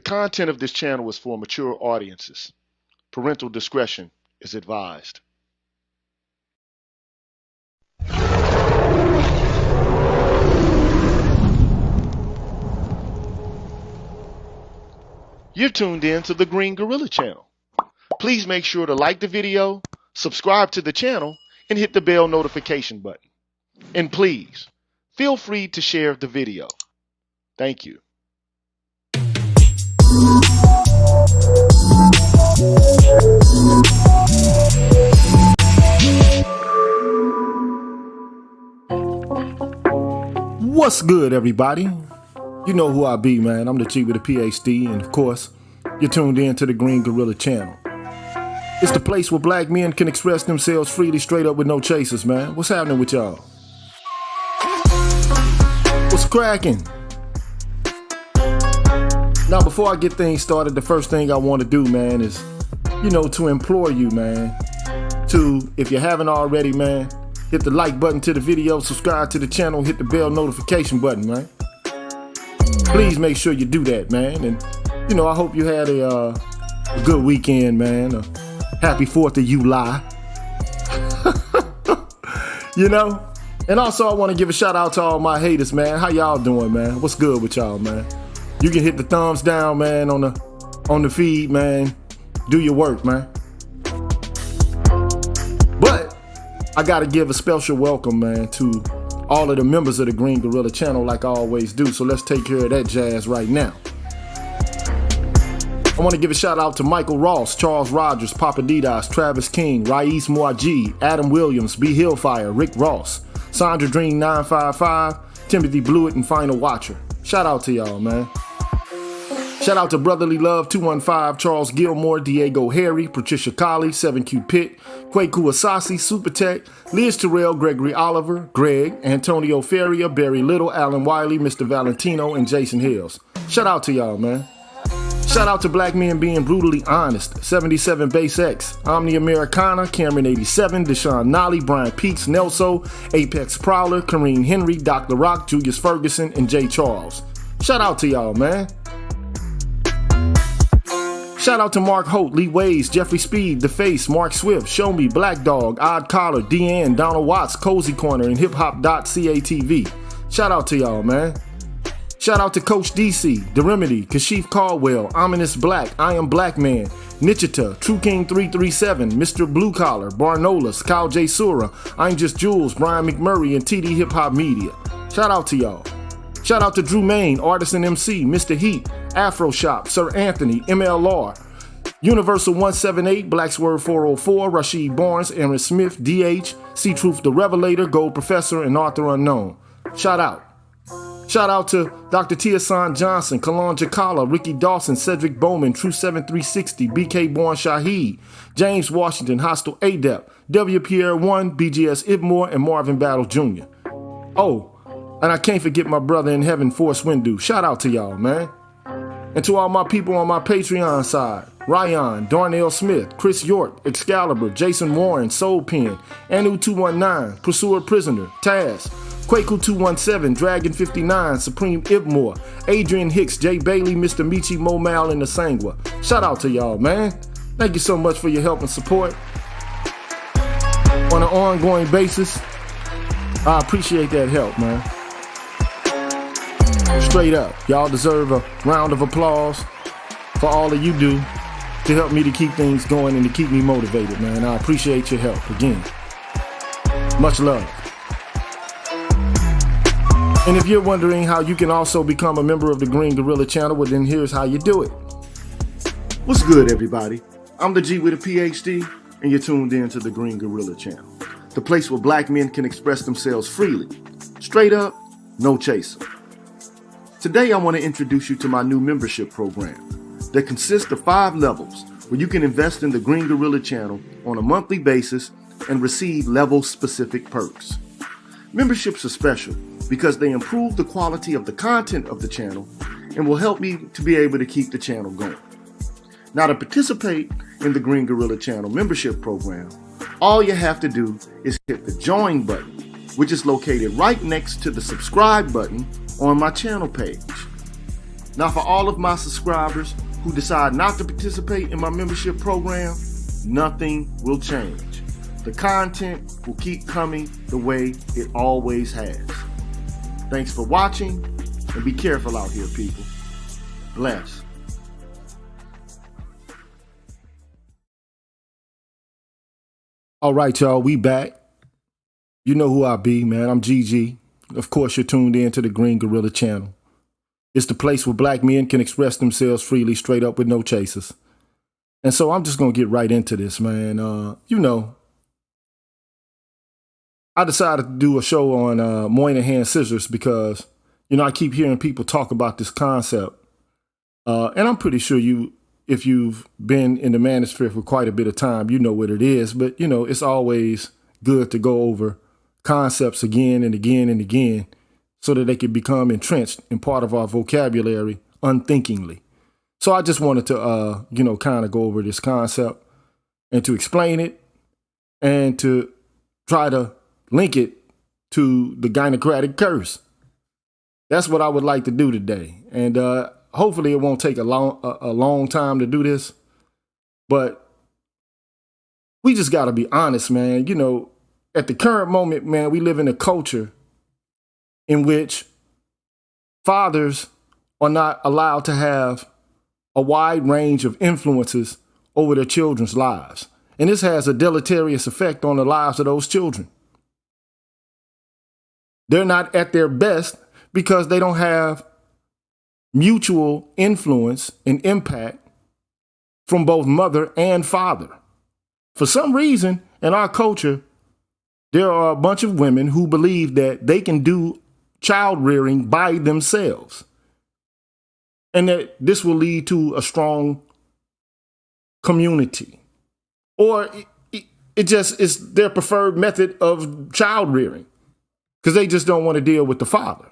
content of this channel is for mature audiences. Parental discretion is advised. You're tuned in to the Green Gorilla channel. Please make sure to like the video, subscribe to the channel, and hit the bell notification button. And please, feel free to share the video. Thank you. What's good, everybody? You know who I be, man. I'm the G with a PhD, and of course, you're tuned in to the Green Gorilla channel. It's the place where black men can express themselves freely, straight up with no chasers, man. What's happening with y'all? What's cracking? Now, before I get things started, the first thing I want to do, man, is, to implore you, man, to, if you haven't already, man, hit the like button to the video, subscribe to the channel, hit the bell notification button, man. Please make sure you do that, man. And, I hope you had a good weekend, man. A happy 4th of July. And also I want to give a shout out to all my haters, man. How y'all doing, man? What's good with y'all, man? You can hit the thumbs down, man, on the feed, man. Do your work, man. But I got to give a special welcome, man, to all of the members of the Green Gorilla channel, like I always do. So let's take care of that jazz right now. I want to give a shout out to Michael Ross, Charles Rogers, Papa Didas, Travis King, Rais Muaji, Adam Williams, B. Hillfire, Rick Ross, Sandra Dream 955, Timothy Blewett, and Final Watcher. Shout out to y'all, man. Shout out to Brotherly Love 215, Charles Gilmore, Diego Harry, Patricia Colley, 7Q Pitt, Kwaku Asasi, Super Tech, Liz Terrell, Gregory Oliver, Greg, Antonio Ferrier, Barry Little, Alan Wiley, Mr. Valentino, and Jason Hills. Shout out to y'all, man. Shout out to Black Men Being Brutally Honest, 77 Base X, Omni Americana, Cameron 87, Deshaun Nolly, Brian Peets, Nelso, Apex Prowler, Kareem Henry, Dr. Rock, Julius Ferguson, and Jay Charles. Shout out to y'all, man. Shout out to Mark Holt, Lee Ways, Jeffrey Speed, The Face, Mark Swift, Show Me, Black Dog, Odd Collar, Deanne, Donald Watts, Cozy Corner, and hiphop.catv. Shout out to y'all, man. Shout out to Coach DC, The Remedy, Kashif Caldwell, Ominous Black, I Am Black Man, Nichita, True King 337, Mr. Blue Collar, Barnolas, Kyle J. Sura, I'm Just Jules, Brian McMurray, and TD Hip Hop Media. Shout out to y'all. Shout out to Drew Main, Artisan MC, Mr. Heat, Afro Shop, Sir Anthony, MLR, Universal 178, Black Swerve 404, Rashid Barnes, Aaron Smith, DH, C-Truth the Revelator, Gold Professor, and Arthur Unknown. Shout out. Shout out to Dr. Tiasan Johnson, Kalon Jakala, Ricky Dawson, Cedric Bowman, True 7360, BK Born Shaheed, James Washington, Hostile Adept, W. Pierre 1, BGS Ibmore, and Marvin Battle Jr. Oh, and I can't forget my brother in heaven, Force Windu. Shout out to y'all, man. And to all my people on my Patreon side, Ryan, Darnell Smith, Chris York, Excalibur, Jason Warren, Soul Pen, Anu219, Pursuer Prisoner, Taz, Kwaku 217, Dragon 59, Supreme Ibmore, Adrian Hicks, Jay Bailey, Mr. Michi Momal, and the Sangwa. Shout out to y'all, man. Thank you so much for your help and support on an ongoing basis. I appreciate that help, man. Straight up, y'all deserve a round of applause for all that you do to help me to keep things going and to keep me motivated, man. I appreciate your help again. Much love. And if you're wondering how you can also become a member of the Green Gorilla channel, well then here's how you do it. What's good, everybody? I'm the G with a PhD, and you're tuned in to the Green Gorilla channel, the place where black men can express themselves freely, straight up, no chaser. Today, I want to introduce you to my new membership program that consists of 5 levels where you can invest in the Green Gorilla channel on a monthly basis and receive level-specific perks. Memberships are special because they improve the quality of the content of the channel and will help me to be able to keep the channel going. Now, to participate in the Green Gorilla channel membership program, all you have to do is hit the join button, which is located right next to the subscribe button on my channel page. Now, for all of my subscribers who decide not to participate in my membership program, nothing will change. The content will keep coming the way it always has. Thanks for watching, and be careful out here, people. Bless. All right, y'all, we back. You know who I be, man. I'm GG. Of course, you're tuned in to the Green Gorilla channel. It's the place where black men can express themselves freely, straight up with no chasers. And so I'm just going to get right into this, man. I decided to do a show on Moynihan scissors because, I keep hearing people talk about this concept. And I'm pretty sure if you've been in the manosphere for quite a bit of time, you know what it is. But, it's always good to go over concepts again and again and again, so that they can become entrenched in part of our vocabulary unthinkingly. So I just wanted to, kind of go over this concept and to explain it and to try to link it to the Gynocratic curse. That's what I would like to do today. And hopefully it won't take a long time to do this. But we just got to be honest, man. At the current moment, man, we live in a culture in which fathers are not allowed to have a wide range of influences over their children's lives. And this has a deleterious effect on the lives of those children. They're not at their best because they don't have mutual influence and impact from both mother and father. For some reason, in our culture, there are a bunch of women who believe that they can do child rearing by themselves, and that this will lead to a strong community, or it just is their preferred method of child rearing because they just don't want to deal with the father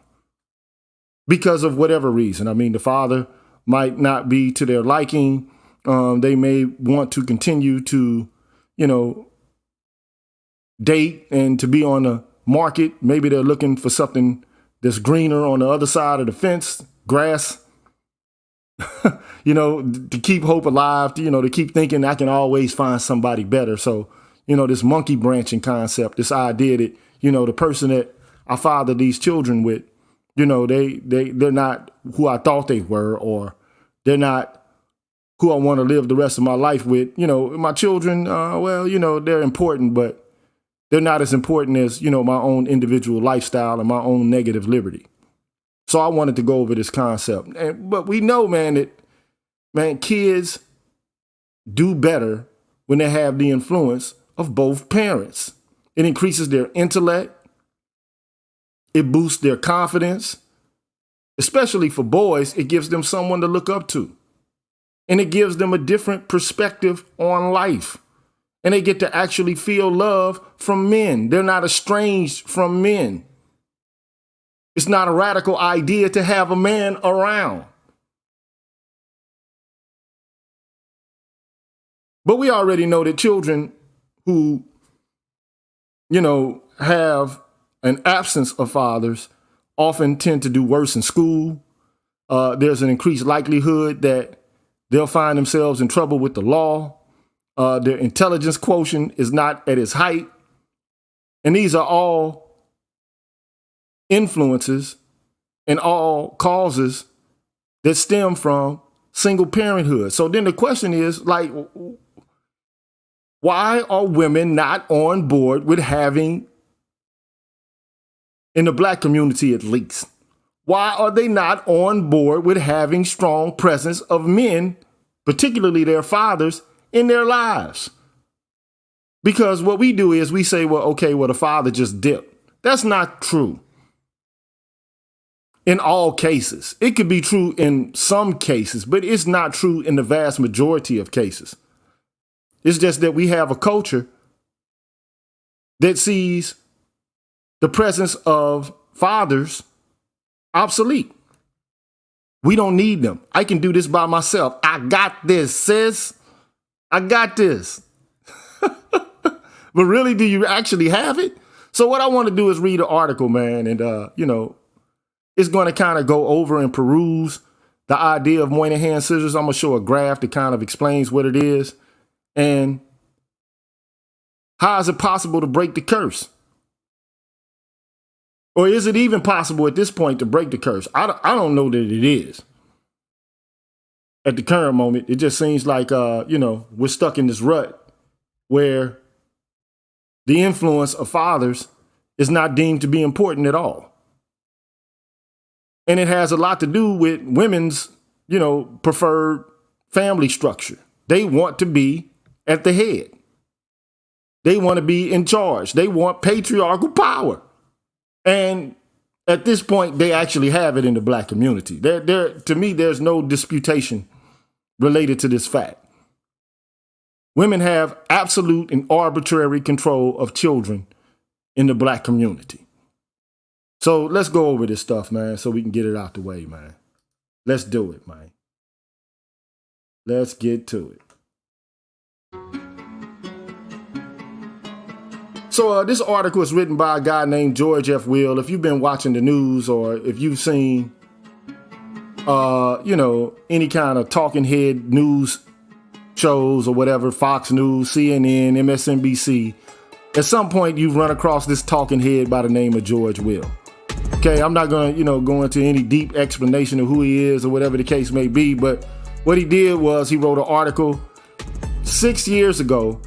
because of whatever reason. I mean, the father might not be to their liking. They may want to continue to, date and to be on the market. Maybe they're looking for something that's greener on the other side of the fence, grass, to keep hope alive, to keep thinking I can always find somebody better. So, this monkey branching concept, this idea that, the person that I father these children with, they're not who I thought they were, or they're not who I want to live the rest of my life with. My children, they're important, but they're not as important as, my own individual lifestyle and my own negative liberty. So I wanted to go over this concept. But we know, man, that kids do better when they have the influence of both parents. It increases their intellect. It boosts their confidence. Especially for boys, it gives them someone to look up to. And it gives them a different perspective on life. And they get to actually feel love from men. They're not estranged from men. It's not a radical idea to have a man around. But we already know that children who, have an absence of fathers often tend to do worse in school. There's an increased likelihood that they'll find themselves in trouble with the law. Their intelligence quotient is not at its height. And these are all influences and all causes that stem from single parenthood. So then the question is, why are women not on board with having, in the black community at least, why are they not on board with having strong presence of men, particularly their fathers, in their lives? Because what we do is we say, the father just dipped. That's not true. In all cases. It could be true in some cases, but it's not true in the vast majority of cases. It's just that we have a culture that sees the presence of fathers obsolete. We don't need them. I can do this by myself. I got this, sis. I got this. But really, do you actually have it? So what I want to do is read an article, man. And, it's going to kind of go over and peruse the idea of Moynihan scissors. I'm going to show a graph that kind of explains what it is. And how is it possible to break the curse? Or is it even possible at this point to break the curse? I don't know that it is. At the current moment, it just seems like, we're stuck in this rut where the influence of fathers is not deemed to be important at all. And it has a lot to do with women's, preferred family structure. They want to be at the head. They want to be in charge. They want patriarchal power. And at this point, they actually have it in the Black community. To me, there's no disputation related to this fact. Women have absolute and arbitrary control of children in the Black community. So let's go over this stuff, man, so we can get it out the way, man. Let's do it, man. Let's get to it. So this article is written by a guy named George F. Will. If you've been watching the news or if you've seen, any kind of talking head news shows or whatever, Fox News, CNN, MSNBC, at some point you've run across this talking head by the name of George Will. Okay, I'm not going to, go into any deep explanation of who he is or whatever the case may be, but what he did was he wrote an article 6 years ago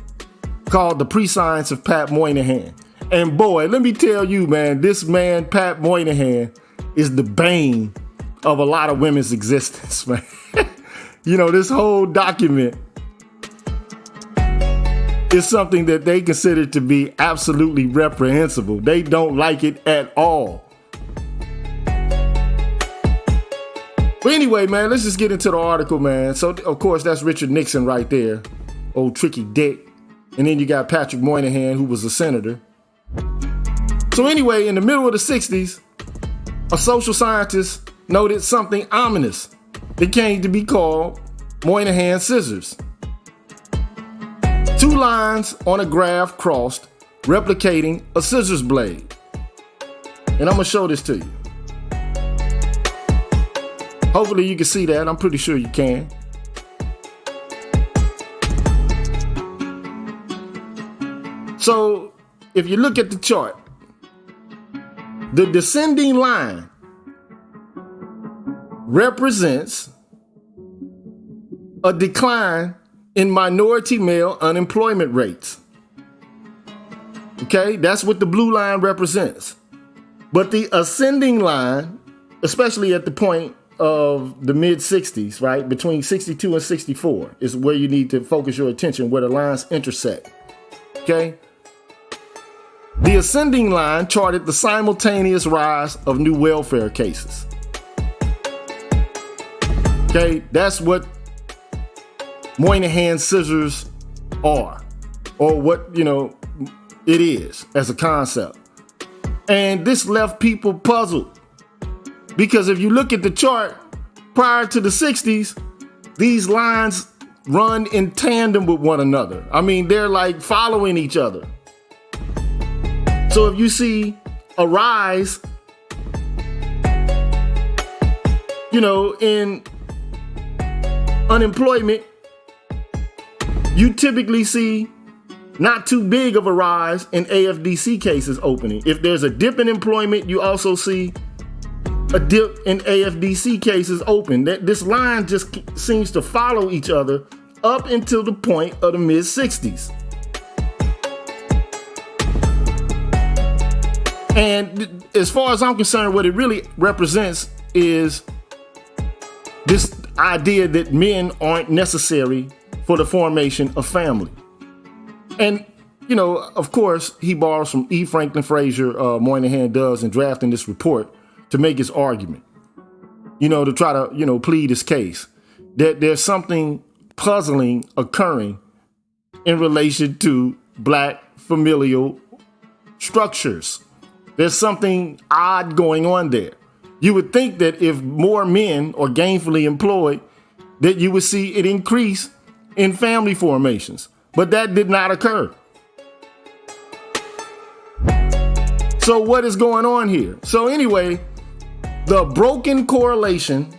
called The Prescience of Pat Moynihan. And boy, let me tell you, man, this man, Pat Moynihan, is the bane of a lot of women's existence, man. This whole document is something that they consider to be absolutely reprehensible. They don't like it at all. But anyway, man, let's just get into the article, man. So, of course, that's Richard Nixon right there, old tricky dick. And then you got Patrick Moynihan, who was a senator. So anyway, in the middle of the 60s, a social scientist noted something ominous that came to be called Moynihan scissors. Two lines on a graph crossed, replicating a scissors blade. And I'm going to show this to you. Hopefully you can see that. I'm pretty sure you can. So if you look at the chart, the descending line represents a decline in minority male unemployment rates. Okay, that's what the blue line represents. But the ascending line, especially at the point of the mid 60s, right, between 62 and 64 is where you need to focus your attention, where the lines intersect. Okay. The ascending line charted the simultaneous rise of new welfare cases. Okay, that's what Moynihan scissors are, or what, it is as a concept. And this left people puzzled because if you look at the chart prior to the 60s, these lines run in tandem with one another. I mean, they're like following each other. So if you see a rise, in unemployment, you typically see not too big of a rise in AFDC cases opening. If there's a dip in employment, you also see a dip in AFDC cases open. This line just seems to follow each other up until the point of the mid 60s. And as far as I'm concerned, what it really represents is this idea that men aren't necessary for the formation of family. And, of course, he borrows from E. Franklin Frazier, Moynihan does, in drafting this report to make his argument, to try to, plead his case that there's something puzzling occurring in relation to Black familial structures. There's something odd going on there. You would think that if more men are gainfully employed, that you would see it increase in family formations. But that did not occur. So what is going on here? So anyway, the broken correlation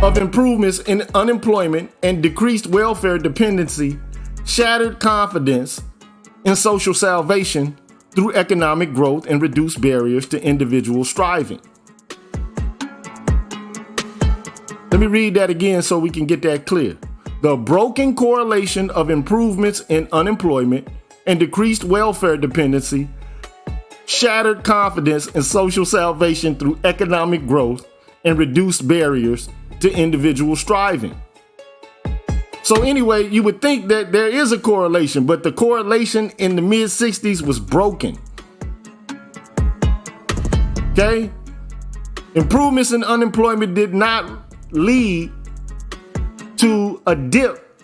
of improvements in unemployment and decreased welfare dependency, shattered confidence in social salvation through economic growth and reduced barriers to individual striving. Let me read that again so we can get that clear. The broken correlation of improvements in unemployment and decreased welfare dependency, shattered confidence in social salvation through economic growth and reduced barriers to individual striving. So anyway, you would think that there is a correlation, but the correlation in the mid-60s was broken. Okay? Improvements in unemployment did not lead to a dip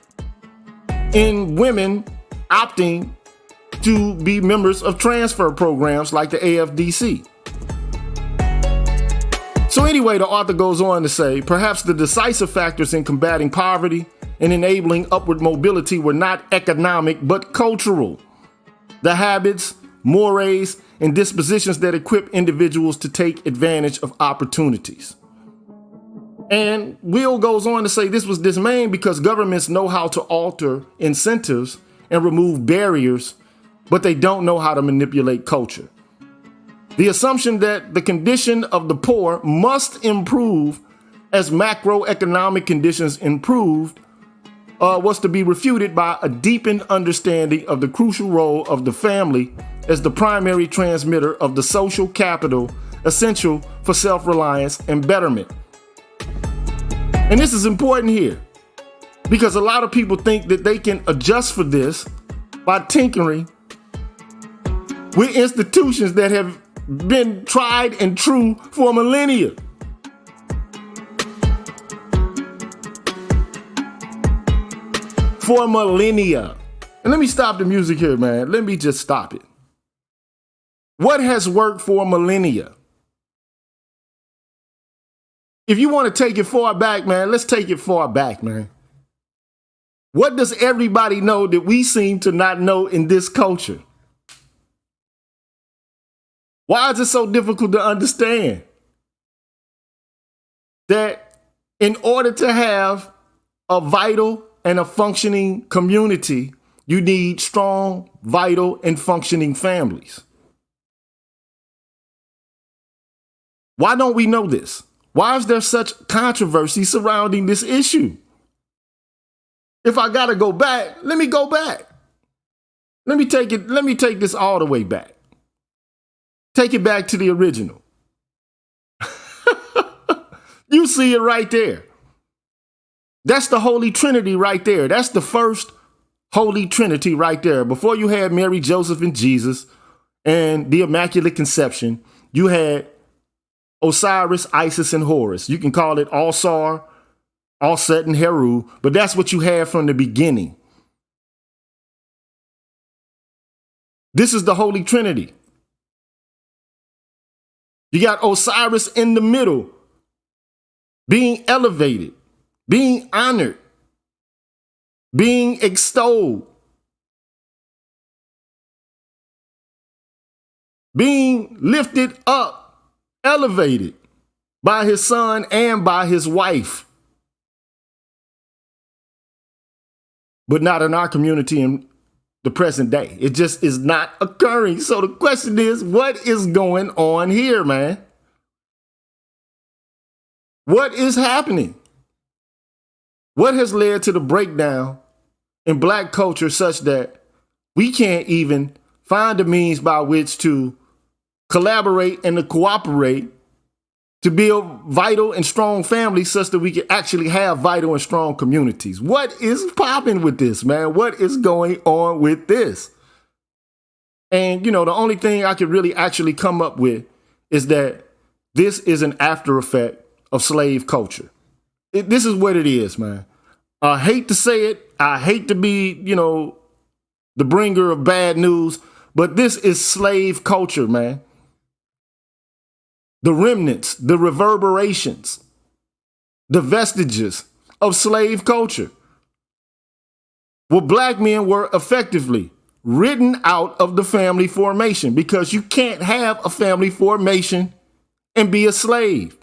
in women opting to be members of transfer programs like the AFDC. So anyway, the author goes on to say, perhaps the decisive factors in combating poverty and enabling upward mobility were not economic, but cultural. The habits, mores, and dispositions that equip individuals to take advantage of opportunities. And Will goes on to say this was dismaying because governments know how to alter incentives and remove barriers, but they don't know how to manipulate culture. The assumption that the condition of the poor must improve as macroeconomic conditions improved was to be refuted by a deepened understanding of the crucial role of the family as the primary transmitter of the social capital essential for self-reliance and betterment. And this is important here because a lot of people think that they can adjust for this by tinkering with institutions that have been tried and true for millennia. For millennia. And let me stop the music here, man. Let me just stop it. What has worked for millennia? If you want to take it far back, man, let's take it far back, man. What does everybody know that we seem to not know in this culture? Why is it so difficult to understand that in order to have a vital and a functioning community, you need strong, vital, and functioning families? Why don't we know this? Why is there such controversy surrounding this issue? If I gotta go back, let me go back. Let me take this all the way back. Take it back to the original. You see it right there. That's the Holy Trinity right there. That's the first Holy Trinity right there. Before you had Mary, Joseph, and Jesus and the Immaculate Conception, you had Osiris, Isis, and Horus. You can call it All-Sar, All-Set, and Heru, but that's what you had from the beginning. This is the Holy Trinity. You got Osiris in the middle, being elevated, being honored, being extolled, being lifted up, elevated by his son and by his wife. But not in our community in the present day. It just is not occurring. So the question is, what is going on here, man? What is happening? What has led to the breakdown in Black culture such that we can't even find a means by which to collaborate and to cooperate to build vital and strong families such that we can actually have vital and strong communities? What is popping with this, man? What is going on with this? And, you know, the only thing I could really actually come up with is that this is an after effect of slave culture. This is what it is, man. I hate to say it. I hate to be, you know, the bringer of bad news, but this is slave culture, man. The remnants, the reverberations, the vestiges of slave culture, where Black men were effectively written out of the family formation because you can't have a family formation and be a slave.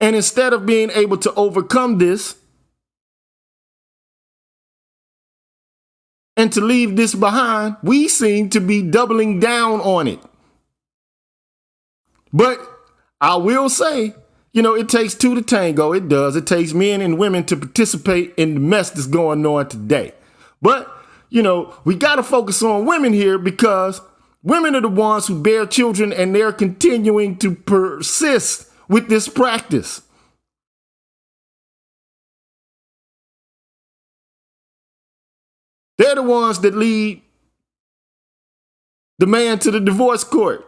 And instead of being able to overcome this and to leave this behind, we seem to be doubling down on it. But I will say, it takes two to tango. It does. It takes men and women to participate in the mess that's going on today. But, we got to focus on women here because women are the ones who bear children and they're continuing to persist with this practice. They're the ones that lead the man to the divorce court.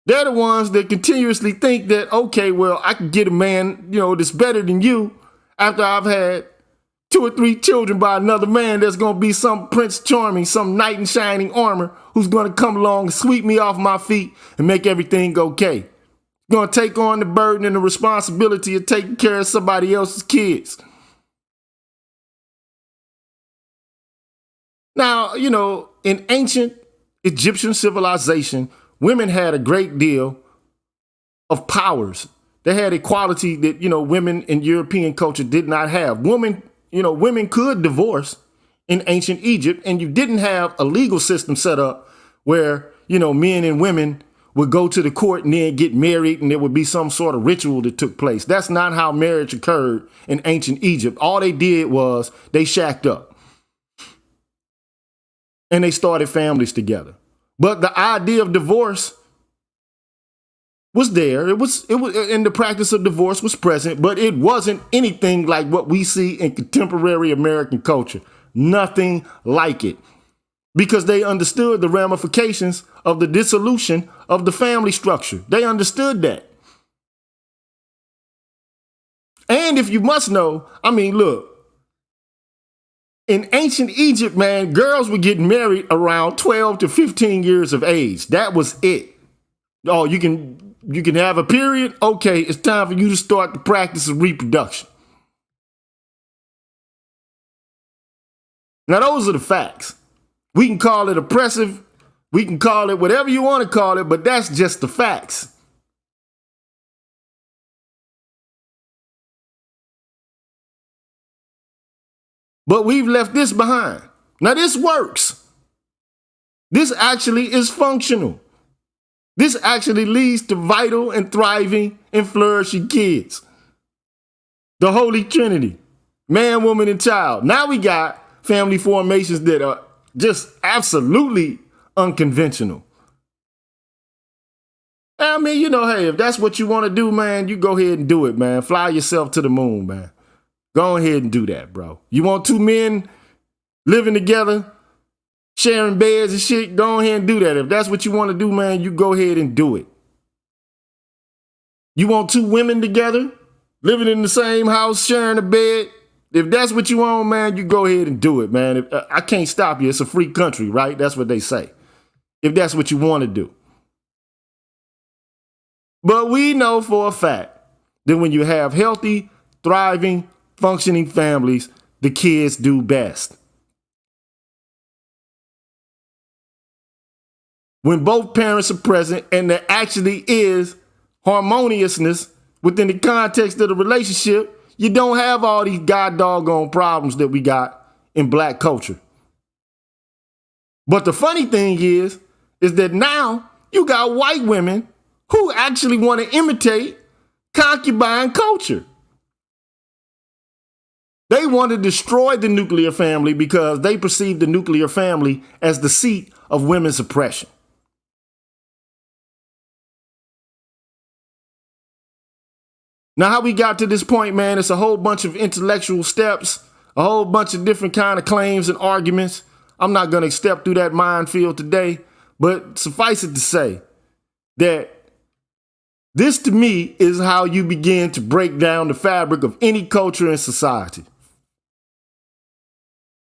They're the ones that continuously think that, okay, well, I can get a man, that's better than you after I've had 2 or 3 children by another man. There's going to be some Prince Charming, some knight in shining armor who's going to come along and sweep me off my feet and make everything okay. Going to take on the burden and the responsibility of taking care of somebody else's kids. Now, in ancient Egyptian civilization, women had a great deal of powers. They had equality that, women in European culture did not have. Women could divorce in ancient Egypt, and you didn't have a legal system set up where, men and women would go to the court and then get married and there would be some sort of ritual that took place. That's not how marriage occurred in ancient Egypt. All they did was they shacked up and they started families together. But the idea of divorce was there. It was, and the practice of divorce was present, but it wasn't anything like what we see in contemporary American culture. Nothing like it. Because they understood the ramifications of the dissolution of the family structure. They understood that. And if you must know, look, in ancient Egypt, man, girls were getting married around 12 to 15 years of age. That was it. Oh, you can have a period? Okay, it's time for you to start the practice of reproduction. Now, those are the facts. We can call it oppressive. We can call it whatever you want to call it, but that's just the facts. But we've left this behind. Now, this works. This actually is functional. This actually leads to vital and thriving and flourishing kids. The Holy Trinity, man, woman, and child. Now we got family formations that are just absolutely unconventional. Hey, if that's what you want to do, man, you go ahead and do it, man. Fly yourself to the moon, man. Go ahead and do that, bro. You want 2 men living together, sharing beds and shit? Go ahead and do that. If that's what you want to do, man, you go ahead and do it. You want 2 women together, living in the same house, sharing a bed? If that's what you want, man, you go ahead and do it, man. I can't stop you. It's a free country, right? That's what they say. If that's what you want to do. But we know for a fact that when you have healthy, thriving, functioning families, the kids do best. When both parents are present and there actually is harmoniousness within the context of the relationship, you don't have all these god doggone problems that we got in black culture. But the funny thing is that now you got white women who actually want to imitate concubine culture. They want to destroy the nuclear family because they perceive the nuclear family as the seat of women's oppression. Now, how we got to this point, man, it's a whole bunch of intellectual steps, a whole bunch of different kind of claims and arguments. I'm not going to step through that minefield today, but suffice it to say that this, to me, is how you begin to break down the fabric of any culture and society.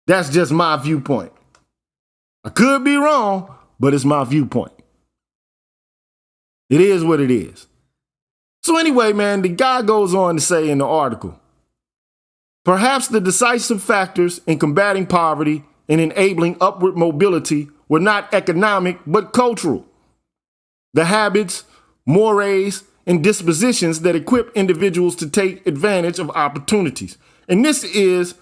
That's just my viewpoint. I could be wrong, but it's my viewpoint. It is what it is. So anyway, man, the guy goes on to say in the article, perhaps the decisive factors in combating poverty and enabling upward mobility were not economic, but cultural. The habits, mores, and dispositions that equip individuals to take advantage of opportunities. And this is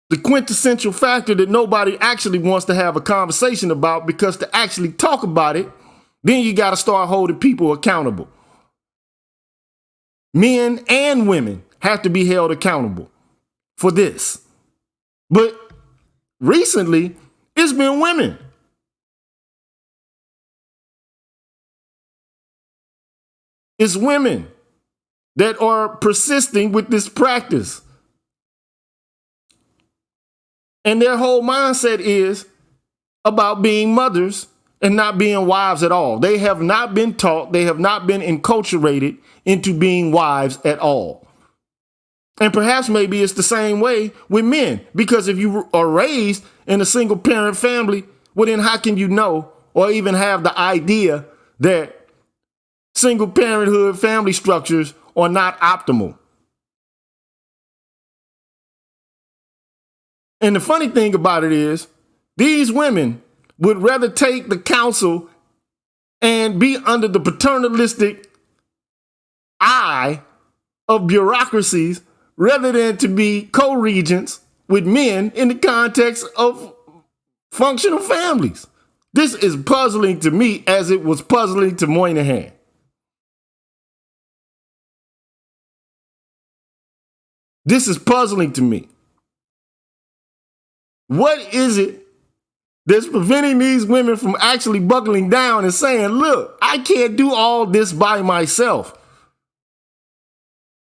the quintessential factor that nobody actually wants to have a conversation about, because to actually talk about it, then you got to start holding people accountable. Men and women have to be held accountable for this. But recently, it's been women. It's women that are persisting with this practice. And their whole mindset is about being mothers and not being wives at all. They have not been taught, they have not been enculturated into being wives at all. And perhaps maybe it's the same way with men, because if you are raised in a single parent family, well, then how can you know or even have the idea that single parenthood family structures are not optimal? And the funny thing about it is, these women would rather take the counsel and be under the paternalistic eye of bureaucracies rather than to be co-regents with men in the context of functional families. This is puzzling to me as it was puzzling to Moynihan. This is puzzling to me. What is it that's preventing these women from actually buckling down and saying, look, I can't do all this by myself.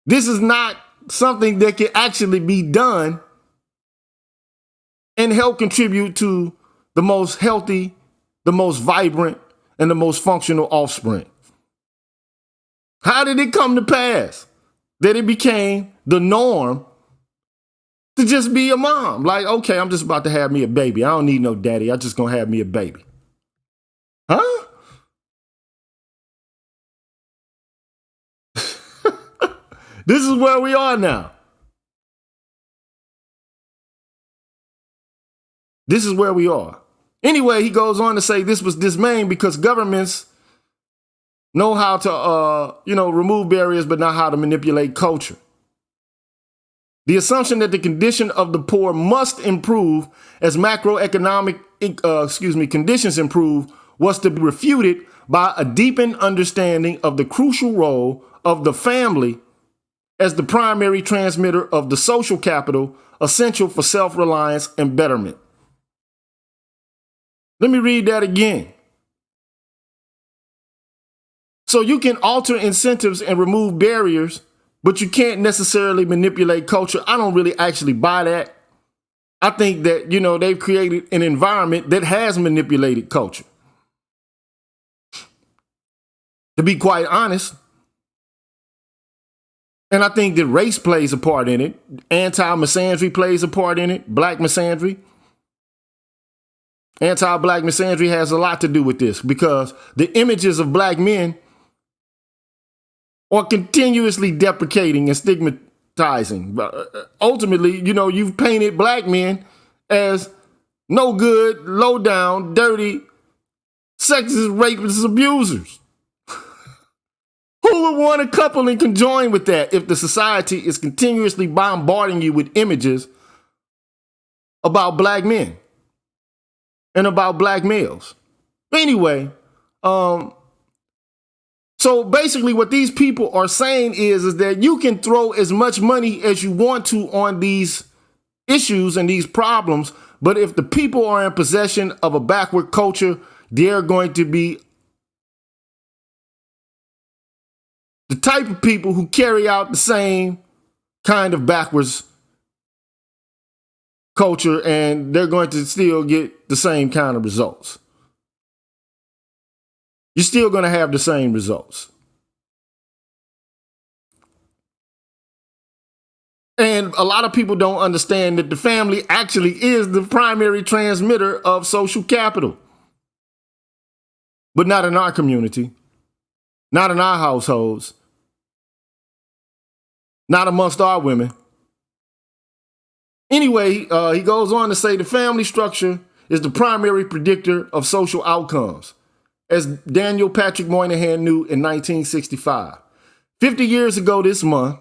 This is not something that can actually be done and help contribute to the most healthy, the most vibrant, and the most functional offspring. How did it come to pass that it became the norm to just be a mom? Like, okay, I'm just about to have me a baby. I don't need no daddy. I'm just going to have me a baby. Huh? This is where we are now. This is where we are. Anyway, he goes on to say this was dismaying because governments know how to, remove barriers, but not how to manipulate culture. The assumption that the condition of the poor must improve as macroeconomic conditions improve was to be refuted by a deepened understanding of the crucial role of the family as the primary transmitter of the social capital essential for self-reliance and betterment. Let me read that again. So you can alter incentives and remove barriers, but you can't necessarily manipulate culture. I don't really actually buy that. I think that, they've created an environment that has manipulated culture. To be quite honest. And I think that race plays a part in it. Anti-misandry plays a part in it. Black misandry. Anti-black misandry has a lot to do with this, because the images of black men are continuously deprecating and stigmatizing. Ultimately, you've painted black men as no good, low down, dirty, sexist, rapist, abusers. Who would want to couple and conjoin with that if the society is continuously bombarding you with images about black men and about black males? Anyway, so basically what these people are saying is that you can throw as much money as you want to on these issues and these problems, but if the people are in possession of a backward culture, they're going to be the type of people who carry out the same kind of backwards culture, and they're going to still get the same kind of results. You're still going to have the same results. And a lot of people don't understand that the family actually is the primary transmitter of social capital. But not in our community, not in our households, not amongst our women. Anyway, he goes on to say the family structure is the primary predictor of social outcomes. as Daniel Patrick Moynihan knew in 1965. 50 years ago this month,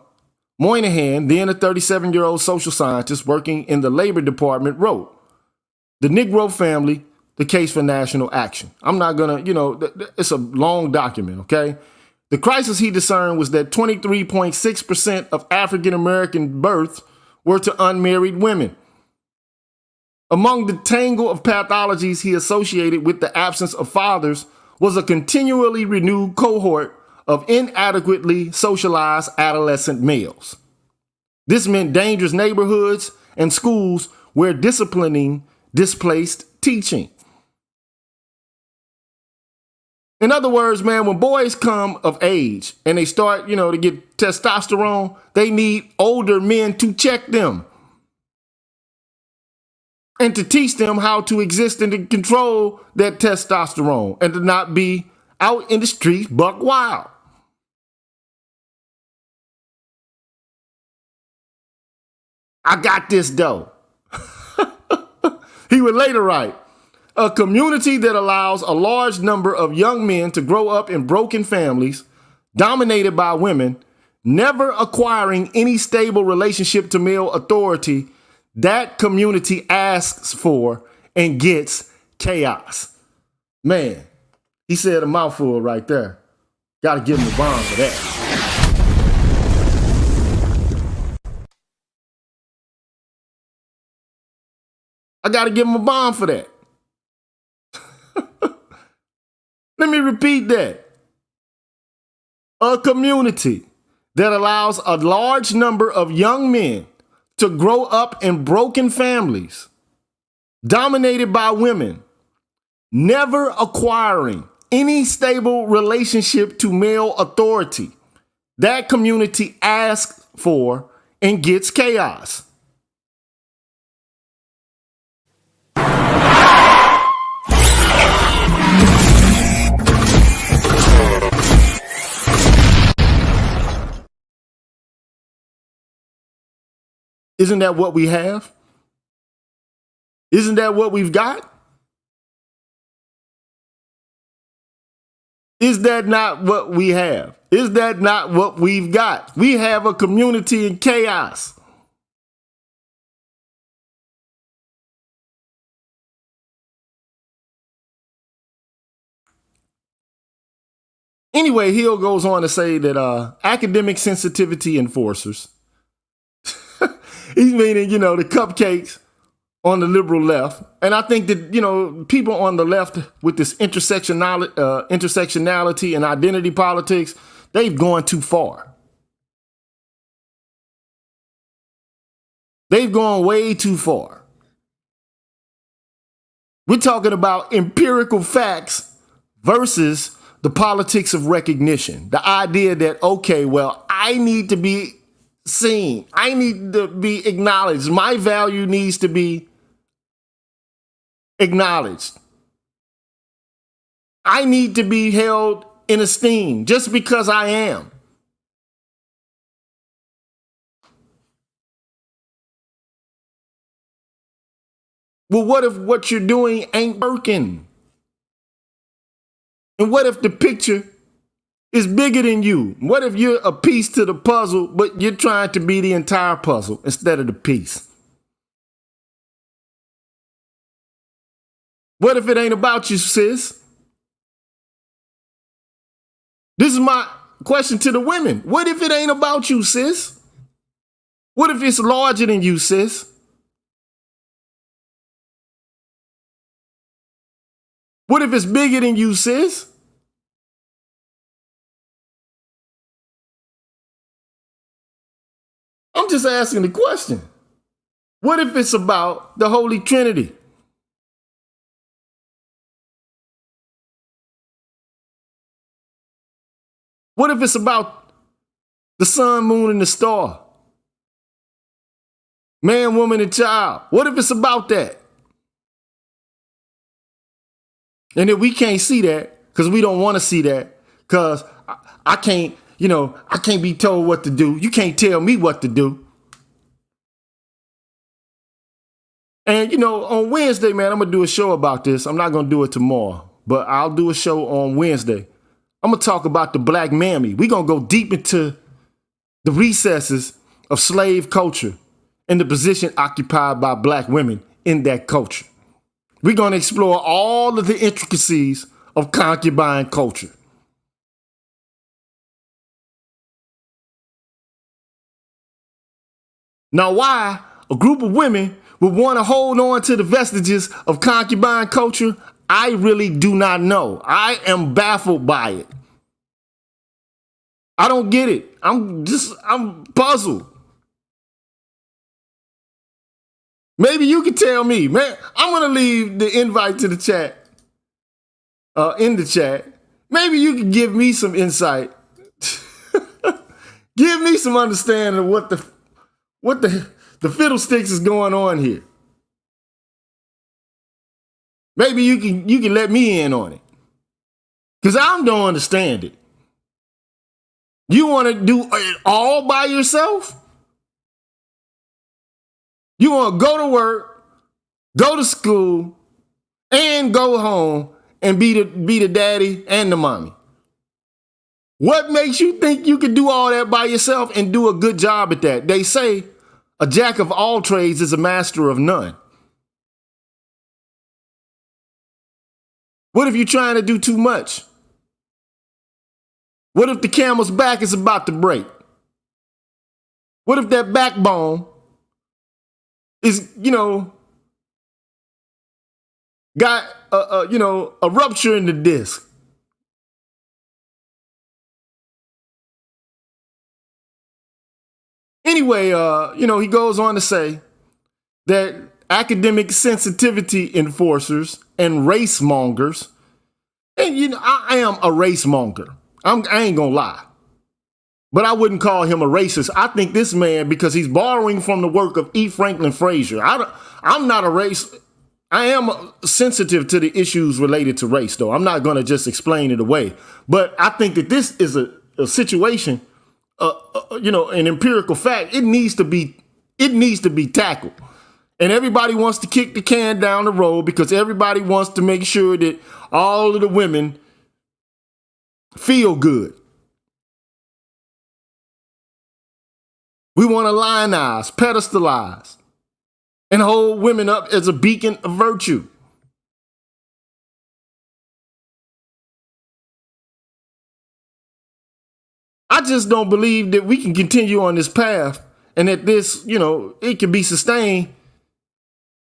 Moynihan, then a 37-year-old social scientist working in the Labor Department, wrote, "The Negro Family, the Case for National Action." I'm not going to, it's a long document, okay? The crisis he discerned was that 23.6% of African-American births were to unmarried women. Among the tangle of pathologies he associated with the absence of fathers was a continually renewed cohort of inadequately socialized adolescent males. This meant dangerous neighborhoods and schools where disciplining displaced teaching. In other words, man, when boys come of age and they start, to get testosterone, they need older men to check them and to teach them how to exist and to control that testosterone and to not be out in the streets buck wild. I got this though. He would later write, "A community that allows a large number of young men to grow up in broken families, dominated by women, never acquiring any stable relationship to male authority, that community asks for and gets chaos." Man, he said a mouthful right there. Got to give him a bomb for that. I got to give him a bomb for that. Let me repeat that. A community that allows a large number of young men to grow up in broken families, dominated by women, never acquiring any stable relationship to male authority. That community asks for and gets chaos. Isn't that what we have? Isn't that what we've got? Is that not what we have? Is that not what we've got? We have a community in chaos. Anyway, Hill goes on to say that academic sensitivity enforcers, he's meaning, the cupcakes on the liberal left. And I think that, people on the left with this intersectionality and identity politics, they've gone too far. They've gone way too far. We're talking about empirical facts versus the politics of recognition. The idea that, okay, well, I need to be seen. I need to be acknowledged. My value needs to be acknowledged. I need to be held in esteem just because I am. Well, what if what you're doing ain't working? And what if the picture is bigger than you? What if you're a piece to the puzzle, but you're trying to be the entire puzzle instead of the piece? What if it ain't about you, sis? This is my question to the women. What if it ain't about you, sis? What if it's larger than you, sis? What if it's bigger than you, sis? I'm just asking the question. What if it's about the Holy Trinity? What if it's about the sun, moon, and the star? Man, woman, and child. What if it's about that? And if we can't see that, because we don't want to see that, because I can't, I can't be told what to do. You can't tell me what to do. And, on Wednesday, man, I'm going to do a show about this. I'm not going to do it tomorrow. but I'll do a show on Wednesday. I'm going to talk about the black mammy. We're going to go deep into the recesses of slave culture and the position occupied by black women in that culture. We're going to explore all of the intricacies of concubine culture. Now, why a group of women would want to hold on to the vestiges of concubine culture, I really do not know. I am baffled by it. I don't get it. I'm puzzled. Maybe you can tell me, man. I'm going to leave the invite to the chat, in the chat. Maybe you can give me some insight. Give me some understanding of what the fiddlesticks is going on here. Maybe you can let me in on it. Because I don't understand it. You want to do it all by yourself? You want to go to work, go to school, and go home and be the daddy and the mommy. What makes you think you can do all that by yourself and do a good job at that? They say a jack of all trades is a master of none. What if you're trying to do too much? What if the camel's back is about to break? What if that backbone is, got a rupture in the disc? Anyway, he goes on to say that academic sensitivity enforcers and race mongers, and I am a race monger. I ain't gonna lie. But I wouldn't call him a racist. I think this man, because he's borrowing from the work of E. Franklin Frazier. I'm not a race. I am sensitive to the issues related to race, though. I'm not going to just explain it away. But I think that this is a situation, an empirical fact. It needs to be tackled. And everybody wants to kick the can down the road because everybody wants to make sure that all of the women feel good. We want to lionize, pedestalize, and hold women up as a beacon of virtue. I just don't believe that we can continue on this path and that this, it can be sustained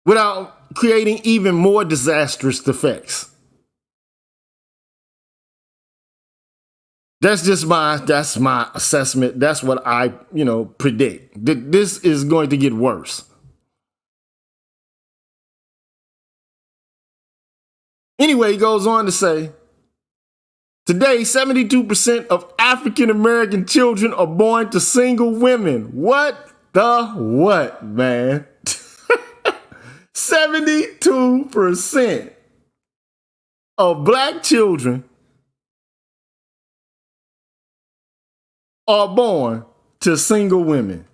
without creating even more disastrous effects. That's my assessment. That's what I, predict. This is going to get worse. Anyway, he goes on to say, today, 72% of African American children are born to single women. What the what, man? 72% of black children are born to single women.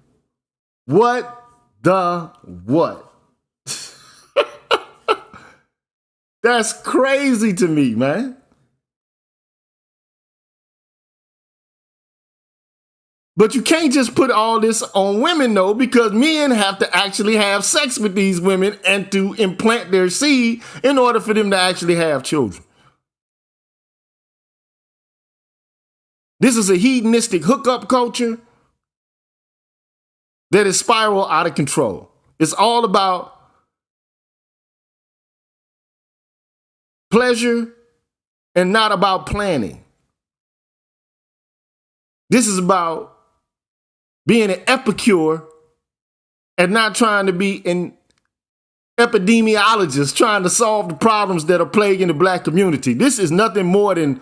What the what? That's crazy to me, man. But you can't just put all this on women, though, because men have to actually have sex with these women and to implant their seed in order for them to actually have children. This is a hedonistic hookup culture that is spiral out of control. It's all about pleasure and not about planning. This is about being an epicure and not trying to be an epidemiologist trying to solve the problems that are plaguing the black community. This is nothing more than,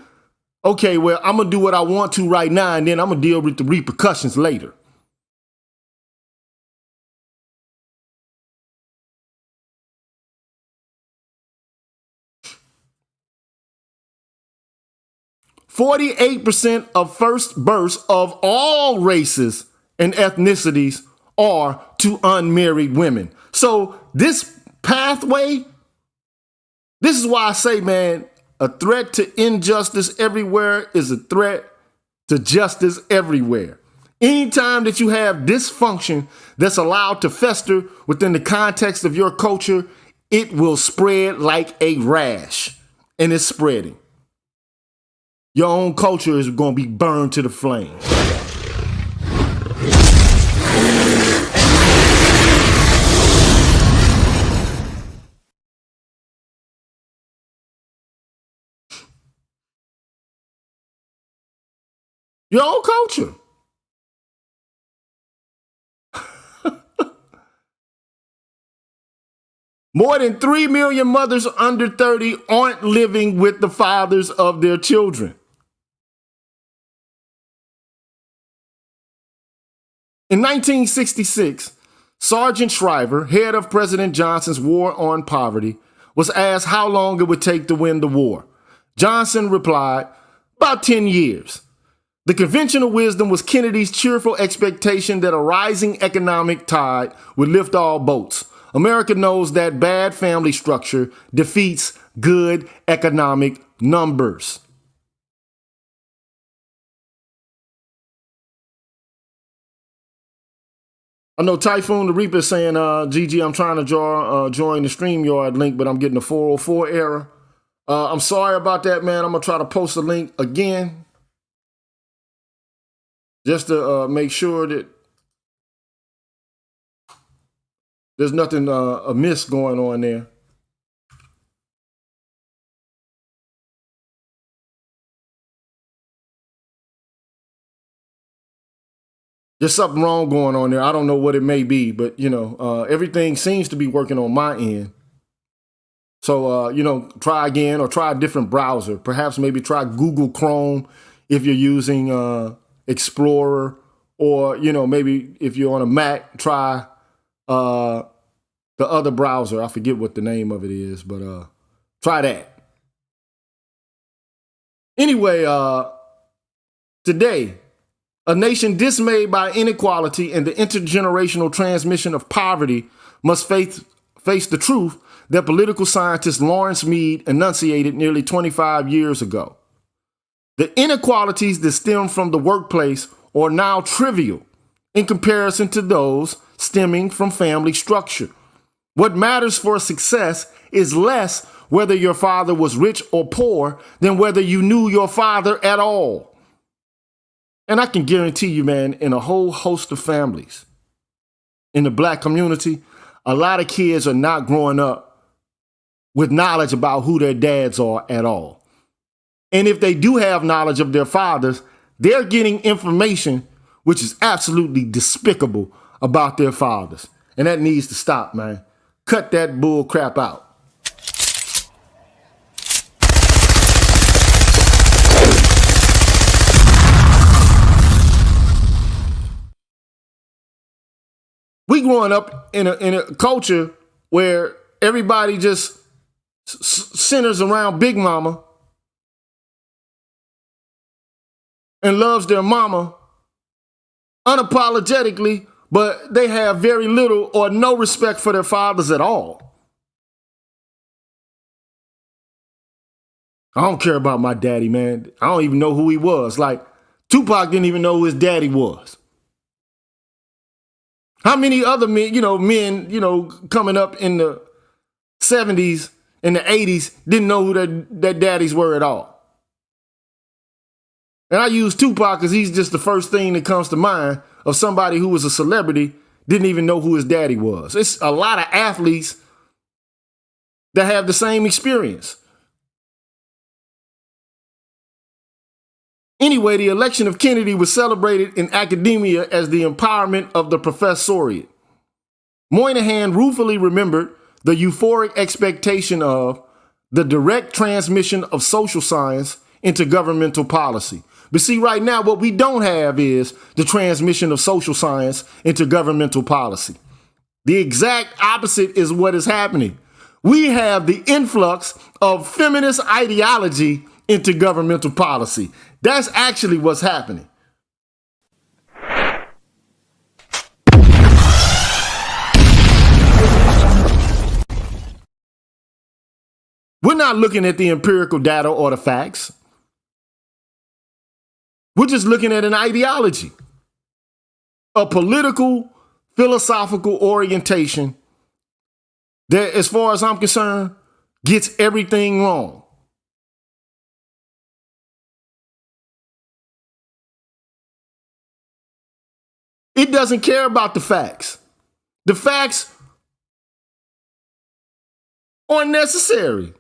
okay, well, I'm going to do what I want to right now, and then I'm going to deal with the repercussions later. %48% of first births of all races and ethnicities are to unmarried women. So this pathway, this is why I say, man, A threat to injustice everywhere is a threat to justice everywhere. Anytime that you have dysfunction that's allowed to fester within the context of your culture, it will spread like a rash, and it's spreading. Your own culture is going to be burned to the flames. Your own culture. More than 3 million mothers under 30 aren't living with the fathers of their children. In 1966, Sergeant Shriver, head of President Johnson's War on Poverty, was asked how long it would take to win the war. Johnson replied, about 10 years. The conventional wisdom was Kennedy's cheerful expectation that a rising economic tide would lift all boats. America knows that bad family structure defeats good economic numbers. I know Typhoon the Reaper is saying, GG, I'm trying to join the StreamYard link, but I'm getting a 404 error. I'm sorry about that, man. I'm going to try to post the link again just to make sure that there's nothing amiss going on there. There's something wrong going on there. I don't know what it may be, but, everything seems to be working on my end. So, try again or try a different browser. Perhaps maybe try Google Chrome if you're using Explorer, or, maybe if you're on a Mac, try the other browser. I forget what the name of it is, but try that. Anyway, today, a nation dismayed by inequality and the intergenerational transmission of poverty must face the truth that political scientist Lawrence Mead enunciated nearly 25 years ago. The inequalities that stem from the workplace are now trivial in comparison to those stemming from family structure. What matters for success is less whether your father was rich or poor than whether you knew your father at all. And I can guarantee you, man, in a whole host of families, in the black community, a lot of kids are not growing up with knowledge about who their dads are at all. And if they do have knowledge of their fathers, they're getting information which is absolutely despicable about their fathers. And that needs to stop, man. Cut that bull crap out. We growing up in a culture where everybody just centers around Big Mama and loves their mama unapologetically, but they have very little or no respect for their fathers at all. I don't care about my daddy, man. I don't even know who he was. Like, Tupac didn't even know who his daddy was. How many other men, coming up in the 70s and the 80s didn't know who their daddies were at all? And I use Tupac because he's just the first thing that comes to mind of somebody who was a celebrity, didn't even know who his daddy was. It's a lot of athletes that have the same experience. Anyway, the election of Kennedy was celebrated in academia as the empowerment of the professoriate. Moynihan ruefully remembered the euphoric expectation of the direct transmission of social science into governmental policy. But see, right now, what we don't have is the transmission of social science into governmental policy. The exact opposite is what is happening. We have the influx of feminist ideology into governmental policy. That's actually what's happening. We're not looking at the empirical data or the facts. We're just looking at an ideology, a political, philosophical orientation that, as far as I'm concerned, gets everything wrong. It doesn't care about the facts. The facts aren't necessary.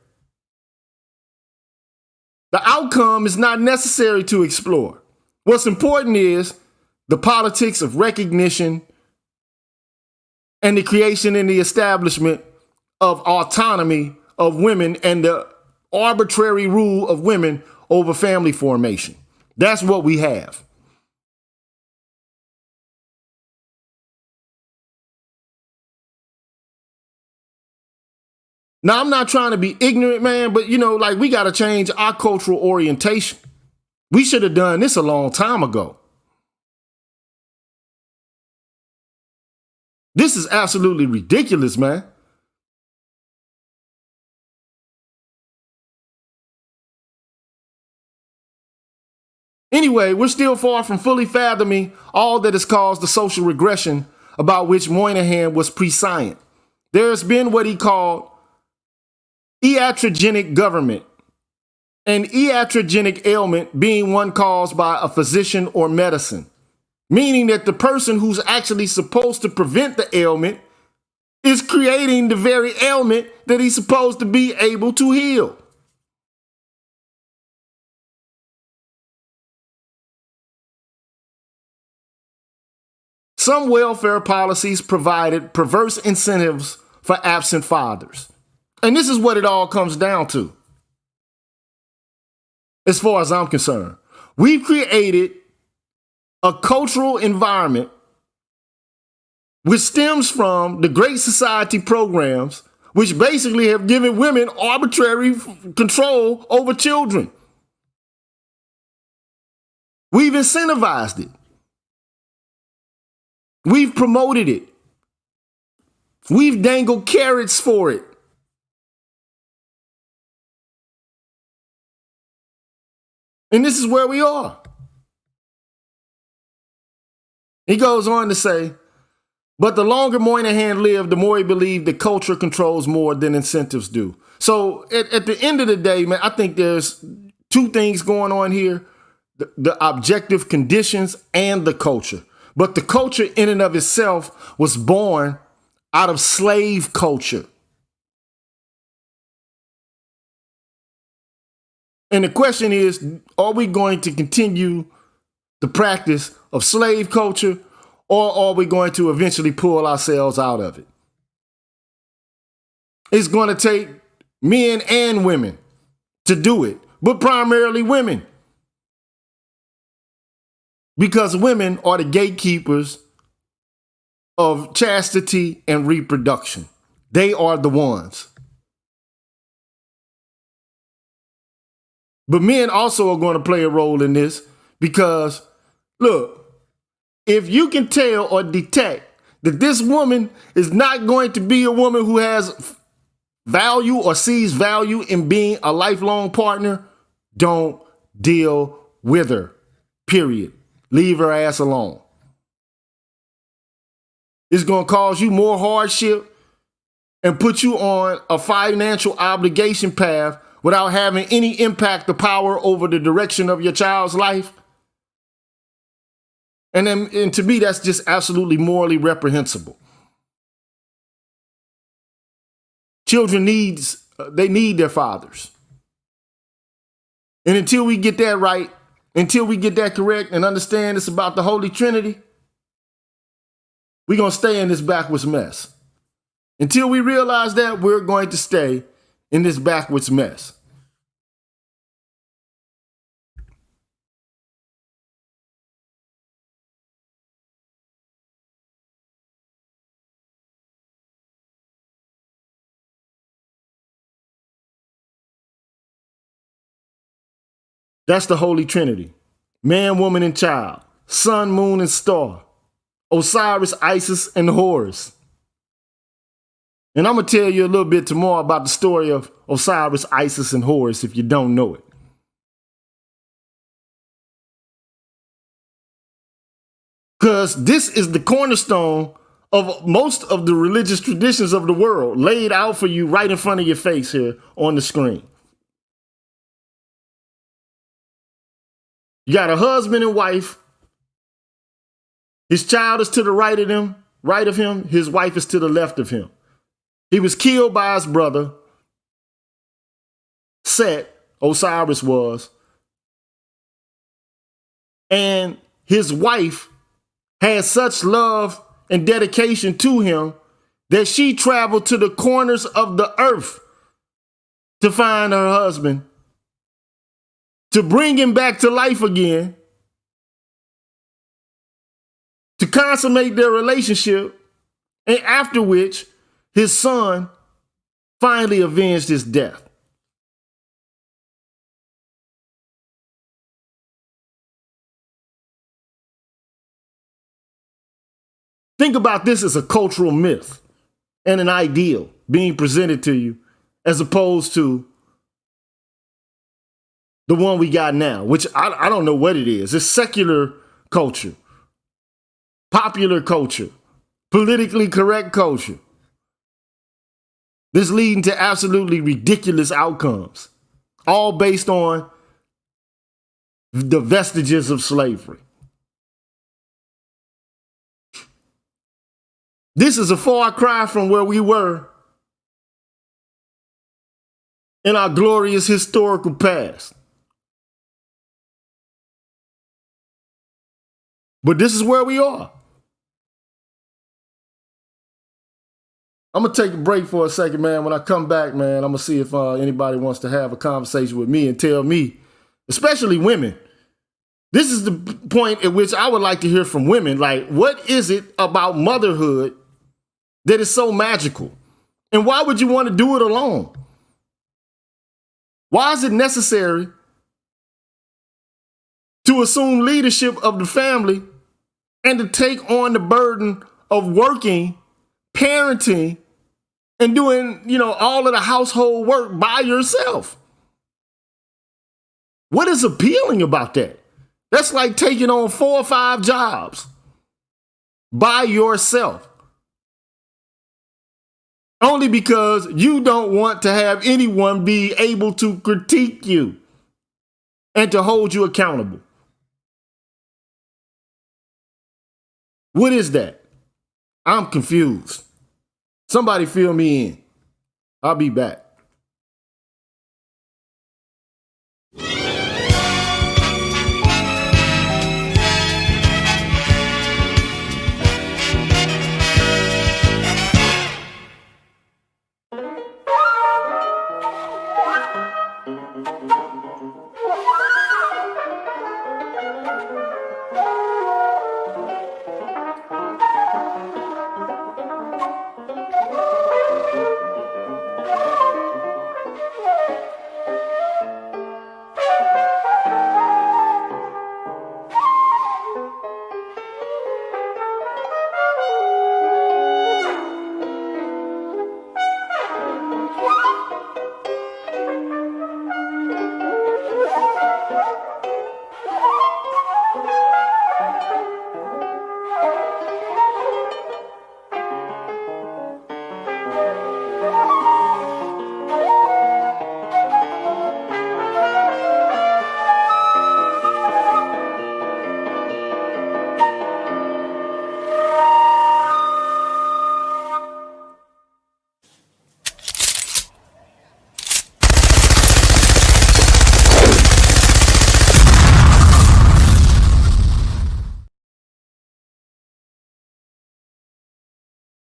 The outcome is not necessary to explore. What's important is the politics of recognition and the creation and the establishment of autonomy of women and the arbitrary rule of women over family formation. That's what we have. Now, I'm not trying to be ignorant, man, but we got to change our cultural orientation. We should have done this a long time ago. This is absolutely ridiculous, man. Anyway, we're still far from fully fathoming all that has caused the social regression about which Moynihan was prescient. There has been what he called iatrogenic government, an iatrogenic ailment being one caused by a physician or medicine, meaning that the person who's actually supposed to prevent the ailment is creating the very ailment that he's supposed to be able to heal. Some welfare policies provided perverse incentives for absent fathers. And this is what it all comes down to. As far as I'm concerned, we've created a cultural environment which stems from the Great Society programs, which basically have given women arbitrary control over children. We've incentivized it. We've promoted it. We've dangled carrots for it. And this is where we are. He goes on to say, but the longer Moynihan lived, the more he believed that culture controls more than incentives do. So at the end of the day, man, I think there's two things going on here, the objective conditions and the culture. But the culture in and of itself was born out of slave culture. And the question is, are we going to continue the practice of slave culture, or are we going to eventually pull ourselves out of it? It's going to take men and women to do it, but primarily women. Because women are the gatekeepers of chastity and reproduction. They are the ones. But men also are going to play a role in this because, look, if you can tell or detect that this woman is not going to be a woman who has value or sees value in being a lifelong partner, don't deal with her, period. Leave her ass alone. It's going to cause you more hardship and put you on a financial obligation path without having any impact or power over the direction of your child's life. And to me, that's just absolutely morally reprehensible. Children need their fathers. And until we get that right, until we get that correct and understand it's about the Holy Trinity, we're going to stay in this backwards mess. Until we realize that, we're going to stay in this backwards mess. That's the Holy Trinity. Man, woman, and child. Sun, moon, and star. Osiris, Isis, and Horus. And I'm going to tell you a little bit tomorrow about the story of Osiris, Isis, and Horus if you don't know it. Because this is the cornerstone of most of the religious traditions of the world laid out for you right in front of your face here on the screen. You got a husband and wife. His child is to the right of him. His wife is to the left of him. He was killed by his brother, Set, Osiris was. And his wife had such love and dedication to him that she traveled to the corners of the earth to find her husband, to bring him back to life again, to consummate their relationship, and after which his son finally avenged his death. Think about this as a cultural myth and an ideal being presented to you as opposed to the one we got now, which I don't know what it is. It's secular culture, popular culture, politically correct culture. This leading to absolutely ridiculous outcomes, all based on the vestiges of slavery. This is a far cry from where we were in our glorious historical past. But this is where we are. I'm going to take a break for a second, man. When I come back, man, I'm going to see if anybody wants to have a conversation with me and tell me, especially women. This is the point at which I would like to hear from women. Like, what is it about motherhood that is so magical? And why would you want to do it alone? Why is it necessary to assume leadership of the family and to take on the burden of working, parenting, and doing, all of the household work by yourself? What is appealing about that? That's like taking on 4 or 5 jobs by yourself. Only because you don't want to have anyone be able to critique you and to hold you accountable. What is that? I'm confused. Somebody fill me in. I'll be back.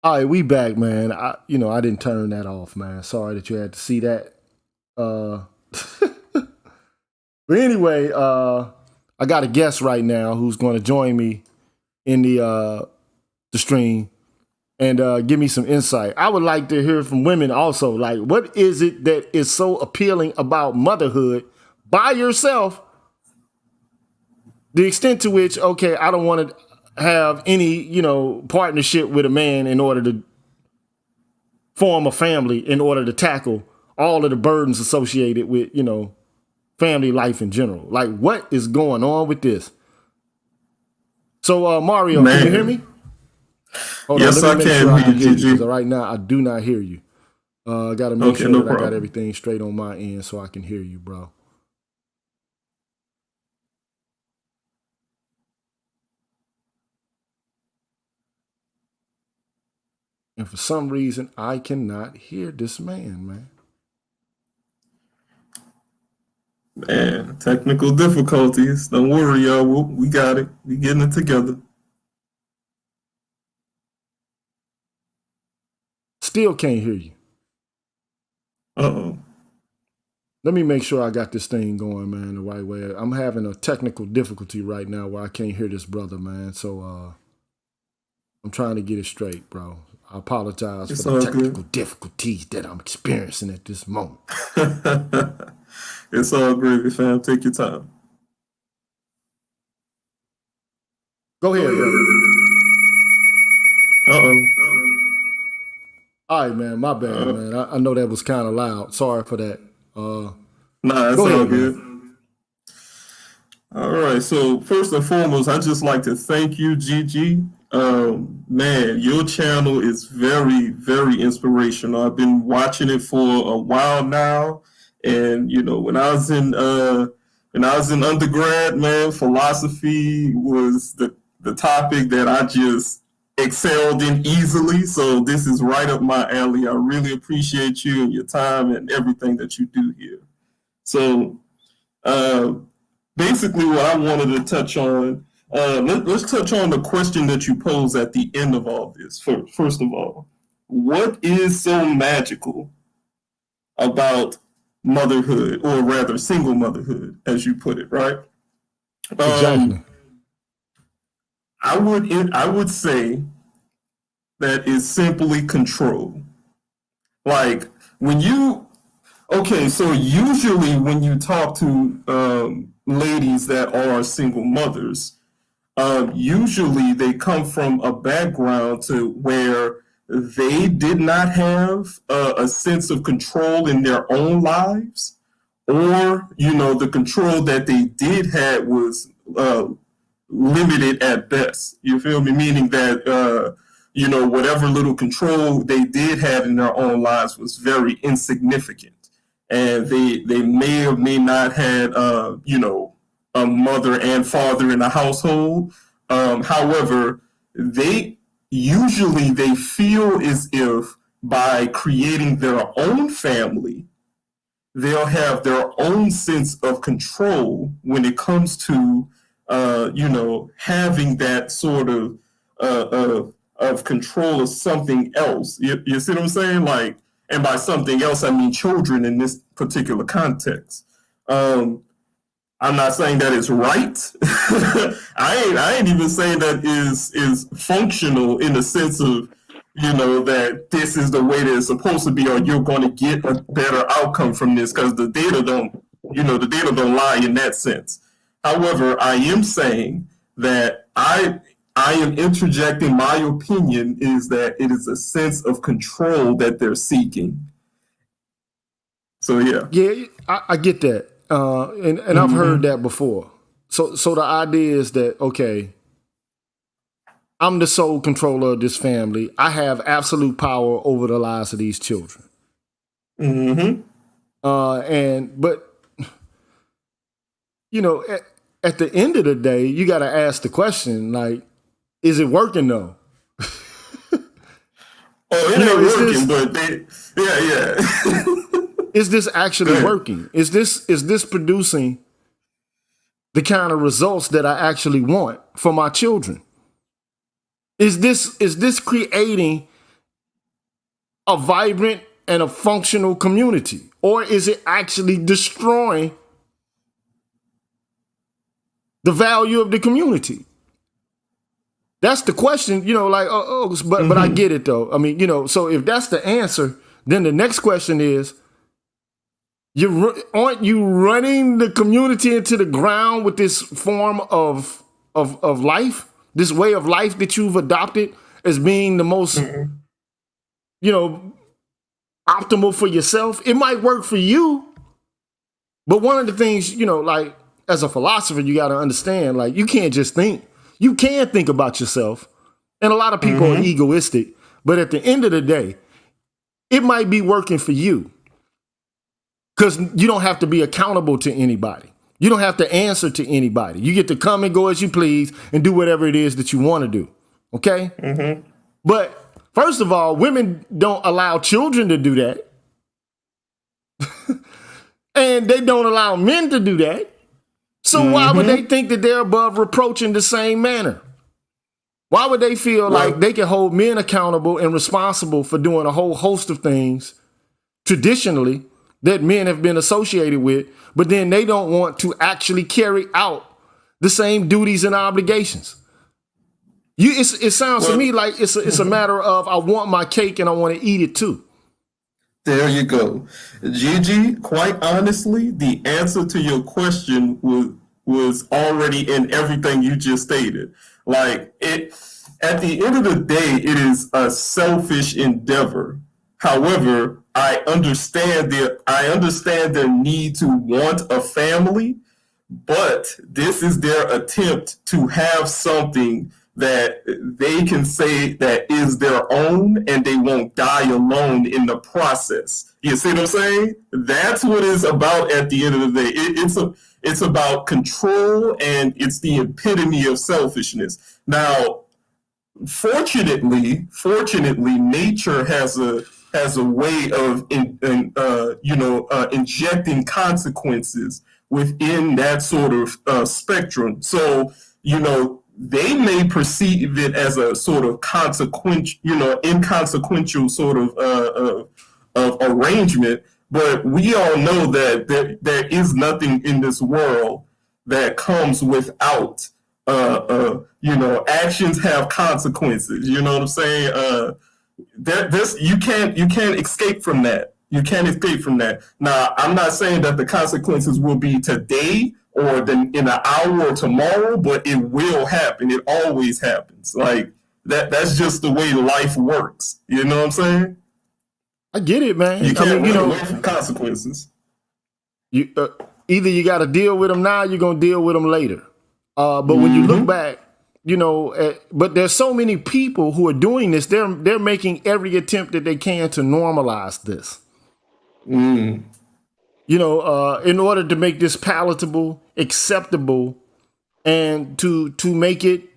All right, we back, man. I didn't turn that off, man. Sorry that you had to see that. But anyway, I got a guest right now who's going to join me in the stream and give me some insight. I would like to hear from women also. Like, what is it that is so appealing about motherhood by yourself? The extent to which, okay, I don't want to have any, partnership with a man in order to form a family in order to tackle all of the burdens associated with, you know, family life in general. Like, what is going on with this? So, Mario, Man. can you hear me? Hold on, Yes, let me I make can sure I hear can you, hear you, because GG. right now I do not hear you. I got to make Okay, sure no that I got problem. everything straight on my end so I can hear you, bro. And for some reason, I cannot hear this man. Man, technical difficulties. Don't worry, y'all. We got it. We getting it together. Still can't hear you. Uh-oh. Let me make sure I got this thing going, man, the right way. I'm having a technical difficulty right now where I can't hear this brother, man. So I'm trying to get it straight, bro. I apologize for It's the all technical good. difficulties that I'm experiencing at this moment. It's all gravy, fam. Take your time. Go ahead, brother. Uh-oh. All right, man. My bad, man. I know that was kind of loud. Sorry for that. Nah, it's Go all ahead, good. man. All right. So first and foremost, I just like to thank you, Gigi. Man, your channel is very, very inspirational. I've been watching it for a while now, and you know, when I was in undergrad, man, philosophy was the topic that I just excelled in easily. So this is right up my alley. I really appreciate you and your time and everything that you do here. So. Uh, Basically what I wanted to touch on, let's touch on the question that you posed at the end of all this. First of all, what is so magical about motherhood, or rather single motherhood, as you put it, right? Exactly. I would say that is simply control. Like when you Okay, so usually when you talk to ladies that are single mothers, usually they come from a background to where they did not have a sense of control in their own lives, or you know the control that they did had was limited at best. You feel me? Meaning that you know whatever little control they did have in their own lives was very insignificant, and they may or may not had you know a mother and father in the household. However, they feel as if by creating their own family they'll have their own sense of control when it comes to you know having that sort of control of something else. You see what I'm saying? Like, and by something else I mean children in this particular context. I'm not saying that it's right. I ain't even saying that is functional in the sense of you know that this is the way that it's supposed to be, or you're going to get a better outcome from this, because the data don't the data don't lie in that sense. However, I am saying that I am interjecting my opinion is that it is a sense of control that they're seeking. So yeah. Yeah, I get that. And I've heard that before. So the idea is that, okay, I'm the sole controller of this family. I have absolute power over the lives of these children. Mm-hmm. But you know, at the end of the day, you got to ask the question, like, is it working though? Oh, it You know, ain't is working, this but yeah. is this actually working? Is this producing the kind of results that I actually want for my children? Is this creating a vibrant and a functional community? Or is it actually destroying the value of the community? That's the question, you know, like, but I get it though. I mean, you know, so if that's the answer, then the next question is, aren't you running the community into the ground with this form of life, this way of life that you've adopted as being the most, you know, optimal for yourself. It might work for you, but one of the things, like as a philosopher, you got to understand, like you can't just think. You can think about yourself. And a lot of people are egoistic, but at the end of the day, it might be working for you because you don't have to be accountable to anybody. You don't have to answer to anybody. You get to come and go as you please and do whatever it is that you want to do. Okay? But first of all, women don't allow children to do that. And they don't allow men to do that. So why would they think that they're above reproach in the same manner? Why would they feel like they can hold men accountable and responsible for doing a whole host of things traditionally that men have been associated with, but then they don't want to actually carry out the same duties and obligations? It sounds to me like it's a matter of I want my cake and I want to eat it too. There you go. Gigi, quite honestly, the answer to your question was already in everything you just stated. Like at the end of the day, it is a selfish endeavor. However, I understand their need to want a family, but this is their attempt to have something that they can say that is their own, and they won't die alone in the process. You see what I'm saying? That's what it's about at the end of the day. It's about control, and it's the epitome of selfishness. Now, fortunately, nature has a way of injecting consequences within that sort of spectrum. So they may perceive it as a sort of inconsequential sort of arrangement, but we all know that there is nothing in this world that comes without actions have consequences. You know what I'm saying? You can't escape from that. You can't escape from that. Now, I'm not saying that the consequences will be today or in an hour or tomorrow, but it will happen. It always happens. Like that's just the way life works. You know what I'm saying? I get it, man. You can't run away from consequences. Either you got to deal with them now, you're gonna deal with them later. But when you look back, but there's so many people who are doing this. They're making every attempt that they can to normalize this. In order to make this palatable, acceptable, and to make it,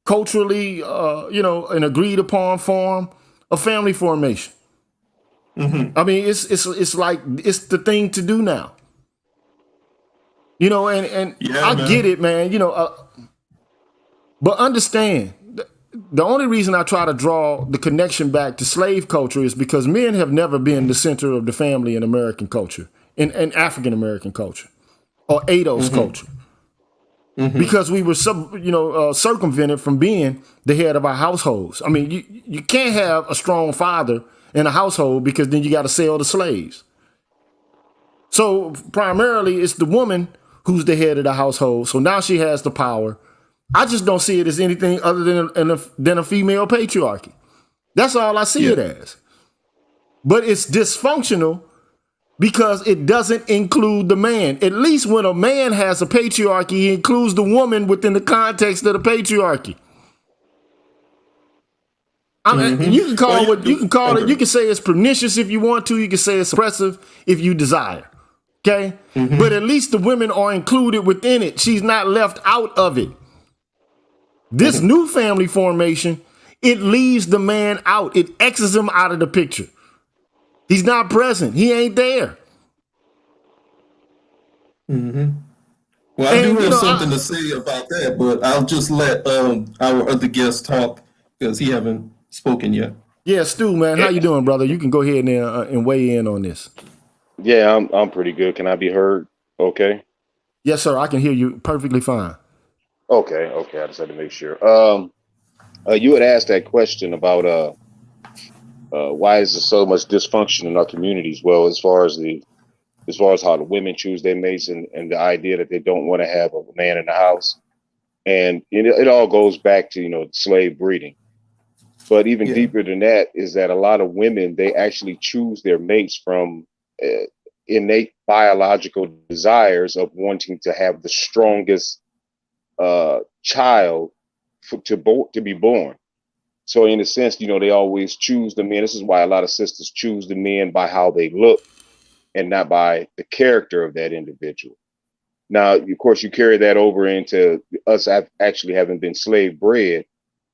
culturally, an agreed upon form of family formation. I mean, it's like it's the thing to do now. And yeah, I get it, man. But understand, the only reason I try to draw the connection back to slave culture is because men have never been the center of the family in American culture, in African American culture, or ADOS culture, because we were circumvented from being the head of our households. I mean, you can't have a strong father in a household because then you got to sell the slaves. So primarily, it's the woman who's the head of the household. So now she has the power. I just don't see it as anything other than a female patriarchy. That's all I see it as. But it's dysfunctional because it doesn't include the man. At least when a man has a patriarchy, he includes the woman within the context of the patriarchy. I mean, you can call it. You can say it's pernicious if you want to. You can say it's oppressive if you desire. Okay, but at least the women are included within it. She's not left out of it. This new family formation, it leaves the man out. It X's him out of the picture. He's not present. He ain't there. Well, I do have something to say about that, but I'll just let our other guest talk because he haven't spoken yet. Yeah, Stu, man, how you doing, brother? You can go ahead and weigh in on this. Yeah, I'm pretty good. Can I be heard? Okay. Yes, sir. I can hear you perfectly fine. Okay. I just had to make sure. You had asked that question about why is there so much dysfunction in our communities? Well, as far as how the women choose their mates and the idea that they don't want to have a man in the house, and it all goes back to slave breeding. But even Yeah. deeper than that is that a lot of women, they actually choose their mates from innate biological desires of wanting to have the strongest child to be born. So in a sense, they always choose the men. This is why a lot of sisters choose the men by how they look and not by the character of that individual. Now, of course, you carry that over into us actually having been slave bred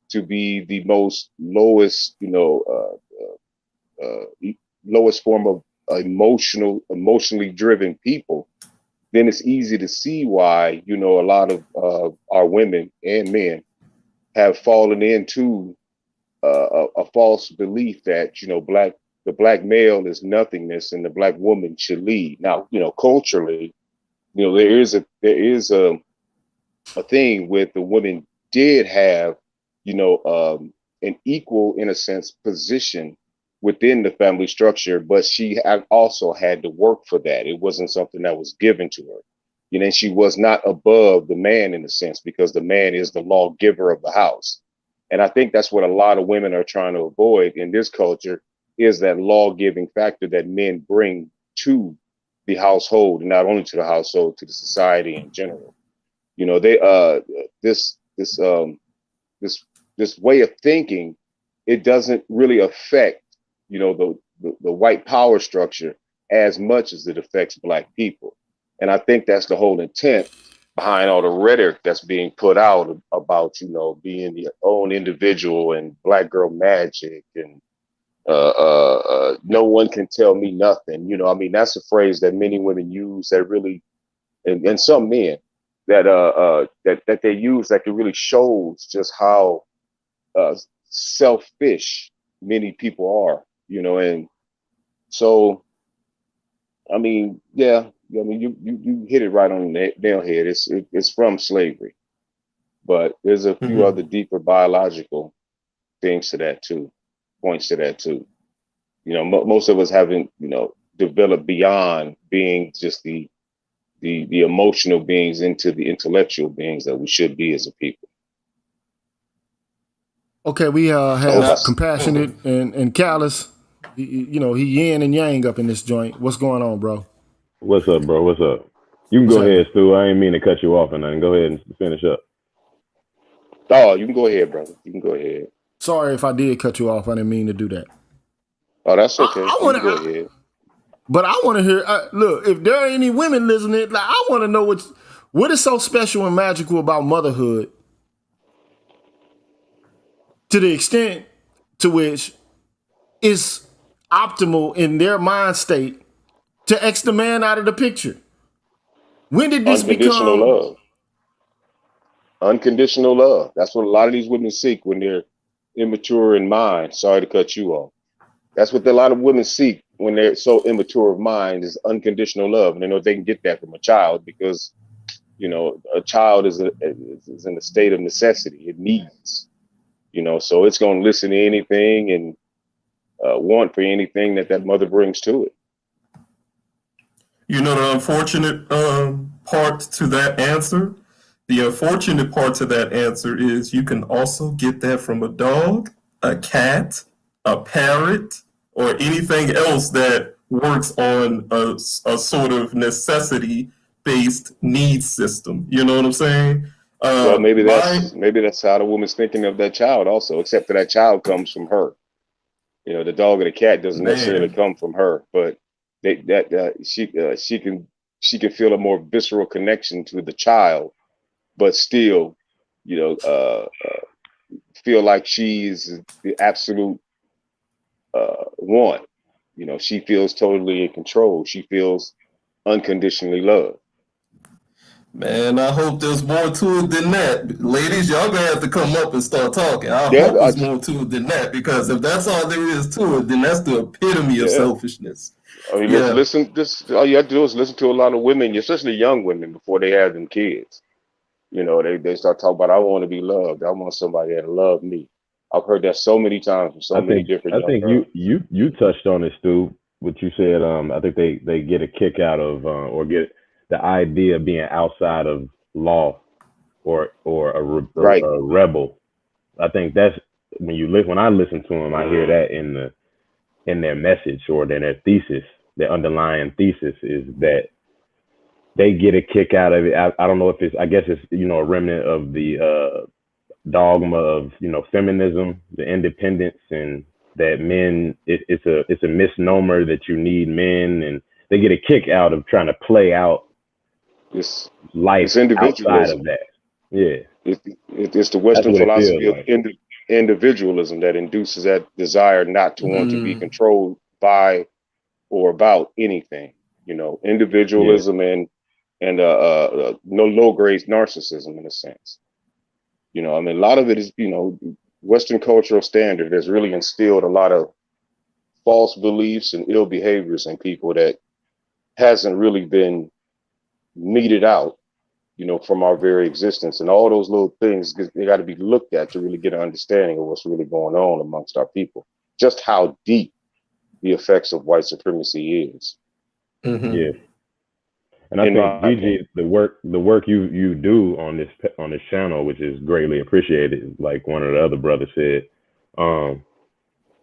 to be the most lowest, lowest form of emotionally driven people. Then it's easy to see why, a lot of our women and men have fallen into a false belief that, the black male is nothingness and the black woman should lead. Now, culturally, there is a thing with the women did have, an equal, in a sense, position within the family structure, but she also had to work for that. It wasn't something that was given to her. She was not above the man in a sense, because the man is the lawgiver of the house. And I think that's what a lot of women are trying to avoid in this culture, is that law giving factor that men bring to the household, and not only to the household, to the society in general. They this way of thinking, it doesn't really affect, the white power structure as much as it affects black people. And I think that's the whole intent behind all the rhetoric that's being put out about, being the own individual and black girl magic and no one can tell me nothing. That's a phrase that many women use that really, and some men that they use, that it really shows just how selfish many people are, and so yeah, you hit it right on the nail head. It's from slavery, but there's a few other deeper biological things to that too, points to that too. Most of us haven't, developed beyond being just the emotional beings into the intellectual beings that we should be as a people. Okay, we have compassionate and callous. He yin and yang up in this joint. What's going on, bro? What's up, bro? What's up? You can go ahead, Stu. I ain't mean to cut you off, and then go ahead and finish up. Oh, you can go ahead, brother. You can go ahead. Sorry if I did cut you off. I didn't mean to do that. Oh, that's okay. I want to go ahead. But I want to hear. Look, if there are any women listening, I want to know what is so special and magical about motherhood, to the extent to which it's optimal in their mind state to X the man out of the picture. When did this Unconditional become love? Unconditional love. That's what a lot of these women seek when they're immature in mind. Sorry to cut you off. That's what a lot of women seek when they're so immature of mind, is unconditional love. And they know they can get that from a child, because, a child is in a state of necessity. It needs, so it's going to listen to anything and want for anything that mother brings to it. The unfortunate part to that answer? The unfortunate part to that answer is you can also get that from a dog, a cat, a parrot, or anything else that works on a sort of necessity-based needs system. You know what I'm saying? Well, maybe that's how the woman's thinking of that child also, except that child comes from her. The dog or the cat doesn't necessarily come from her, but she can feel a more visceral connection to the child, but still, feel like she's the absolute one. She feels totally in control. She feels unconditionally loved. Man, I hope there's more to it than that. Ladies, y'all gonna have to come up and start talking. I hope there's more to it than that, because if that's all there is to it, then that's the epitome of selfishness. Listen, all you have to do is listen to a lot of women, especially young women, before they have them kids. They start talking about, I want to be loved. I want somebody that love me. I've heard that so many times from so many different young girls. you touched on it, Stu. What you said. I think they get a kick out of or get the idea of being outside of law or a rebel. I think that's when I listen to them, I hear that in their message or in their thesis. Their underlying thesis is that they get a kick out of it. I don't know if I guess it's, a remnant of the dogma of, feminism, the independence, and that men, it's a misnomer that you need men, and they get a kick out of trying to play out This life this outside individualism. of that. Yeah, It's the that's Western what it feels philosophy of like. individualism that induces that desire not to want to be Mm, controlled by or about anything. Yeah, Individualism and no low grade narcissism in a sense. I mean, a lot of it is, Western cultural standard has really instilled a lot of false beliefs and ill behaviors in people that hasn't really been meted out, from our very existence. And all those little things, they got to be looked at to really get an understanding of what's really going on amongst our people, just how deep the effects of white supremacy is, mm-hmm. yeah. And I in think, my opinion. Gigi, the work you do on this channel, which is greatly appreciated, like one of the other brothers said, um,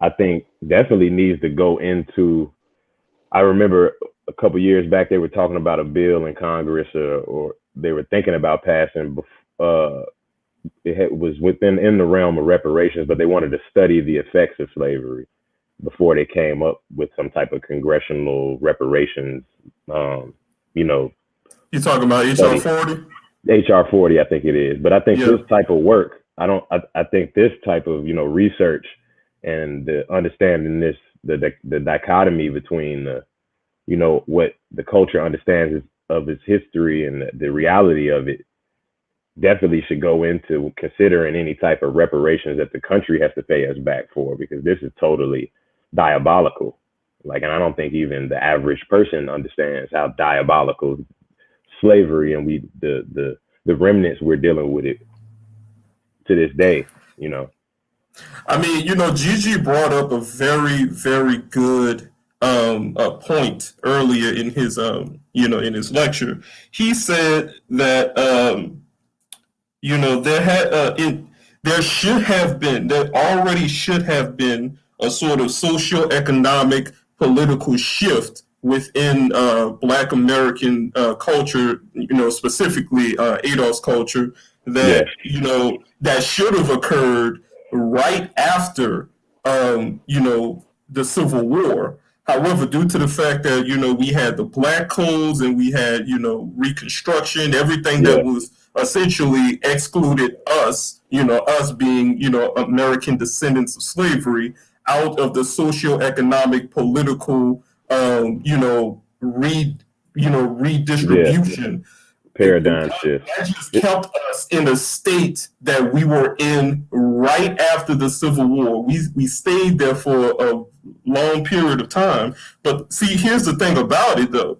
I think definitely needs to go into. I remember a couple years back they were talking about a bill in Congress, or they were thinking about passing. Was in the realm of reparations, but they wanted to study the effects of slavery before they came up with some type of congressional reparations, um, you know, You talking about HR study. 40? HR 40, I think it is. But I think Yeah. this type of work, I think this type of, research and the understanding the dichotomy between what the culture understands of its history and the reality of it definitely should go into considering any type of reparations that the country has to pay us back for, because this is totally diabolical. Like, and I don't think even the average person understands how diabolical slavery and the remnants we're dealing with it to this day. I mean, Gigi brought up a very, very good point earlier in his in his lecture. He said that there had there should have been, there already should have been a sort of socio-economic political shift within Black American culture, specifically Adolf's culture, Yeah, that that should have occurred right after the Civil War. However, due to the fact that we had the Black codes and we had Reconstruction, everything that yeah, was essentially excluded us, us being American descendants of slavery, out of the socio-economic, political, yeah. redistribution. Paradigm shift. That just kept us in a state that we were in right after the Civil War. We stayed there for a long period of time. But see, here's the thing about it, though.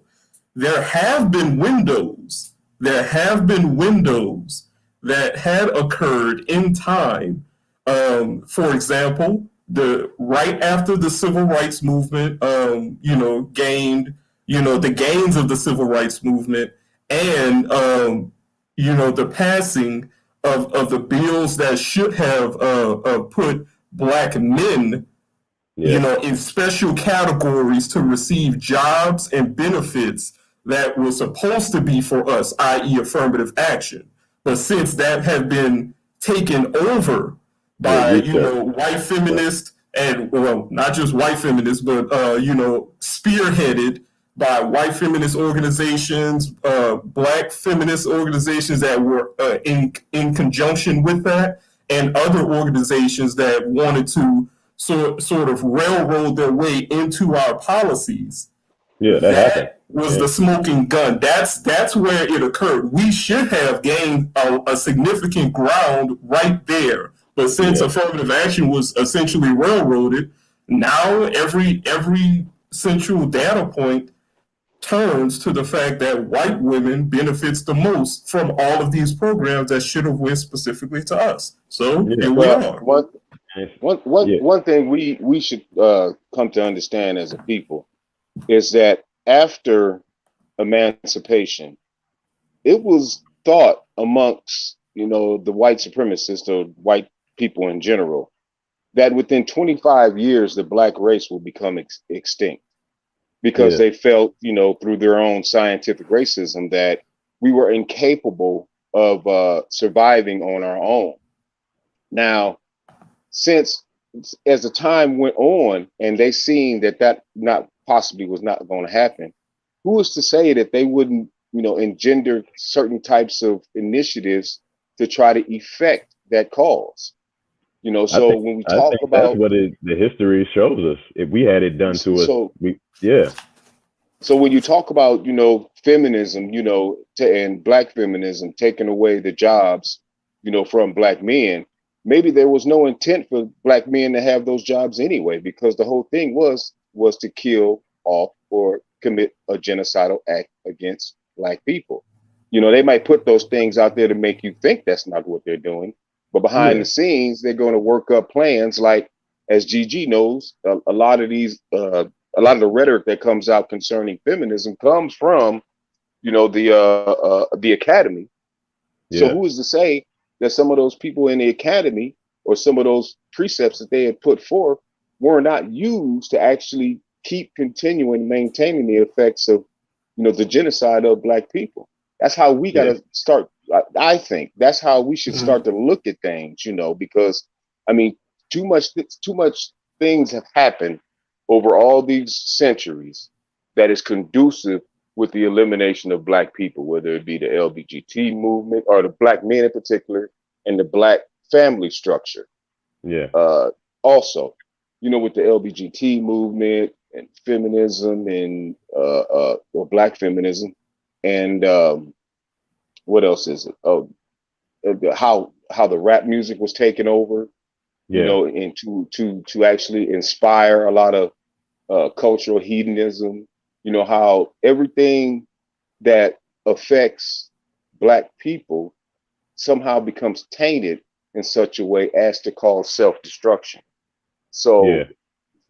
There have been windows. There have been windows that had occurred in time. For example, the right after the civil rights movement, gained, the gains of the civil rights movement, and the passing of the bills that should have put Black men Yeah, in special categories to receive jobs and benefits that were supposed to be for us, i.e., affirmative action. But since that had been taken over yeah. by, Reset. white Yeah, feminists, and, well, not just white feminists, but, spearheaded by white feminist organizations, Black feminist organizations that were in conjunction with that, and other organizations that wanted to sort of railroad their way into our policies. yeah. That happened. That was Yeah, the smoking gun. That's where it occurred. We should have gained a significant ground right there. But since yeah, affirmative action was essentially railroaded, now every central data point turns to the fact that white women benefits the most from all of these programs that should have went specifically to us. So yeah, here we Well, are. one one one yeah, one thing we should come to understand as a people is that after emancipation, it was thought amongst the white supremacists or white people in general that within 25 years, the black race will become extinct because Yeah. they felt, through their own scientific racism that we were incapable of surviving on our own. Now, since as the time went on and they seen that not possibly was not going to happen, who is to say that they wouldn't, engender certain types of initiatives to try to effect that cause? I So think when we I talk think that's about what the history shows us. If we had it done to us, so yeah. so when you talk about, feminism, and black feminism taking away the jobs, from black men, maybe there was no intent for black men to have those jobs anyway, because the whole thing was to kill off or commit a genocidal act against black people. They might put those things out there to make you think that's not what they're doing, but behind Yeah. the scenes, they're going to work up plans like, as GG knows, a lot of a lot of the rhetoric that comes out concerning feminism comes from, the academy. So Yeah. who is to say that some of those people in the academy or some of those precepts that they had put forth were not used to actually keep continuing maintaining the effects of, the genocide of black people? That's how we got Yeah. to start. I think that's how we should start to look at things, because I mean, too much things have happened over all these centuries that is conducive with the elimination of black people, whether it be the LGBT movement or the black men in particular, and the black family structure. Yeah. Also, with the LGBT movement and feminism and or black feminism, and what else is it? Oh, how the rap music was taken over, Yeah. and to actually inspire a lot of cultural hedonism. How everything that affects black people somehow becomes tainted in such a way as to cause self-destruction. Yeah. So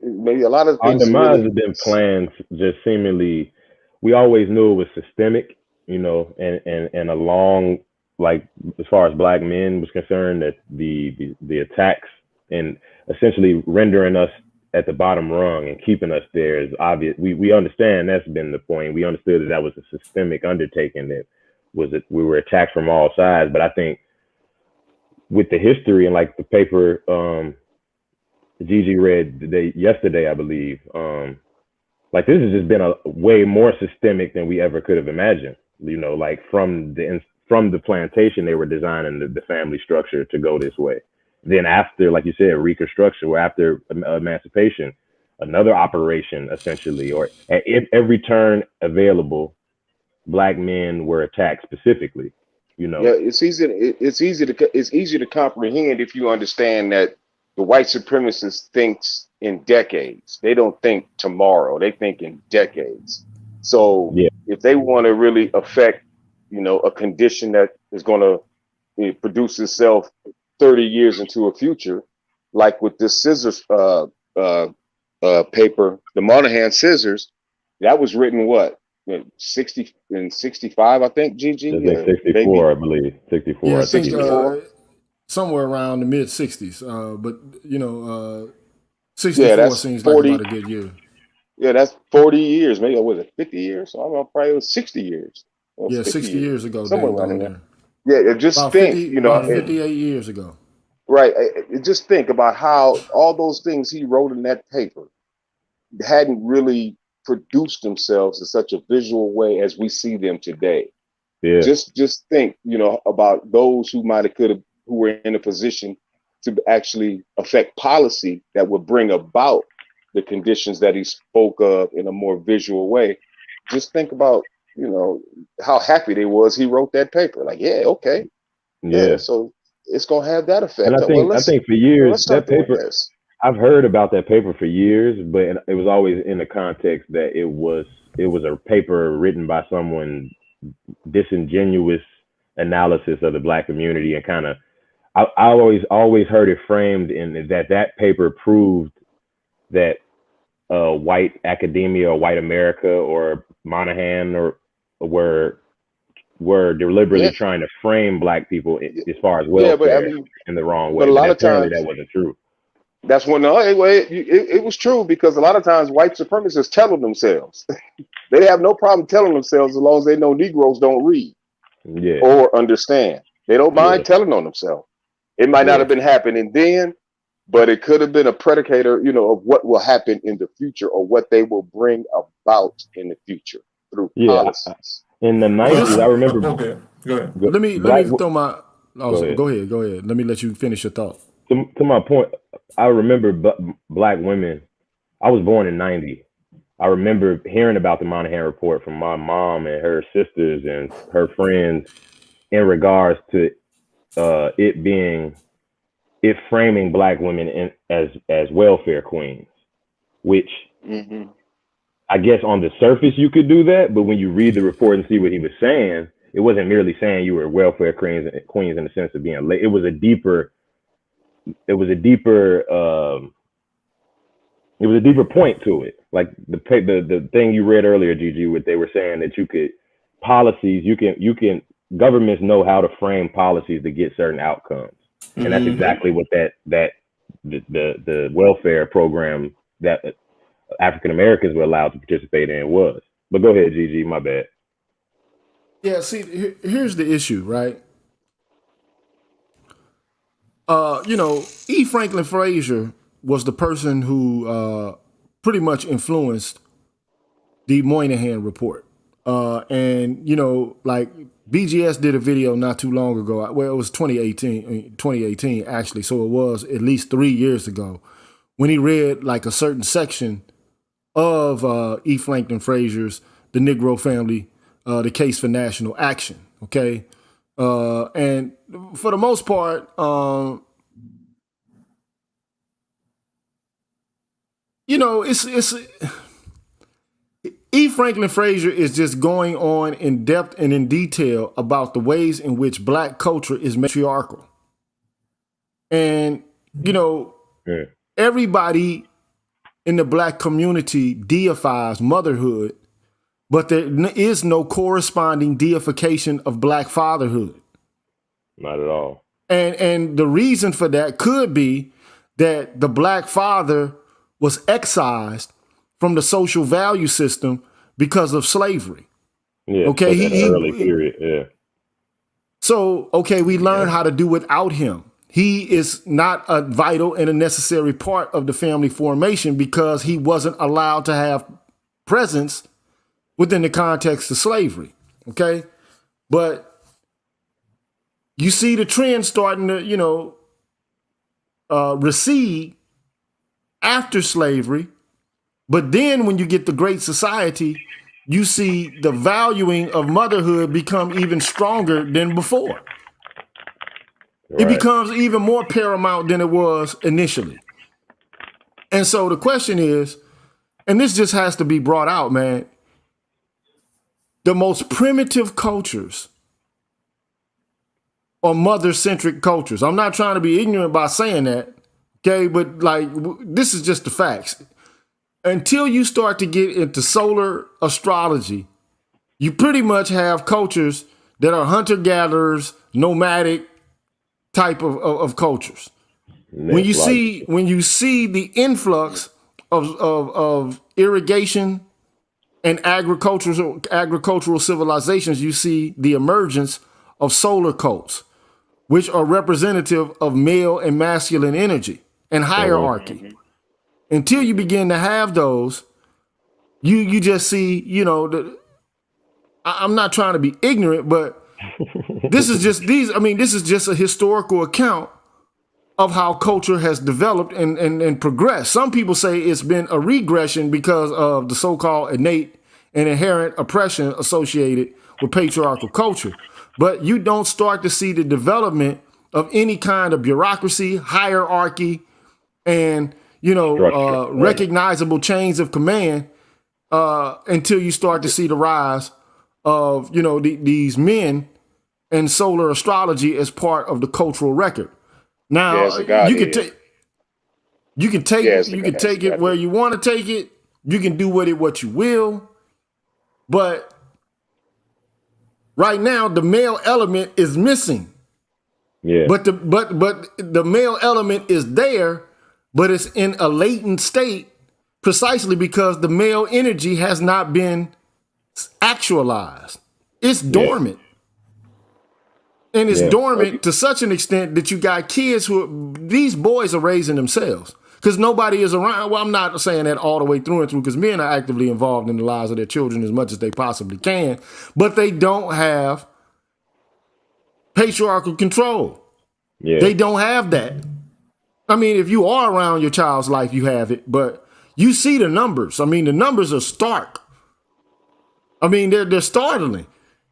maybe a lot of Our things demise really, has been planned just seemingly. We always knew it was systemic, and a long, like, as far as black men was concerned, that the attacks and essentially rendering us at the bottom rung and keeping us there is obvious. We understand that's been the point. We understood that was a systemic undertaking, that we were attacked from all sides. But I think with the history and like the paper Gigi read yesterday, I believe, like this has just been a way more systemic than we ever could have imagined. Like from the plantation, they were designing the family structure to go this way. Then after, like you said, reconstruction, or after emancipation, another operation essentially, or at every turn available, black men were attacked specifically. yeah, it's easy to comprehend if you understand that the white supremacist thinks in decades. They don't think tomorrow. They think in decades. So Yeah, if they want to really affect, a condition that is going to produce itself 30 years into a future, like with this scissors uh, paper, the Moynihan scissors, that was written what? 60 and 65, I think, I GG, think 64, maybe I believe 64. Yeah, I I think think he said. 64. somewhere around the mid '60s. But Yeah, '64 that's seems like 40. about a good year. Yeah, that's 40 years. Maybe was it 50 years? So I don't know, probably it was 60 years. It was Yeah, 50 60 years, years ago, somewhere dang around in on there. there. Yeah, just think, About 58 years ago. right. Just think about how all those things he wrote in that paper hadn't really produced themselves in such a visual way as we see them today. Yeah, Just think, about those who might have could have who were in a position to actually affect policy that would bring about the conditions that he spoke of in a more visual way. Just think about, how happy they was he wrote that paper. Like, yeah, okay, yeah, yeah. so it's gonna have that And effect. Well, I think for let's years start that doing paper, this. I've heard about that paper for years, but it was always in the context that it was a paper written by someone disingenuous analysis of the black community, and kind of I always heard it framed in that paper proved that white academia or white America or Moynihan or were deliberately Yeah, trying to frame black people as far as yeah, but I welfare mean, in the wrong but way, a but lot of apparently times that wasn't true. That's when it was true, because a lot of times white supremacists tell them themselves. They have no problem telling themselves as long as they know Negroes don't read Yeah, or understand. They don't yeah, mind telling on themselves. It might not yeah, have been happening then, but it could have been a predicator, of what will happen in the future or what they will bring about in the future through yeah. policies. In the Well, this '90s, is, I remember Okay, go ahead. let me black. throw my. Go Also, ahead. go ahead, go ahead. Let me let you finish your thought. To my point, I remember black women. I was born in '90. I remember hearing about the Moynihan report from my mom and her sisters and her friends in regards to it framing black women as welfare queens, which Hmm. I guess on the surface you could do that, but when you read the report and see what he was saying, it wasn't merely saying you were welfare queens in the sense of being late. It was a deeper it was a deeper point to it. Like the thing you read earlier, Gigi, what they were saying that you can governments know how to frame policies to get certain outcomes, and that's Mm-hmm. exactly what the welfare program that African Americans were allowed to participate in was. But go ahead, Gigi. My bad. Yeah, see, here's the issue, right? E. Franklin Frazier was the person who pretty much influenced the Moynihan report. And like BGS did a video not too long ago. Well, it was 2018 actually. So it was at least 3 years ago when he read like a certain section of E. Franklin Frazier's The Negro Family, The Case for National Action. Okay. And for the most part, it's E. Franklin Frazier is just going on in depth and in detail about the ways in which black culture is matriarchal. And, Yeah. everybody in the black community deifies motherhood, but there is no corresponding deification of black fatherhood. Not at all. And the reason for that could be that the black father was excised from the social value system because of slavery. Yeah. Okay, At an early period. Yeah. So okay, we learn how to do without him. He is not a vital and a necessary part of the family formation because he wasn't allowed to have presence within the context of slavery. Okay, but you see the trend starting to recede after slavery. But then when you get the Great Society, you see the valuing of motherhood become even stronger than before. It Right. becomes even more paramount than it was initially. And so the question is, and this just has to be brought out, man, the most primitive cultures are mother-centric cultures. I'm not trying to be ignorant by saying that, okay? But like, this is just the facts. Until you start to get into solar astrology, you pretty much have cultures that are hunter-gatherers, nomadic type of cultures. When you see the influx of irrigation and agricultural civilizations, you see the emergence of solar cults, which are representative of male and masculine energy and hierarchy. Mm-hmm. Until you begin to have those, you just see, I'm not trying to be ignorant, but this is just a historical account of how culture has developed and progressed. Some people say it's been a regression because of the so-called innate and inherent oppression associated with patriarchal culture. But you don't start to see the development of any kind of bureaucracy, hierarchy, and recognizable chains of command until you start to see the rise of these men and solar astrology as part of the cultural record. Now Yeah, it's a god. you can take it where you want to take it. You can do with it what you will, but right now the male element is missing. Yeah. But the male element is there, but it's in a latent state precisely because the male energy has not been actualized. It's dormant. And it's dormant to such an extent that you got kids these boys are raising themselves because nobody is around. Well, I'm not saying that all the way through and through because men are actively involved in the lives of their children as much as they possibly can, but they don't have patriarchal control. Yeah. They don't have that. I mean, if you are around your child's life, you have it, but you see the numbers. I mean, the numbers are stark. I mean, they're startling.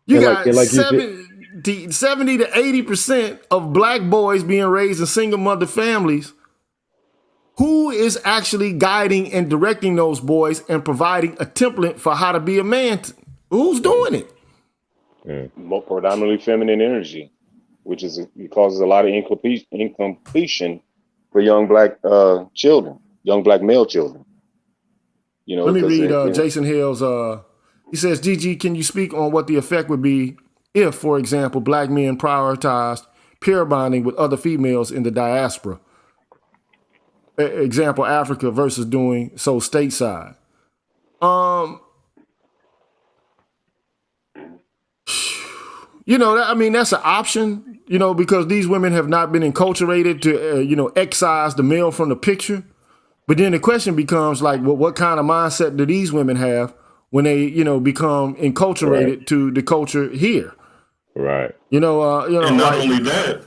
You got 70 to 80% of black boys being raised in single mother families. Who is actually guiding and directing those boys and providing a template for how to be a man? Who's doing it? Predominantly feminine energy, which causes a lot of incompletion for young black children, young black male children. You know, let me read Jason Hale's. He says, "GG, can you speak on what the effect would be if, for example, black men prioritized pair bonding with other females in the diaspora? Example, Africa versus doing so stateside." You know, I mean, that's an option, you know, because these women have not been enculturated to, excise the male from the picture. But then the question becomes like, well, what kind of mindset do these women have when they, become enculturated to the culture here? Right. And not only that,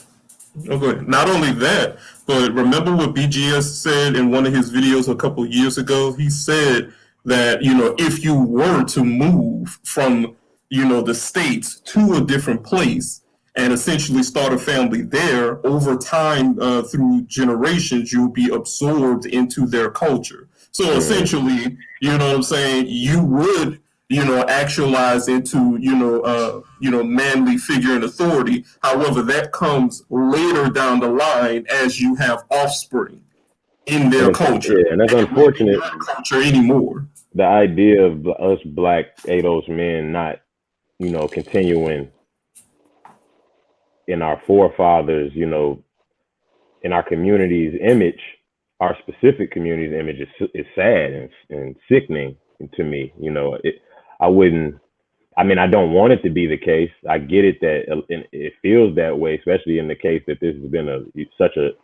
not only that, but remember what BGS said in one of his videos a couple of years ago? He said that, if you were to move from, the States to a different place and essentially start a family there, over time, through generations, you'll be absorbed into their culture. So essentially, you know what I'm saying, you would, actualize into, manly figure and authority. However, that comes later down the line as you have offspring in their culture. Yeah, and that's unfortunate. Not culture anymore. The idea of us black ADOS men not, continuing in our forefathers, in our community's image, our specific community's image is sad and sickening to me. I don't want it to be the case. I get it that it feels that way, especially in the case that this has been such a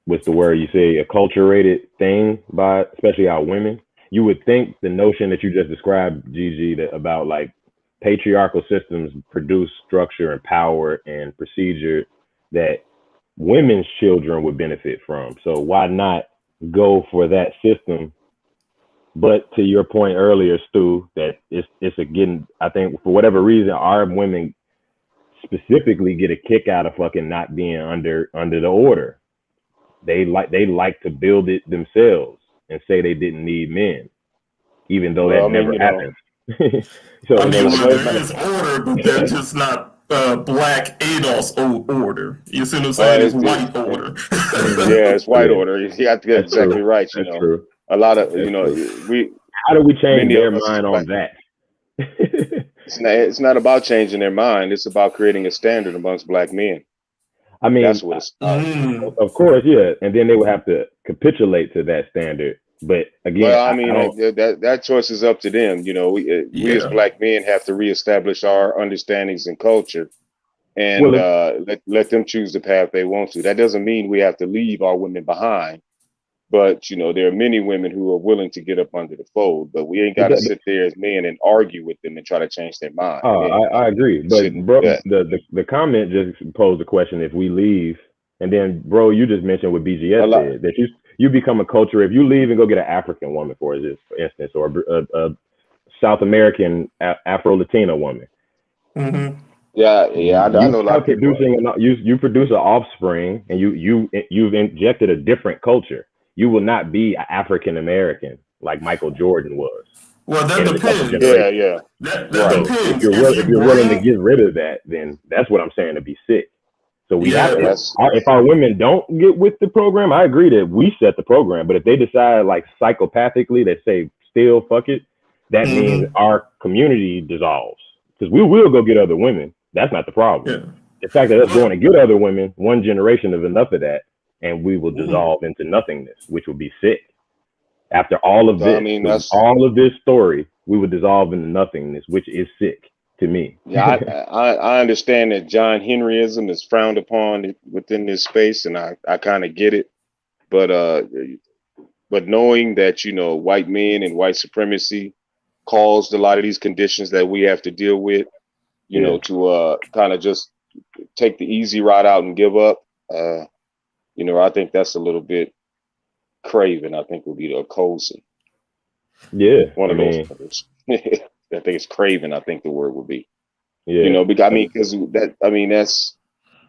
what's the word you say, acculturated thing by especially our women. You would think the notion that you just described, GG, about like patriarchal systems produce structure and power and procedure that women's children would benefit from. So why not go for that system? But to your point earlier, Stu, that it's again, I think for whatever reason, our women specifically get a kick out of fucking not being under the order. They like to build it themselves and say they didn't need men, even though that never happened. There is order, but they're just not black ADOS order. You see what I'm saying? It's white order. Yeah, it's white order. You got to get exactly right. That's true. A lot of, how do we change their mind on that? It's not about changing their mind. It's about creating a standard amongst black men. I mean, that's what it's about. Of course, yeah. And then they would have to capitulate to that standard. But again, that choice is up to them. We as black men have to reestablish our understandings and culture and let them choose the path they want to. That doesn't mean we have to leave our women behind. But, there are many women who are willing to get up under the fold, but we ain't got to sit there as men and argue with them and try to change their mind. I agree. But bro, the comment just posed the question, if we leave, and then bro, you just mentioned what BGS said, that you become a culture, if you leave and go get an African woman, for instance, or a South American Afro-Latina woman. Mm-hmm. Yeah, I know a lot of people. You produce an offspring and you've injected a different culture. You will not be African American like Michael Jordan was. Well, that depends. Yeah. That depends. If you're willing to get rid of that, then that's what I'm saying, to be sick. So we have to. If our women don't get with the program, I agree that we set the program. But if they decide like psychopathically, they say still fuck it, that means our community dissolves, because we will go get other women. That's not the problem. Yeah. The fact that us going to get other women, one generation is enough of that. and we will dissolve into nothingness, which will be sick. After all of So, I this, mean, that's all of this story, we would dissolve into nothingness, which is sick to me. yeah. I understand that John Henryism is frowned upon within this space, and I kind of get it. But knowing that white men and white supremacy caused a lot of these conditions that we have to deal with, Yeah. to kind of just take the easy route out and give up. I think that's a little bit craven. I think would be the cozy. Yeah, One of those words. I think it's craven. I think the word would be. yeah. Because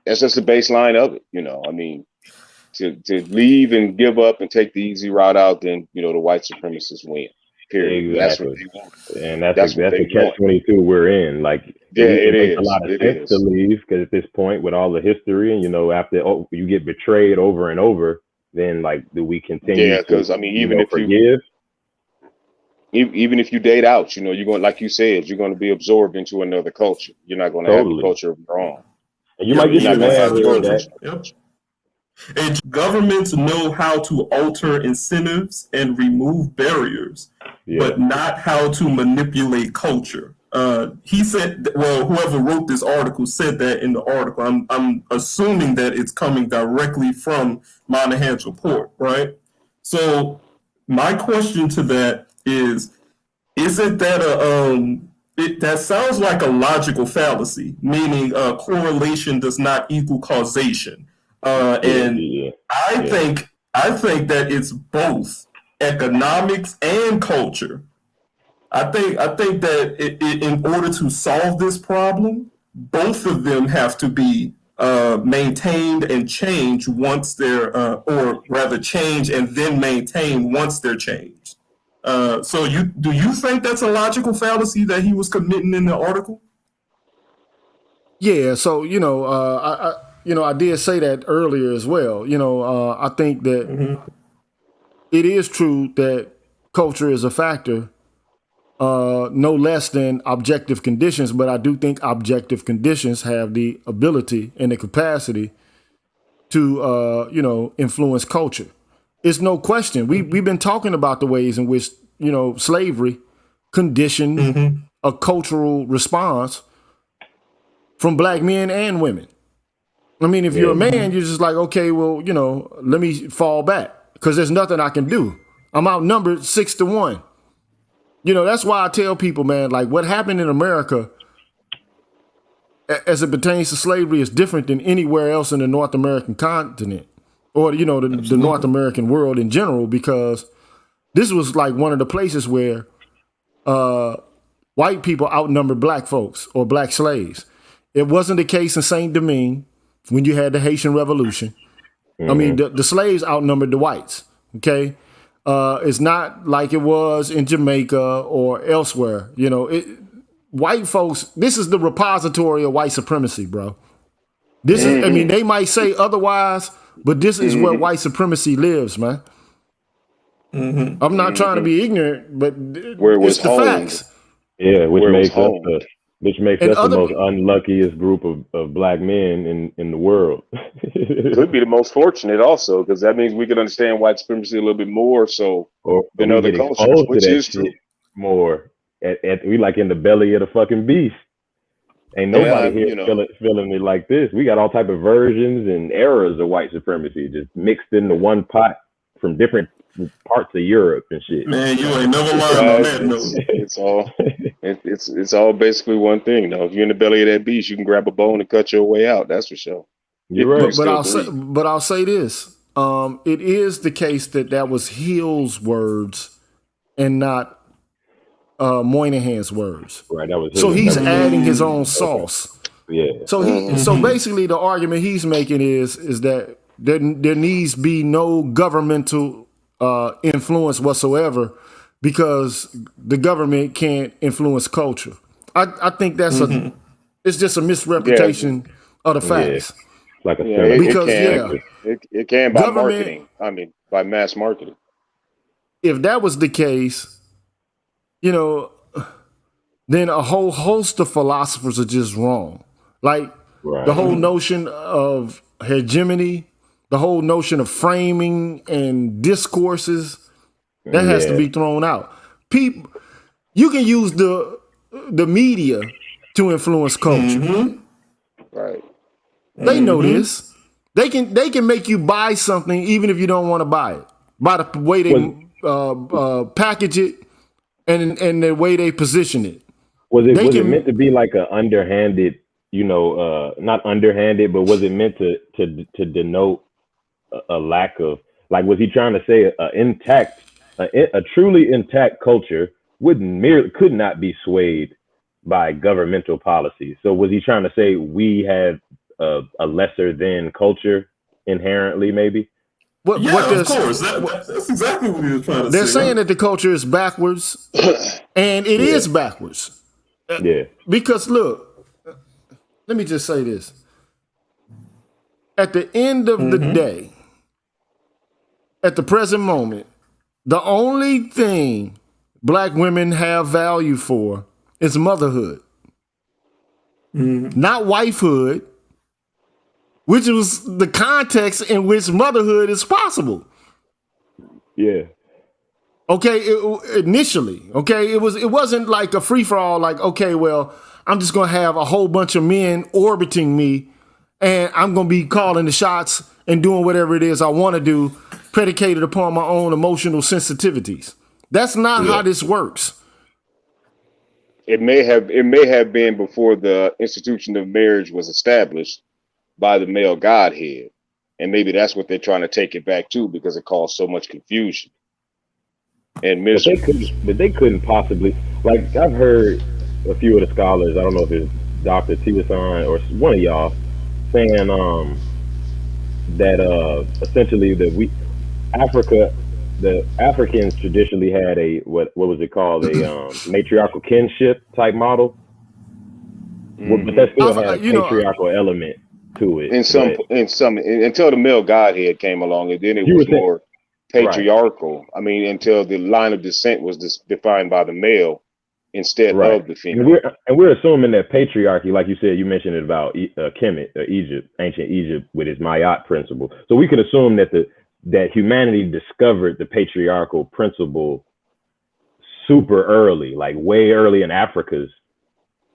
that's just the baseline of it. To leave and give up and take the easy route out, then the white supremacists win. Period. Exactly. That's what they want. And that's That's what the they want. catch-22 we're in. Like, Yeah, it it makes a is. lot of It sense to is. leave, because at this point, with all the history, and after you get betrayed over and over, then like, do we continue? Yeah, because even if forgive? even if you date out, you're going, like you said, you're going to be absorbed into another culture. You're not going to have a Totally. culture of your own. And you might get You're your not going to man have your with own that. version. Yep. And governments know how to alter incentives and remove barriers, but not how to manipulate culture. He said, well, whoever wrote this article said that in the article. I'm assuming that it's coming directly from Moynihan's report, right? So my question to that isn't that that sounds like a logical fallacy, meaning correlation does not equal causation. I think that it's both economics and culture. I think that in order to solve this problem, both of them have to be maintained and changed once they're, or rather, change and then maintain once they're changed. So do you think that's a logical fallacy that he was committing in the article? Yeah, so I did say that earlier as well. I think that it is true that culture is a factor, no less than objective conditions. But I do think objective conditions have the ability and the capacity to influence culture. It's no question. We've been talking about the ways in which slavery conditioned a cultural response from black men and women. I mean, if you're a man, you're just like, okay, well, let me fall back because there's nothing I can do. I'm outnumbered 6-1. That's why I tell people, man, like what happened in America as it pertains to slavery is different than anywhere else in the North American continent or, the North American world in general, because this was like one of the places where white people outnumbered black folks or black slaves. It wasn't the case in Saint Domingue when you had the Haitian Revolution. I mean, the slaves outnumbered the whites. Okay, it's not like it was in Jamaica or elsewhere. White folks. This is the repository of white supremacy, bro. This is. I mean, they might say otherwise, but this is where white supremacy lives, man. I'm not trying to be ignorant, but Where it was it's the honed. facts. Yeah, which Where it was makes us honed. the most unluckiest group of black men in the world. Could be the most fortunate also, because that means we can understand white supremacy a little bit more so than other cultures, exposed which to that is true. shit more. We like in the belly of the fucking beast. Ain't nobody here feeling it like this. We got all type of versions and eras of white supremacy just mixed into one pot from different parts of Europe and shit. Man, you ain't never lying on that note. It's all basically one thing. Now, if you're in the belly of that beast, you can grab a bone and cut your way out. That's for sure. You're right. But I'll say this: it is the case that was Hill's words and not Moynihan's words. Right. That was so he's adding his own sauce. Yeah. So basically, the argument he's making is that there needs to be no governmental influence whatsoever, because the government can't influence culture. I think that's it's just a misrepresentation of the facts. Like it can by marketing. I mean, by mass marketing. If that was the case, then a whole host of philosophers are just wrong. Like the whole notion of hegemony The whole notion of framing and discourses, that has to be thrown out. People, you can use the media to influence culture. Right. They know this. They can make you buy something even if you don't want to buy it. By the way they package it and the way they position it. Was it meant to be like a underhanded, not underhanded, but was it meant to denote a lack of, like, was he trying to say a truly intact culture could not be swayed by governmental policies? So was he trying to say we have a lesser than culture inherently, maybe? Of course. That's exactly what he was trying to say. They're saying that the culture is backwards, and it is backwards. Yeah. Because look, let me just say this. At the end of the day, at the present moment, the only thing black women have value for is motherhood, not wifehood, which was the context in which motherhood is possible. Yeah. Okay, initially, okay, it wasn't like a free for all. Like, okay, well, I'm just gonna have a whole bunch of men orbiting me, and I'm gonna be calling the shots and doing whatever it is I want to do, predicated upon my own emotional sensitivities. That's not how this works. It may have been before the institution of marriage was established by the male godhead, and maybe that's what they're trying to take it back to, because it caused so much confusion and misery. But they couldn't possibly, like, I've heard a few of the scholars, I don't know if it's Dr. Tiwasan or one of y'all, saying that essentially that the Africans traditionally had a what was it called, a matriarchal kinship type model, but that still had a patriarchal element to it. In some until the male godhead came along, and then it was more patriarchal. Right. I mean, until the line of descent was defined by the male instead of the female. And we're assuming that patriarchy, like you said, you mentioned it about Kemet, Egypt, ancient Egypt, with its Ma'at principle. So we can assume that humanity discovered the patriarchal principle super early, like way early in Africa's,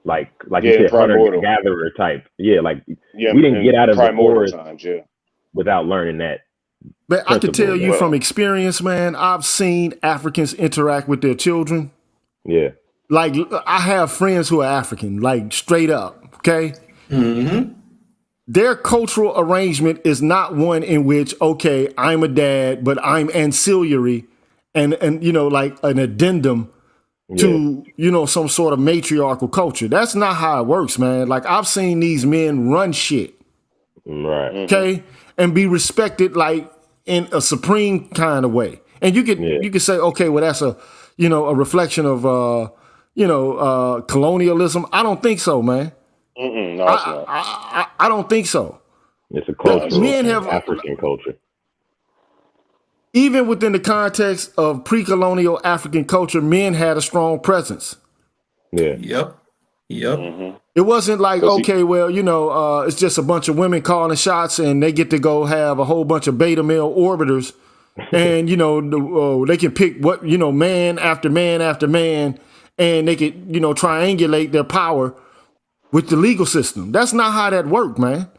like you said, hunter-gatherer type. Yeah, we didn't get out of the forest without learning that. But I can tell you from experience, man, I've seen Africans interact with their children. Yeah. Like, I have friends who are African, like, straight up, okay? Their cultural arrangement is not one in which, okay, I'm a dad, but I'm ancillary and like an addendum to, some sort of matriarchal culture. That's not how it works, man. Like, I've seen these men run shit. Right. Okay? And be respected, like, in a supreme kind of way. And you could say, okay, well, that's a reflection of, colonialism. I don't think so, man. No, it's not. I don't think so. It's a culture, African culture. Even within the context of pre-colonial African culture, men had a strong presence. Yeah. Yep. It wasn't like, okay, well, it's just a bunch of women calling shots and they get to go have a whole bunch of beta male orbiters and, they can pick what, man after man after man, and they could, triangulate their power with the legal system. That's not how that worked, man.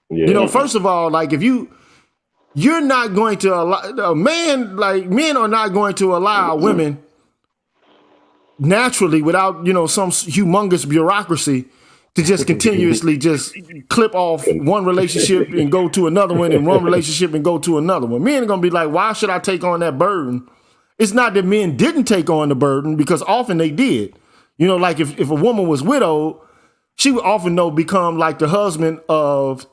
Yeah. First of all, like, if you're not going to allow men are not going to allow women naturally without, some humongous bureaucracy to just continuously just clip off one relationship and go to another one and one relationship and go to another one. Men are going to be like, why should I take on that burden? It's not that men didn't take on the burden, because often they did. Like if a woman was widowed, she would often become like the husband of,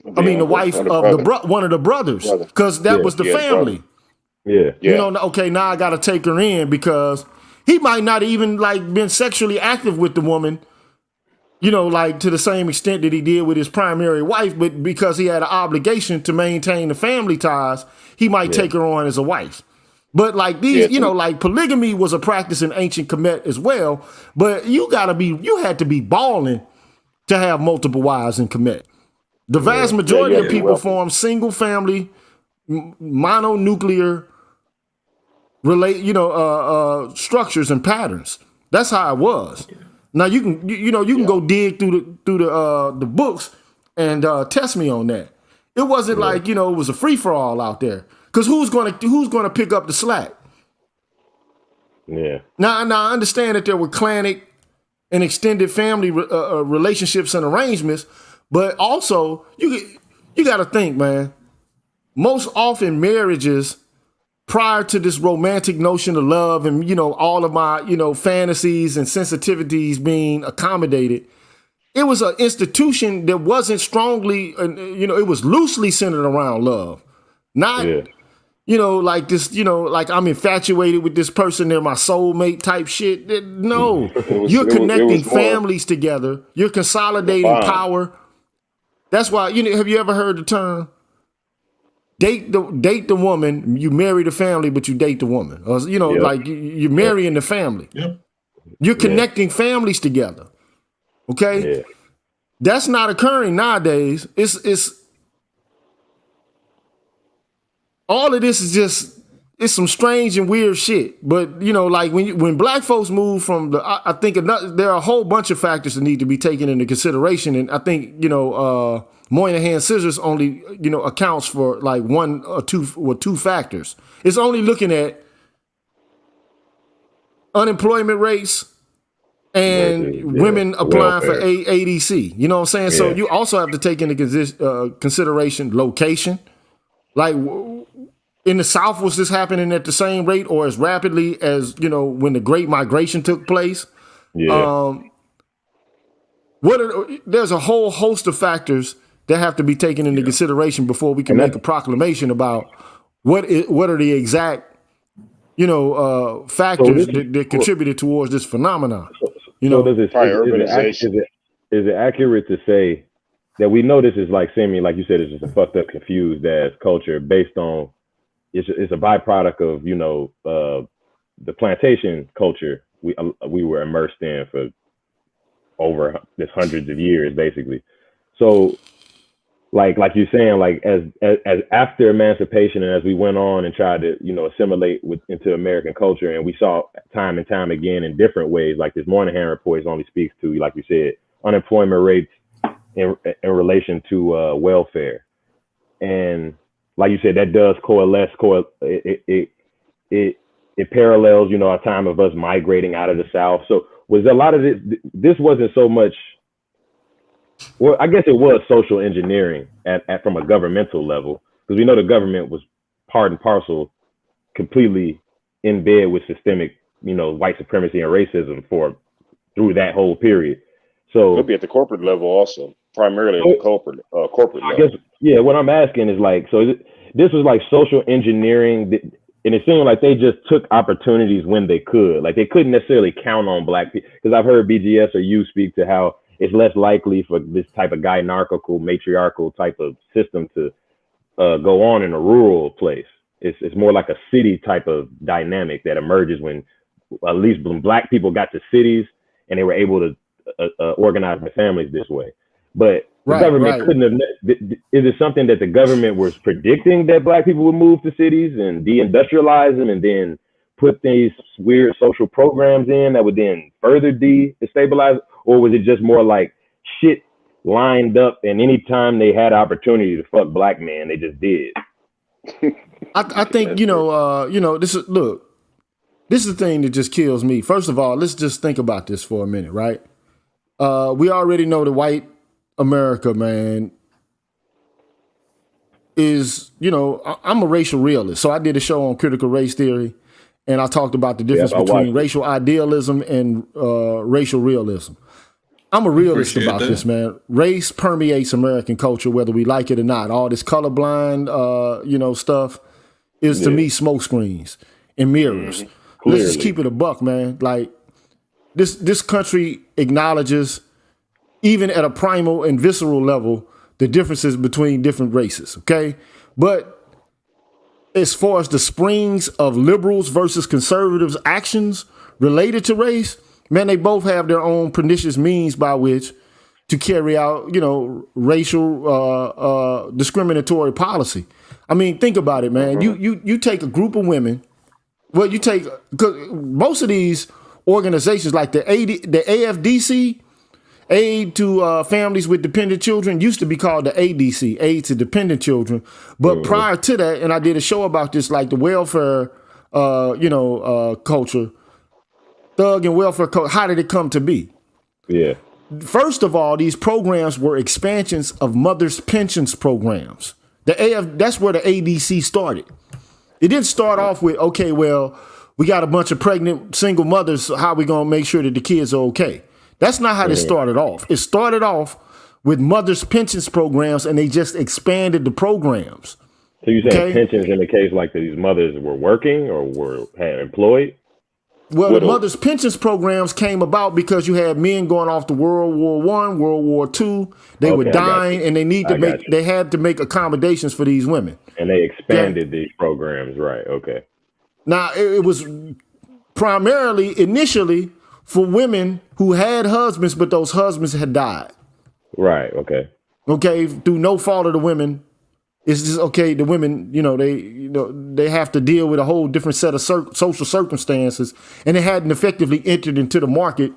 the wife of one of the brothers, because that was the family. Brother. Yeah. Okay, now I got to take her in, because he might not even been sexually active with the woman, to the same extent that he did with his primary wife, but because he had an obligation to maintain the family ties, he might take her on as a wife. But like these, polygamy was a practice in ancient Kemet as well. But you had to be balling to have multiple wives in Kemet. The vast majority of people wealthy. form single family, mononuclear structures and patterns. That's how it was. Now you can go dig through the books and test me on that. It wasn't like it was a free for all out there. Because who's gonna pick up the slack? Yeah. Now I understand that there were clanic and extended family relationships and arrangements, but also you got to think, man. Most often marriages prior to this romantic notion of love and all of my fantasies and sensitivities being accommodated, it was an institution that wasn't strongly, it was loosely centered around love, not. Yeah. Like this, like I'm infatuated with this person, they're my soulmate type shit. No, you're connecting families together. You're consolidating power. That's why, have you ever heard the term date the woman, you marry the family, but you date the woman? Or, like you're marrying the family. Yep. You're connecting families together. Okay? Yeah. That's not occurring nowadays. It's all of this is just, it's some strange and weird shit. But, like when black folks move from I think there are a whole bunch of factors that need to be taken into consideration. And I think, Moynihan scissors only, accounts for like one or two factors. It's only looking at unemployment rates and women applying for ADC. You know what I'm saying? Yeah. So you also have to take into consideration location. Like, in the South, was this happening at the same rate or as rapidly as, when the Great Migration took place? Yeah. There's a whole host of factors that have to be taken into consideration before we can make a proclamation about what are the exact, factors that contributed towards this phenomenon. Is it accurate to say that we know this is like seeming, like you said, it's just a fucked up, confused ass culture based on it's a byproduct of the plantation culture we were immersed in for over this hundreds of years, basically. So, like you're saying, like as after emancipation and as we went on and tried to assimilate into American culture, and we saw time and time again in different ways, like this Moynihan report only speaks to, like you said, unemployment rates in relation to welfare. And like you said, that does coalesce. It parallels, a time of us migrating out of the South. So was a lot of this wasn't so much. Well, I guess it was social engineering from a governmental level, because we know the government was part and parcel, completely in bed with systemic, white supremacy and racism through that whole period. So it'll be at the corporate level also, primarily at the corporate level. I guess, yeah. What I'm asking is like, so this was like social engineering, and it seemed like they just took opportunities when they could. Like they couldn't necessarily count on black people, because I've heard BGS or you speak to how it's less likely for this type of gynarchical, matriarchal type of system to go on in a rural place. It's more like a city type of dynamic that emerges when black people got to cities and they were able to organize their families this way. But the government couldn't have. Is it something that the government was predicting, that black people would move to cities and deindustrialize them and then put these weird social programs in that would then further destabilize? Or was it just more like shit lined up, and anytime they had opportunity to fuck black men, they just did? I think, this is the thing that just kills me. First of all, let's just think about this for a minute, right? We already know the white America, man, is, I'm a racial realist. So I did a show on critical race theory, and I talked about the difference between racial idealism and racial realism. I'm a realist about this, man. Race permeates American culture, whether we like it or not. All this colorblind, stuff is to me smokescreens and mirrors. Let's just keep it a buck, man. Like this country acknowledges, even at a primal and visceral level, the differences between different races. Okay, but as far as the springs of liberals versus conservatives' actions related to race, man, they both have their own pernicious means by which to carry out, racial discriminatory policy. I mean, think about it, man. You take a group of women. Well, you take, cause most of these organizations like the AFDC, Aid to Families with Dependent Children, used to be called the ADC, Aid to Dependent Children. But prior to that, and I did a show about this, like the welfare, culture, thug and welfare culture, how did it come to be? Yeah. First of all, these programs were expansions of mothers' pensions programs. That's where the ADC started. It didn't start off with, okay, well, we got a bunch of pregnant single mothers, so how are we going to make sure that the kids are okay? That's not how this started off. It started off with mothers' pensions programs, and they just expanded the programs. So you saying pensions in the case like these mothers were working or had employed? Well, the mothers' pensions programs came about because you had men going off to World War I, World War II. They were dying, and they had to make accommodations for these women. And they expanded these programs, right? Okay. Now, it was primarily, initially, for women who had husbands, but those husbands had died. Right, okay. Okay, through no fault of the women. It's just, okay, the women, they have to deal with a whole different set of social circumstances, and they hadn't effectively entered into the market,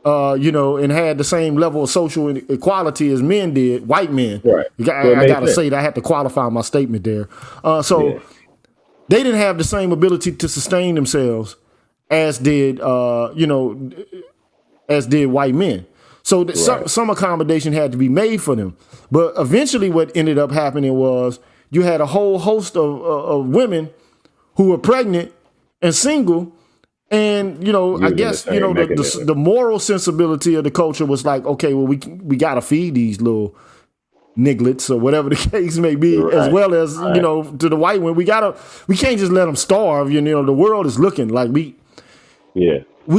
and had the same level of social equality as men did, white men. Right. I got to say that. I have to qualify my statement there. They didn't have the same ability to sustain themselves as did white men. So some accommodation had to be made for them. But eventually what ended up happening was you had a whole host of women who were pregnant and single. And, I guess, the moral sensibility of the culture was like, okay, well, we got to feed these little nigglets or whatever the case may be, as well as, to the white women. We can't just let them starve. The world is looking like we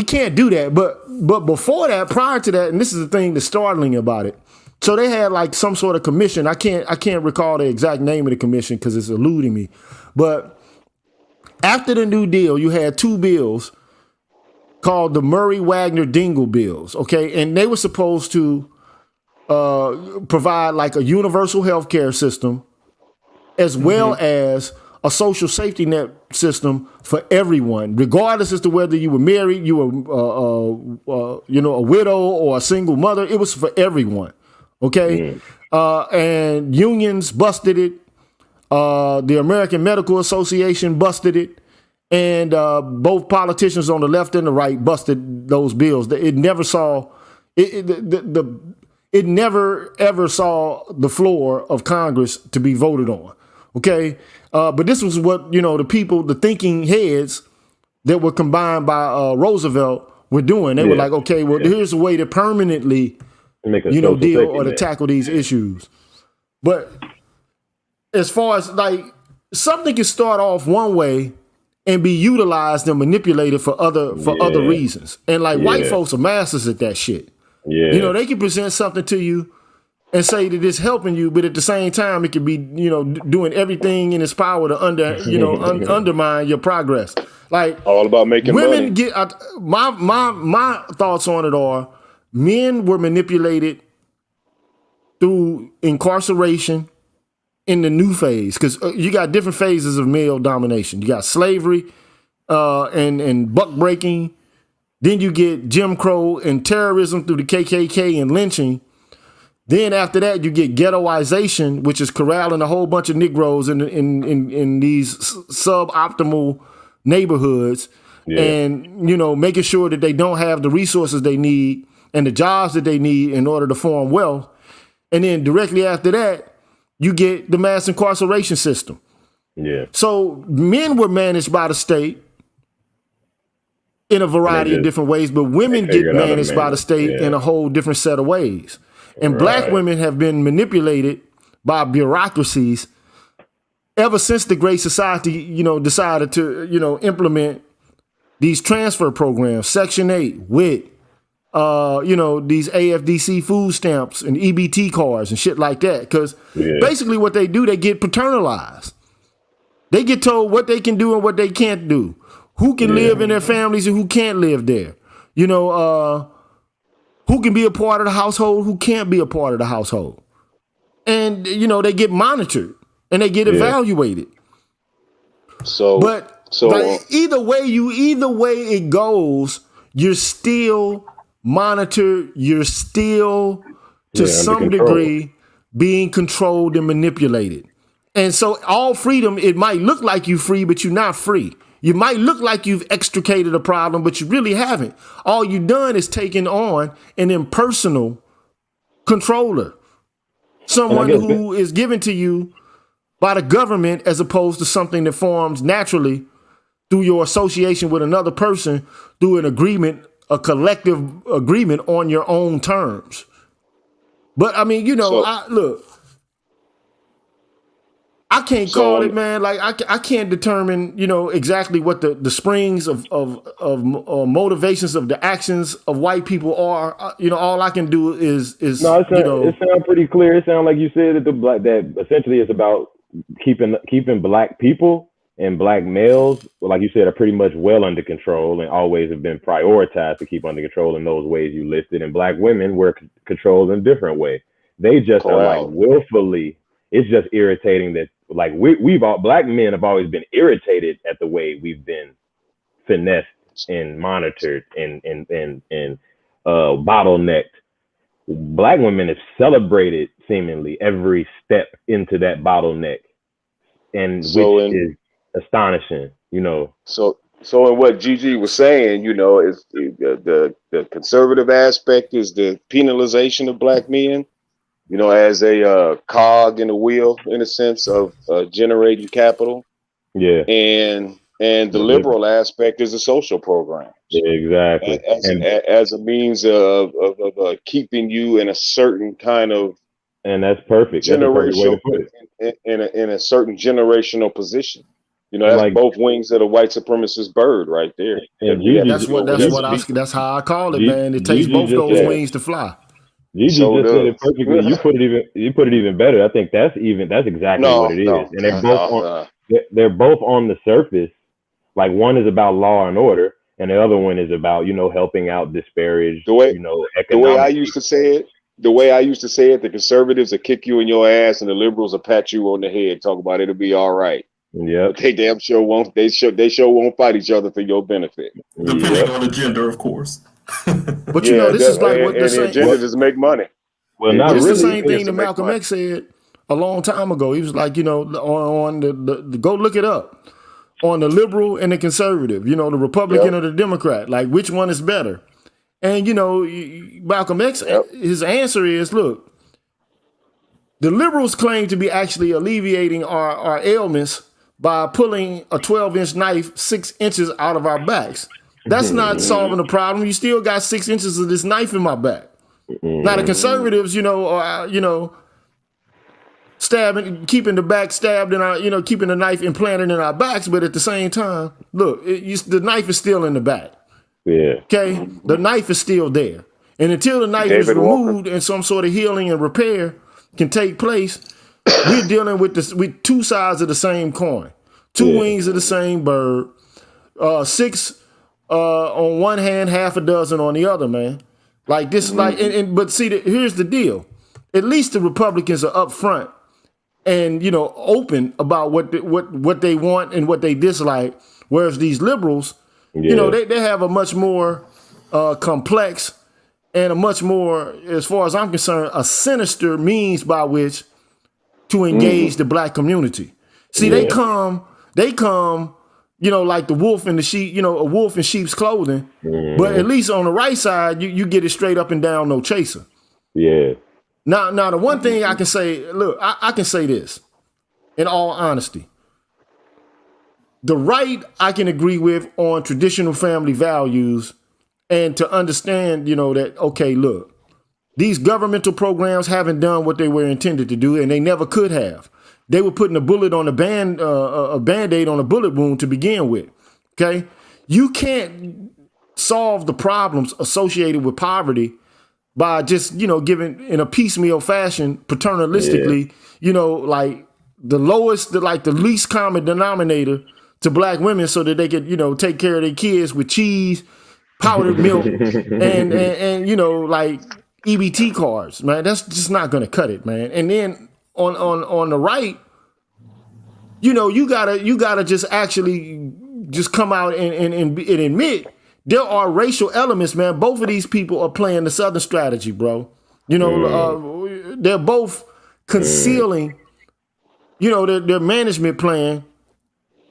can't do that. But before that, prior to that, and this is the thing that's startling about it. So they had like some sort of commission. I can't recall the exact name of the commission because it's eluding me. But after the New Deal, you had two bills called the Murray-Wagner-Dingle bills. Okay. And they were supposed to provide like a universal health care system as well as a social safety net system for everyone, regardless as to whether you were married, you were, a widow or a single mother. It was for everyone. Okay. And unions busted it. The American Medical Association busted it. And both politicians on the left and the right busted those bills. It never saw it never ever saw the floor of Congress to be voted on. Okay. But this was what, the people, the thinking heads that were combined by Roosevelt were doing. They were like, okay, well, here's a way to permanently, deal or to tackle these issues. But as far as like something can start off one way and be utilized and manipulated for other reasons. And like white folks are masters at that shit. Yeah. They can present something to you and say that it's helping you, but at the same time, it could be, doing everything in its power to undermine your progress. Like all about making women money. Get my thoughts on it are men were manipulated through incarceration in the new phase, because you got different phases of male domination. You got slavery and buck breaking. Then you get Jim Crow and terrorism through the KKK and lynching. Then after that, you get ghettoization, which is corralling a whole bunch of Negroes in these suboptimal neighborhoods, and making sure that they don't have the resources they need and the jobs that they need in order to form wealth. And then directly after that, you get the mass incarceration system. Yeah. So men were managed by the state in a variety of different ways, but women get managed by the state in a whole different set of ways. And black women have been manipulated by bureaucracies ever since the Great Society, decided to, implement these transfer programs, Section 8, WIT, these AFDC food stamps and EBT cards and shit like that. Because basically what they do, they get paternalized. They get told what they can do and what they can't do. Who can live in their families and who can't live there. Who who can be a part of the household, who can't be a part of the household. And, they get monitored and they get evaluated. But either way it goes, you're still monitored. You're still, to some degree, being controlled and manipulated. And so all freedom, it might look like you're free, but you're not free. You might look like you've extricated a problem, but you really haven't. All you've done is taken on an impersonal controller, someone who is given to you by the government as opposed to something that forms naturally through your association with another person through an agreement, a collective agreement on your own terms. But I mean, I can't call it, man. Like I can't determine, exactly what the springs of motivations of the actions of white people are. All I can do is it sounds pretty clear. It sounds like you said that essentially it's about keeping black people and black males, like you said, are pretty much well under control and always have been prioritized to keep under control in those ways you listed. And black women were controlled in a different way. They just are like willfully. It's just irritating that like black men have always been irritated at the way we've been finessed and monitored and bottlenecked. Black women have celebrated seemingly every step into that bottleneck, and which is astonishing, So in what Gigi was saying, is the conservative aspect is the penalization of black men, as a cog in the wheel, in a sense of generating capital. Yeah. And the liberal aspect is the social program. Yeah, exactly. As a means of keeping you in a certain kind of, and that's perfect. That's a perfect way to put it. In a certain generational position. That's like both wings of the white supremacist bird right there. And that's how I call it, man. It takes both those wings to fly. Gigi just said it perfectly. You put it even better. I think that's exactly what it is. And they're both on the surface. Like one is about law and order, and the other one is about helping out disparaged. Economic. The way I used to say it, the conservatives will kick you in your ass, and the liberals will pat you on the head, talk about it'll be all right. Yeah, they damn sure won't. They sure won't fight each other for your benefit, depending on the gender, of course. But this is like what the agenda is to make money. Well, not it's really. the same thing that Malcolm X said a long time ago. He was like, on the go look it up on the liberal and the conservative. The Republican or the Democrat. Like which one is better? And Malcolm X, his answer is, look, the liberals claim to be actually alleviating our ailments by pulling a 12-inch knife 6 inches out of our backs. That's not solving the problem. You still got 6 inches of this knife in my back. Now the conservatives, stabbing, keeping the back stabbed in our, keeping the knife implanted in our backs, but at the same time, look, the knife is still in the back. Yeah. Okay, the knife is still there, and until the knife is removed and some sort of healing and repair can take place, we're dealing with two sides of the same coin, two wings of the same bird, 6 on one hand, half a dozen on the other, man. Like this, but see, here's the deal. At least the Republicans are upfront and open about what they want and what they dislike, whereas these liberals, they have a much more complex and a much more, as far as I'm concerned, a sinister means by which to engage the black community. See, they come, like the wolf in the sheep, a wolf in sheep's clothing. But at least on the right side, you get it straight up and down, no chaser. Yeah. Now the one thing I can say, look, I can say this in all honesty. The right I can agree with on traditional family values and to understand, that, okay, look, these governmental programs haven't done what they were intended to do, and they never could have. They were putting a bullet on a Band-Aid on a bullet wound to begin with, okay? You can't solve the problems associated with poverty by just, giving in a piecemeal fashion, paternalistically, like the least common denominator to black women so that they could, take care of their kids with cheese powdered milk, and you know, like EBT cards, man. That's just not gonna cut it, man. And then on the right, you know, you gotta just actually just come out and admit there are racial elements, man. Both of these people are playing the Southern strategy, bro. You know, they're both concealing, you know, their management plan,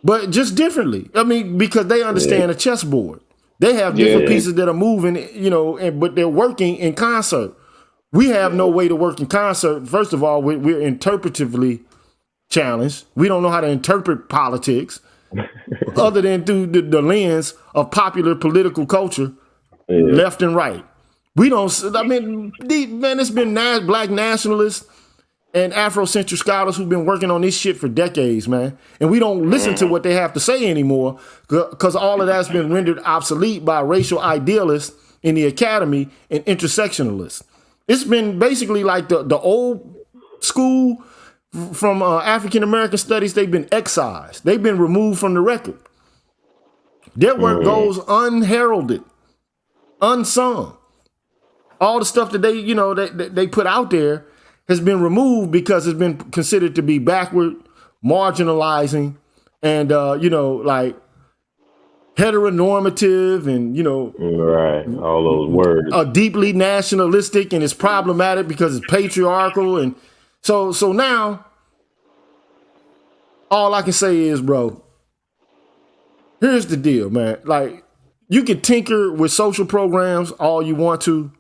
but just differently. I mean, because they understand a chessboard. They have different pieces that are moving, you know, but they're working in concert. We have no way to work in concert. First of all, we're interpretively challenged. We don't know how to interpret politics other than through the lens of popular political culture, left and right. We don't, I mean, it's been black nationalists and Afrocentric scholars who've been working on this shit for decades, man. And we don't listen to what they have to say anymore because all of that's been rendered obsolete by racial idealists in the academy and intersectionalists. It's been basically like the old school from African American studies. They've been excised. They've been removed from the record. Their work goes unheralded, unsung. All the stuff that they put out there has been removed because it's been considered to be backward, marginalizing, and you know, like heteronormative, and you know, right, all those words, deeply nationalistic, and it's problematic because it's patriarchal, and so now, all I can say is, bro, here's the deal, man. Like, you can tinker with social programs all you want to.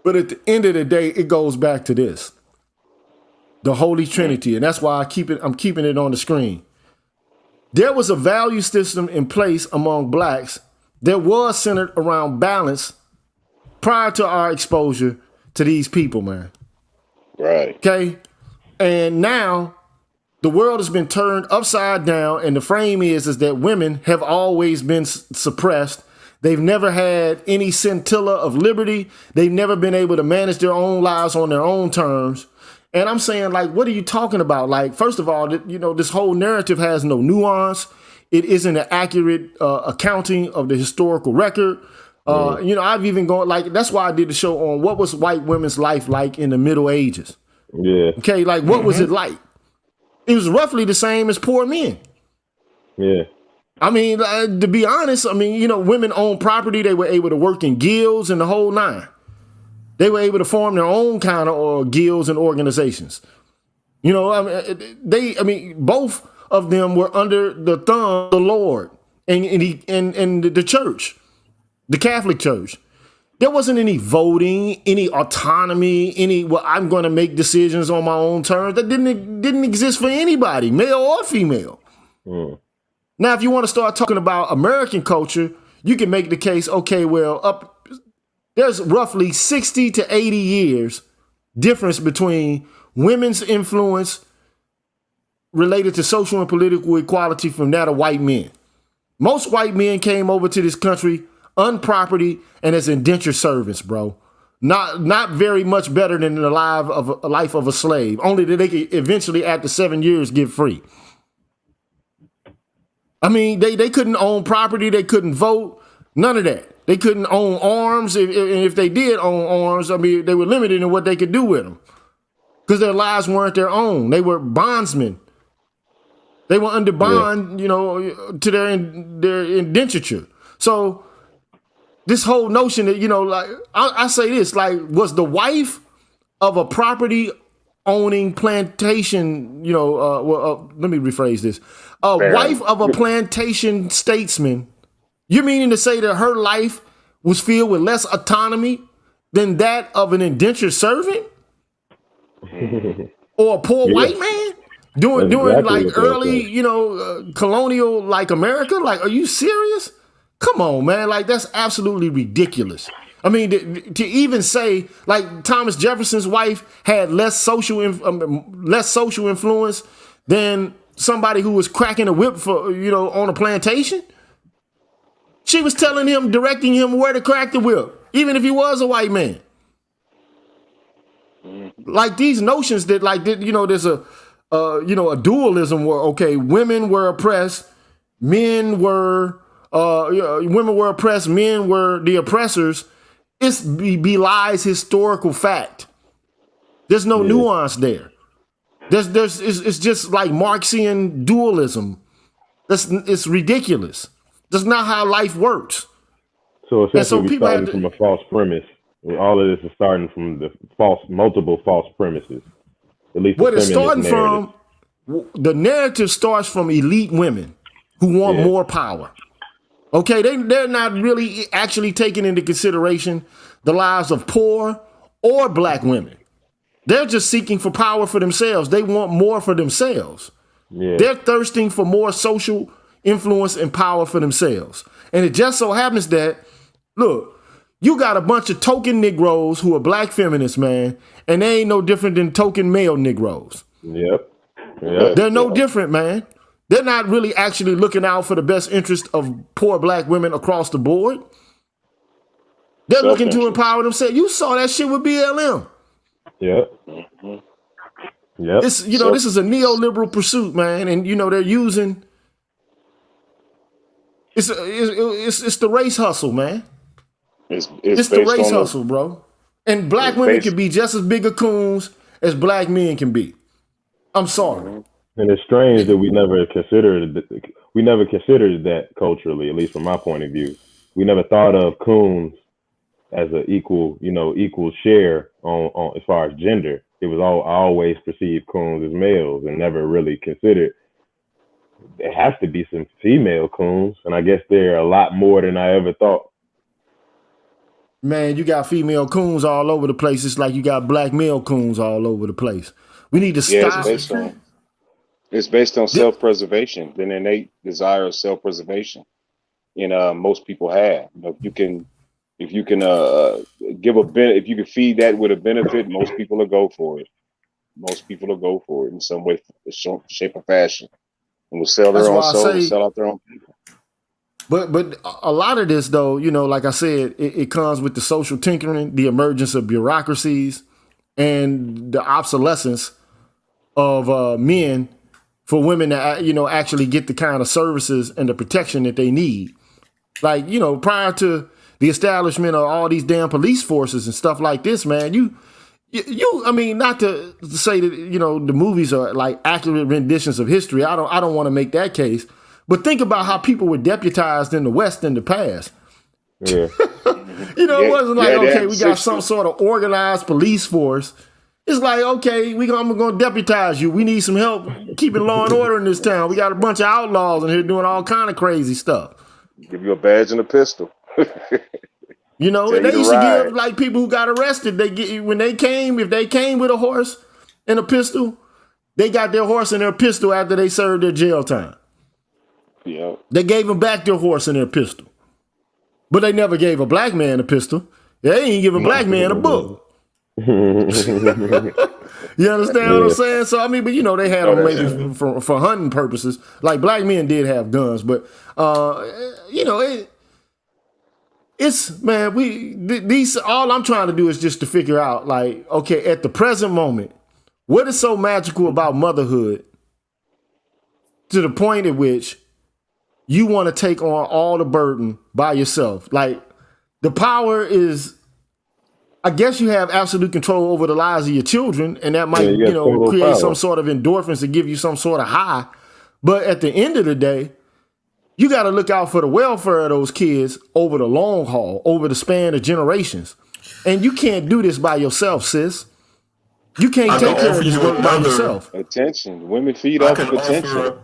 But at the end of the day, it goes back to this. The Holy Trinity. And that's why I'm keeping it on the screen. There was a value system in place among blacks that was centered around balance prior to our exposure to these people, man. Right. Okay? And now the world has been turned upside down, and the frame is that women have always been suppressed. They've never had any scintilla of liberty. They've never been able to manage their own lives on their own terms. And I'm saying, like, what are you talking about? Like, first of all, you know, this whole narrative has no nuance. It isn't an accurate accounting of the historical record. You know, I've even gone, like, that's why I did the show on what was white women's life like in the Middle Ages. Yeah. Okay, like, what was it like? It was roughly the same as poor men. Yeah. I mean, to be honest, I mean, you know, women owned property. They were able to work in guilds and the whole nine. They were able to form their own kind of guilds and organizations. You know, I mean, both of them were under the thumb of the Lord and the church, the Catholic Church. There wasn't any voting, any autonomy, well, I'm going to make decisions on my own terms. That didn't exist for anybody, male or female. Now, if you want to start talking about American culture, you can make the case, okay, well, there's roughly 60 to 80 years difference between women's influence related to social and political equality from that of white men. Most white men came over to this country unproperty and as indentured servants, bro. Not very much better than the life of a slave, only that they could eventually, after 7 years, get free. I mean, they couldn't own property. They couldn't vote. None of that. They couldn't own arms. If they did own arms, I mean, they were limited in what they could do with them because their lives weren't their own. They were bondsmen. They were under bond, you know, to their indenture. So this whole notion that, you know, like, I say this, like, was the wife of a property owning plantation, you know, let me rephrase this. Wife of a plantation statesman, you're meaning to say that her life was filled with less autonomy than that of an indentured servant? Or a poor white man? During exactly like early, you know, colonial, like America? Like, are you serious? Come on, man. Like, that's absolutely ridiculous. I mean, to even say, like, Thomas Jefferson's wife had less social influence than somebody who was cracking a whip for, you know, on a plantation. She was telling him, directing him where to crack the whip, even if he was a white man. Like, these notions that, like, you know, there's a dualism where, okay, women were oppressed, men were women were oppressed, men were the oppressors, it belies historical fact. There's no nuance there. It's just like Marxian dualism. It's ridiculous. That's not how life works. So essentially, people we're starting from a false premise. All of this is starting from the multiple false premises. At least what it's starting narrative. from, the narrative starts from elite women who want more power. Okay, they're not really actually taking into consideration the lives of poor or black women. They're just seeking for power for themselves. They want more for themselves. Yeah. They're thirsting for more social influence and power for themselves. And it just so happens that, look, you got a bunch of token Negroes who are black feminists, man, and they ain't no different than token male Negroes. Yep. They're no different, man. They're not really actually looking out for the best interest of poor black women across the board. They're looking to empower themselves. You saw that shit with BLM. Yep. Yep. This is a neoliberal pursuit, man, and they're using it's the race hustle, man. It's the race hustle, bro. And black women can be just as big a coons as black men can be. I'm sorry. And it's strange that we never considered that culturally, at least from my point of view. We never thought of coons as an equal share on as far as gender. It was I always perceived coons as males and never really considered there has to be some female coons, and I guess there are a lot more than I ever thought. Man, you got female coons all over the place. It's like you got black male coons all over the place. We need to stop. It's based on self-preservation, the innate desire of self-preservation. Most people have. If you can feed that with a benefit, most people will go for it. Most people will go for it in some way, shape, or fashion, and will sell their own soul, sell out their own people. But a lot of this, though, like I said, it comes with the social tinkering, the emergence of bureaucracies, and the obsolescence of men for women to actually get the kind of services and the protection that they need. Like, prior to the establishment of all these damn police forces and stuff like this, man, I mean, not to say that, the movies are like accurate renditions of history. I don't want to make that case. But think about how people were deputized in the West in the past. Yeah. It wasn't like, okay, we got some sort of organized police force. It's like, okay, I'm going to deputize you. We need some help keeping law and order in this town. We got a bunch of outlaws in here doing all kind of crazy stuff. Give you a badge and a pistol. And they used to give like people who got arrested. If they came with a horse and a pistol, they got their horse and their pistol after they served their jail time. Yeah. They gave them back their horse and their pistol. But they never gave a black man a pistol. They ain't give a black man a book. You understand what I'm saying? So, I mean, but they had them maybe for hunting purposes. Like black men did have guns, but all I'm trying to do is just to figure out, like, okay, at the present moment, what is so magical about motherhood to the point at which you want to take on all the burden by yourself? Like, the power is, I guess you have absolute control over the lives of your children, and that might, create some sort of endorphins to give you some sort of high. But at the end of the day, you got to look out for the welfare of those kids over the long haul, over the span of generations. And you can't do this by yourself, sis. You can't take care of this work by yourself. Attention. Women feed off of attention.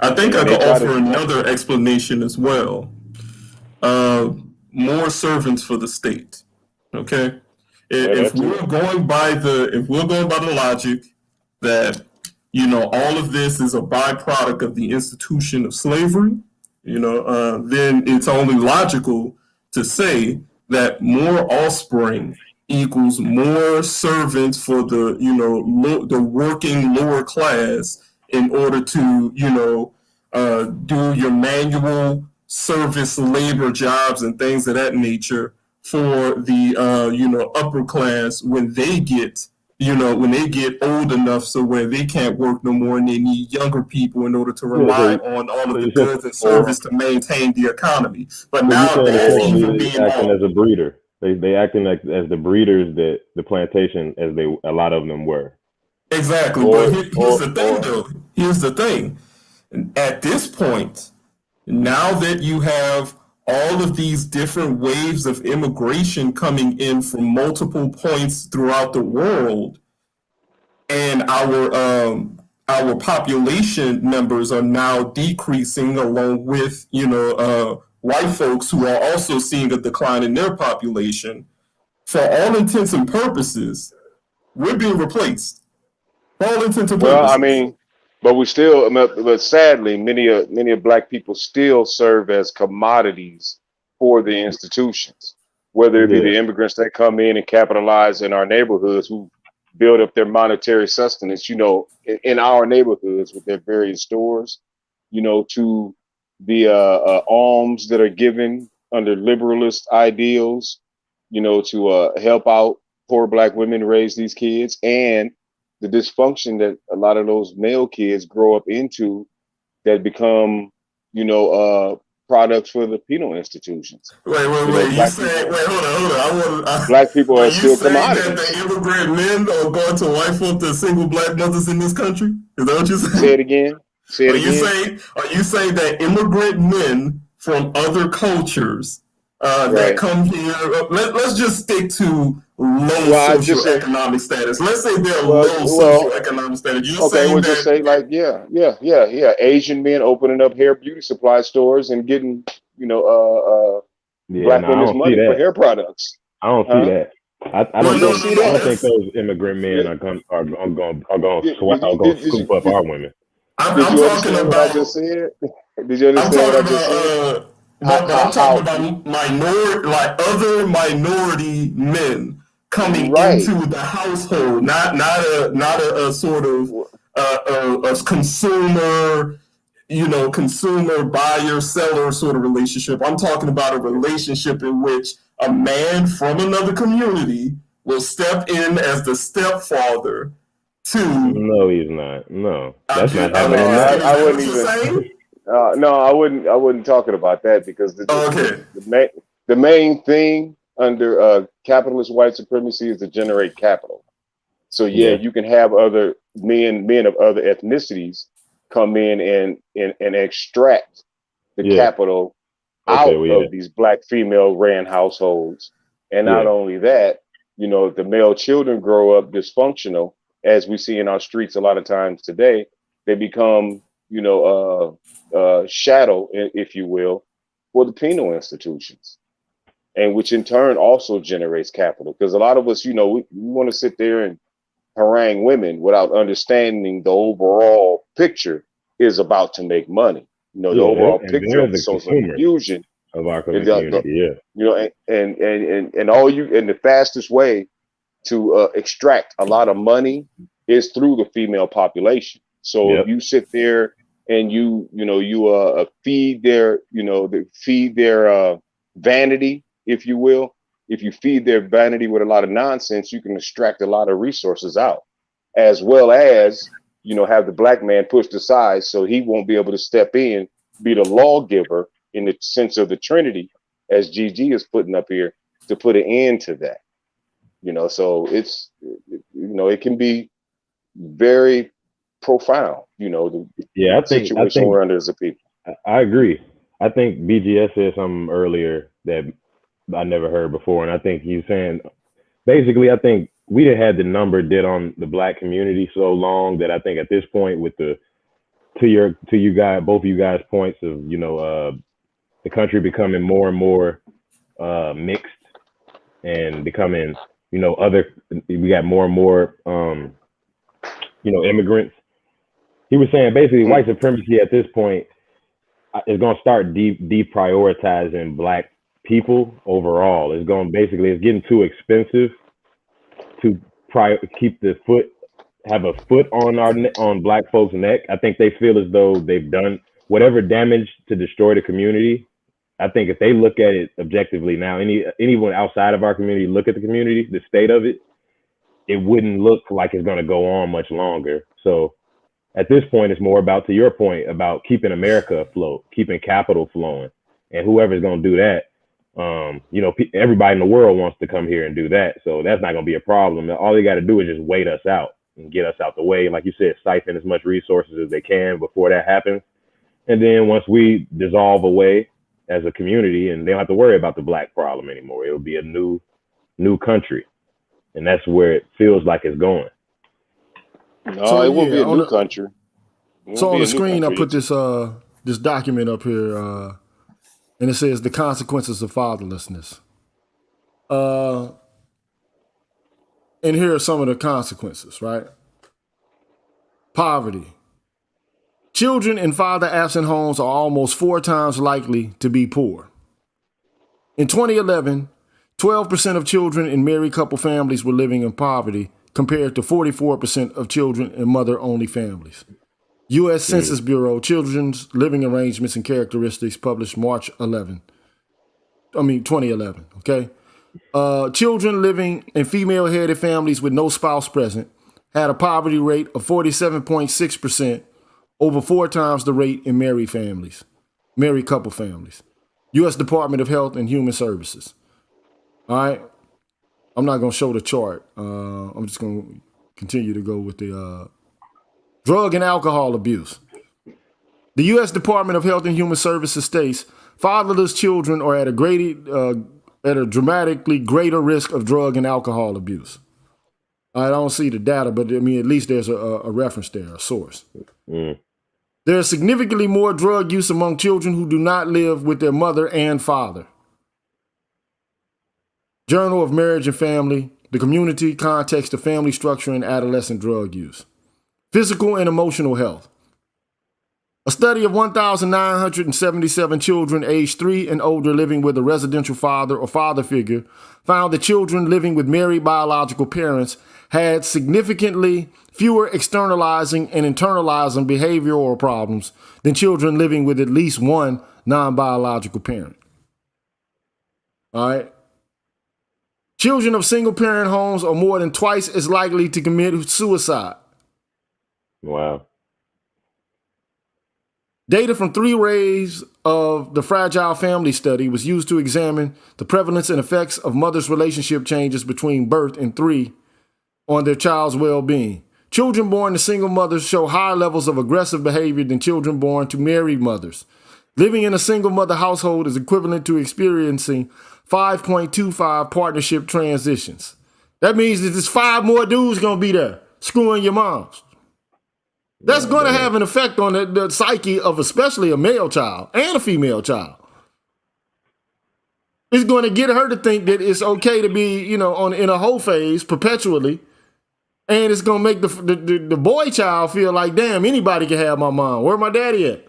I think I could offer another explanation as well. More servants for the state. Okay? If we're going by the logic that all of this is a byproduct of the institution of slavery, then it's only logical to say that more offspring equals more servants for the, the working lower class in order to, do your manual service labor jobs and things of that nature for the, upper class when they get when they get old enough so where they can't work no more and they need younger people in order to Yeah, rely on all of the it's just goods and or service to maintain the economy. But so you're now saying that's even essentially being they acting altered. as a breeder. They acting like as the breeders that the plantation as they a lot of them were. Exactly. But or here's the thing, or though. Here's the thing. At this point, now that you have all of these different waves of immigration coming in from multiple points throughout the world, and our population numbers are now decreasing along with white folks who are also seeing a decline in their population. For all intents and purposes, we're being replaced. For all intents and well, I purposes. mean, but we still, but sadly, many of black people still serve as commodities for the institutions, whether it be Yeah, the immigrants that come in and capitalize in our neighborhoods who build up their monetary sustenance, in our neighborhoods with their various stores, to the alms that are given under liberalist ideals, to help out poor black women raise these kids, and the dysfunction that a lot of those male kids grow up into that become, you know, uh, products for the penal institutions. Wait. You Black say, people, wait, hold on. black people Are are you still saying that commodities. the immigrant men are going to wife up the single black mothers in this country? Is that what you're Say it saying? again. Say it again. Are you saying that immigrant men from other cultures that Right. come here? Let's just stick to low Well, I just said. socioeconomic status. Let's say they're low Well. socioeconomic status. You're Okay. saying We'll just that. say like, yeah. Asian men opening up hair beauty supply stores and getting, yeah. black No, I women's don't see money for that. hair products. I don't see Huh? that. I Well, don't You don't think see I no. don't that? think That's. those immigrant men Did, are going to did you scoop up our women. did I'm you talking understand what I just about. said? Did you I'm understand what talking I just about, said? How but I'm talking how about minority, like other minority men coming right. into the household, not a sort of a consumer, consumer buyer seller sort of relationship. I'm talking about a relationship in which a man from another community will step in as the stepfather to. No, he's not. No, that's not I'm happening No, asking, now. is I that wouldn't what you're even. saying? No, I wouldn't. I wasn't talking about that because Okay. the main thing under capitalist white supremacy is to generate capital. So yeah, Yeah, you can have other men of other ethnicities come in and extract the yeah. capital Okay, out well, yeah, of these black female ran households. And not yeah, only that, if the male children grow up dysfunctional, as we see in our streets a lot of times today, they become, shadow, if you will, for the penal institutions. And which in turn also generates capital. Because a lot of us, we want to sit there and harangue women without understanding the overall picture is about to make money. The yeah. overall And picture they're of the the social consumers infusion of our is community. Yeah, and the fastest way to extract a lot of money is through the female population. So if yep, you sit there and you feed their vanity, if you will. If you feed their vanity with a lot of nonsense, you can extract a lot of resources out, as well as have the black man pushed aside so he won't be able to step in, be the lawgiver in the sense of the Trinity, as GG is putting up here, to put an end to that. So it can be very profound, the yeah. I situation think we're under as a people. I agree. I think BGS said something earlier that I never heard before, and I think he's saying basically, I think we had the number did on the black community so long that I think at this point, with the to you guys, both of you guys' points of the country becoming more and more mixed and becoming other, we got more and more immigrants. He was saying basically Mm. white supremacy at this point is going to start deprioritizing black people overall. It's going basically it's getting too expensive to keep the foot have a foot on on black folks' neck. I think they feel as though they've done whatever damage to destroy the community. I think if they look at it objectively now, anyone outside of our community look at the community, the state of it, it wouldn't look like it's going to go on much longer. So at this point, it's more about, to your point, about keeping America afloat, keeping capital flowing, and whoever's going to do that, everybody in the world wants to come here and do that. So that's not going to be a problem. All they got to do is just wait us out and get us out the way. Like you said, siphon as much resources as they can before that happens. And then once we dissolve away as a community, and they don't have to worry about the black problem anymore, it'll be a new country. And that's where it feels like it's going. No, So, it won't yeah, be a new country. So on the screen, I put this document up here, and it says the consequences of fatherlessness. And here are some of the consequences, right? Poverty. Children in father-absent homes are almost 4 times likely to be poor. In 2011, 12% of children in married couple families were living in poverty, compared to 44% of children in mother-only families. U.S. Census Bureau Children's Living Arrangements and Characteristics, published March 2011, okay? Children living in female-headed families with no spouse present had a poverty rate of 47.6%, over 4 times the rate in married couple families. U.S. Department of Health and Human Services. All right? I'm not going to show the chart. I'm just going to continue to go with the drug and alcohol abuse. The U.S. Department of Health and Human Services states fatherless children are at a dramatically greater risk of drug and alcohol abuse. I don't see the data, but I mean, at least there's a reference there, a source. There is significantly more drug use among children who do not live with their mother and father. Journal of Marriage and Family, the community context of family structure and adolescent drug use. Physical and emotional health. A study of 1,977 children aged 3 and older living with a residential father or father figure found that children living with married biological parents had significantly fewer externalizing and internalizing behavioral problems than children living with at least one non-biological parent. All right. Children of single-parent homes are more than twice as likely to commit suicide. Wow. Data from 3 waves of the Fragile Family Study was used to examine the prevalence and effects of mothers' relationship changes between birth and 3 on their child's well-being. Children born to single mothers show higher levels of aggressive behavior than children born to married mothers. Living in a single mother household is equivalent to experiencing 5.25 partnership transitions. That means that there's 5 more dudes gonna be there screwing your moms. That's going to have an effect on the psyche of especially a male child and a female child. It's going to get her to think that it's okay to be, in a whole phase perpetually. And it's going to make the boy child feel like, damn, anybody can have my mom. Where my daddy at?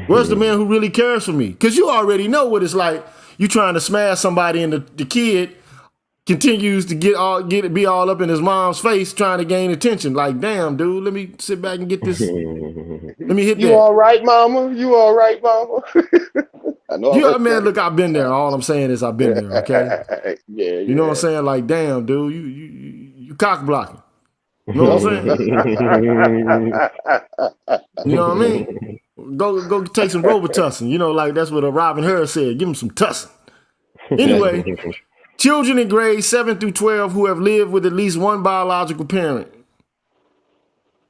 Where's the man who really cares for me? Because you already know what it's like. You trying to smash somebody and the kid continues to be all up in his mom's face trying to gain attention. Like, damn, dude, let me sit back and get this. Let me hit that. You all right, mama? You all right, mama? I know. Man, look, I've been there. All I'm saying is I've been there, okay? Yeah. You know what I'm saying? Like, damn, dude, you cock blocking. You know what I'm saying? You know what I mean? Go take some Robitussin. Like that's what Robin Harris said. Give him some tussin. Anyway. Children in grades 7 through 12 who have lived with at least one biological parent.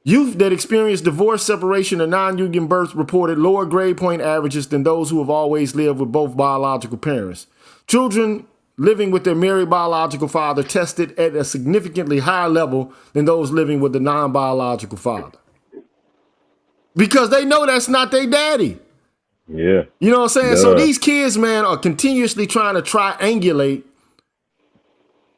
Youth that experience divorce, separation, or non-union birth reported lower grade point averages than those who have always lived with both biological parents. Children living with their married biological father tested at a significantly higher level than those living with the non-biological father. Because they know that's not their daddy. Yeah. You know what I'm saying? Yeah. So these kids, man, are continuously trying to triangulate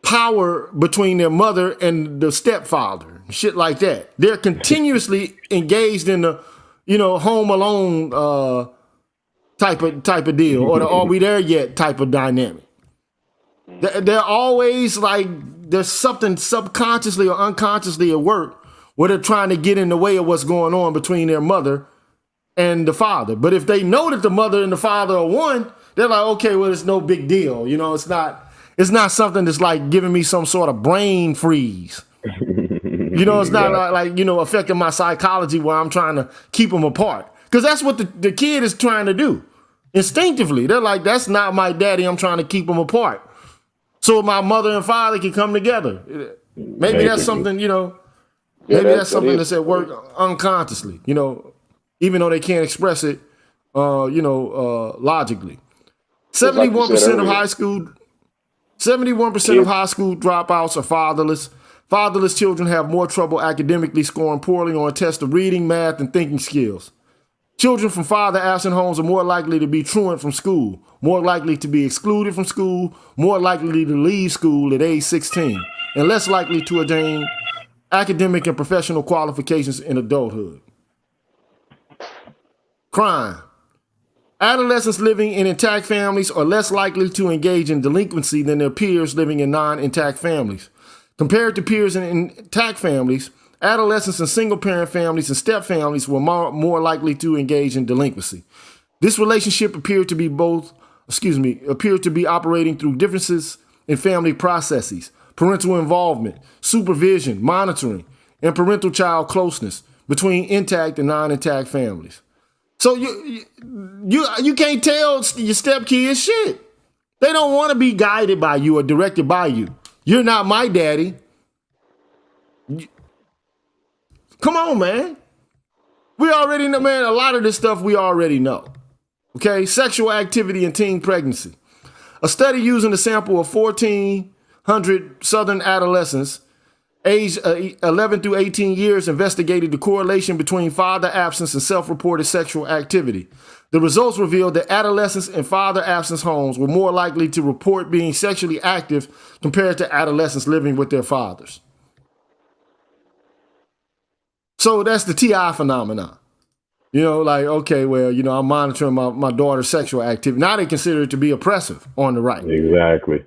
power between their mother and the stepfather, shit like that. They're continuously engaged in the, Home Alone type of deal, or the Are We There Yet type of dynamic. They're always like there's something subconsciously or unconsciously at work where they're trying to get in the way of what's going on between their mother and the father. But if they know that the mother and the father are one, they're like, okay, well, it's no big deal. It's not. It's not something that's like giving me some sort of brain freeze. You know, it's not like, you know, affecting my psychology where I'm trying to keep them apart. Because that's what the kid is trying to do. Instinctively, they're like, that's not my daddy. I'm trying to keep them apart. So my mother and father can come together. Maybe that's something, you know, maybe that's something that's at work unconsciously, you know, even though they can't express it, logically. 71% of high school 71% of high school dropouts are fatherless. Fatherless children have more trouble academically, scoring poorly on tests of reading, math, and thinking skills. Children from father-absent homes are more likely to be truant from school, more likely to be excluded from school, more likely to leave school at age 16, and less likely to attain academic and professional qualifications in adulthood. Crime. Adolescents living in intact families are less likely to engage in delinquency than their peers living in non-intact families. Compared to peers in intact families, adolescents in single-parent families and step-families were more likely to engage in delinquency. This relationship appeared to be operating through differences in family processes, parental involvement, supervision, monitoring, and parental-child closeness between intact and non-intact families. So you can't tell your stepkids shit. They don't want to be guided by you or directed by you. You're not my daddy. Come on, man. We already know, man, a lot of this stuff we already know. Okay, sexual activity in teen pregnancy. A study using a sample of 1,400 Southern adolescents aged 11 through 18 years investigated the correlation between father absence and self-reported sexual activity. The results revealed that adolescents in father absence homes were more likely to report being sexually active compared to adolescents living with their fathers. So that's the TI phenomenon. You know, like, okay, well, you know, I'm monitoring my daughter's sexual activity. Now they consider it to be oppressive on the right. Exactly.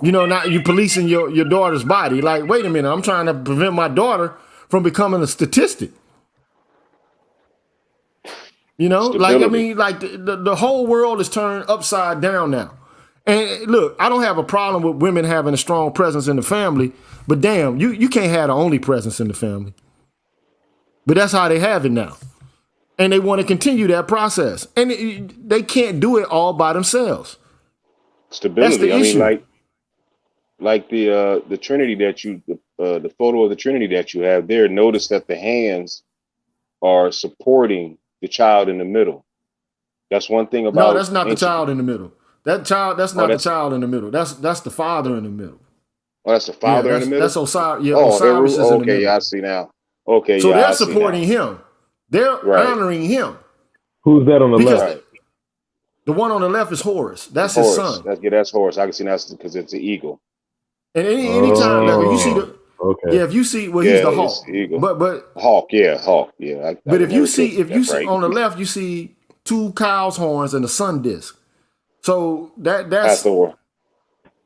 You know, now you policing your daughter's body. Like, wait a minute, I'm trying to prevent my daughter from becoming a statistic. You know, Stability. like, I mean, like the whole world is turned upside down now. And look, I don't have a problem with women having a strong presence in the family, but damn, you can't have the only presence in the family. But that's how they have it now. And they want to continue that process. And they can't do it all by themselves. Stability. That's the issue. I mean, like the Trinity that the photo of the Trinity that you have there, notice that the hands are supporting the child in the middle. That's one thing about. No, that's not the child in the middle. That's not the child in the middle. That's the father in the middle. Oh, that's the father in the middle? That's Osiris. Yeah, Osiris is in the middle. Okay, yeah, I see now. Okay, so yeah, they're supporting him. They're honoring him. Who's that on the left? Right. The one on the left is Horus. That's his son. That's Horus. I can see that's because it's the eagle. And anytime like, you see the if you see he's the hawk. The eagle. But hawk, yeah. But if you see on the left, you see two cow's horns and a sun disk. So that's Hathor.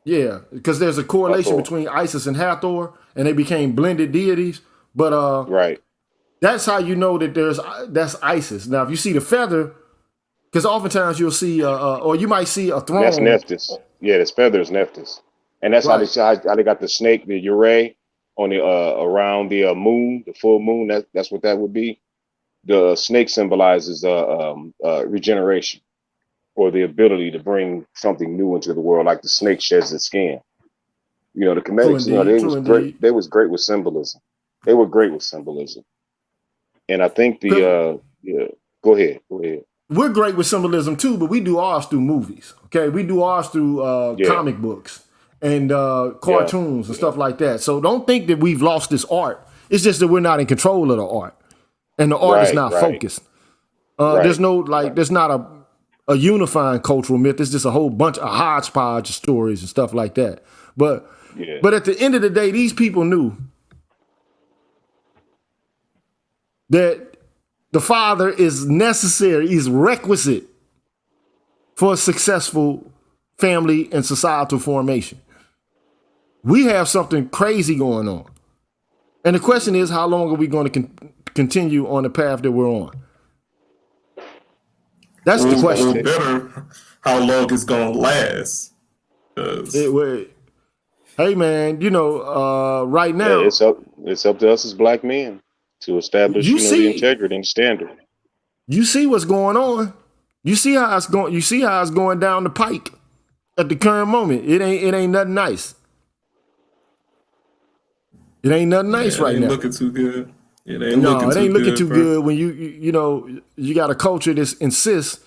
Yeah, because there's a correlation between Isis and Hathor, and they became blended deities. But right. That's how you know that that's Isis. Now, if you see the feather, because oftentimes you'll see, or you might see a throne. That's Nephthys. Yeah, this feather is Nephthys, and that's how they got the snake, the Ure, on the around the moon, the full moon. That's what that would be. The snake symbolizes regeneration, or the ability to bring something new into the world, like the snake sheds its skin. You know, the Comedics, they was great with symbolism. They were great with symbolism. And I think go ahead. We're great with symbolism too, but we do ours through movies. Okay, we do ours through comic books and cartoons and stuff like that. So don't think that we've lost this art. It's just that we're not in control of the art, and the art is not focused. There's there's not a unifying cultural myth. It's just a whole bunch of hodgepodge of stories and stuff like that. But at the end of the day, these people knew that the father is necessary, is requisite for a successful family and societal formation. We have something crazy going on. And the question is, how long are we going to continue on the path that we're on? That's the question. Better how long it's going to last. Hey man, right now it's up to us as black men to establish, the integrity and standard. You see what's going on. You see how it's going. You see how it's going down the pike at the current moment. It ain't nothing nice. It ain't nothing nice right now. Looking too good. It ain't looking too good when you got a culture that insists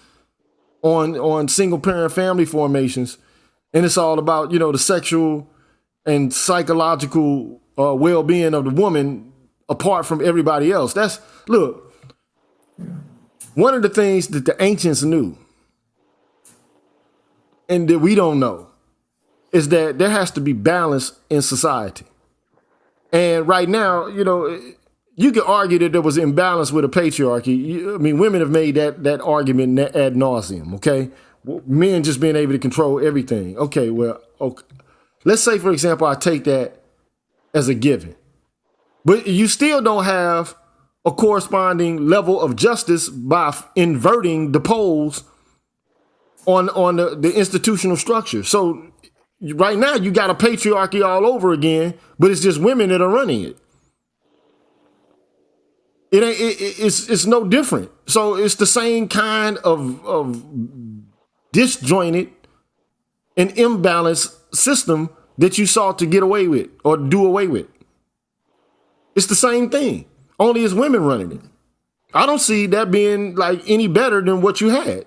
on single parent family formations, and it's all about the sexual and psychological well being of the woman apart from everybody else. Look, one of the things that the ancients knew and that we don't know is that there has to be balance in society. And right now, you can argue that there was imbalance with a patriarchy. Women have made that argument ad nauseum, okay? Men just being able to control everything. Okay. Let's say, for example, I take that as a given. But you still don't have a corresponding level of justice by inverting the poles on the institutional structure. So right now you got a patriarchy all over again, but it's just women that are running it. It's no different. So it's the same kind of disjointed and imbalanced system that you sought to get away with or do away with. It's the same thing, only it's women running it. I don't see that being like any better than what you had.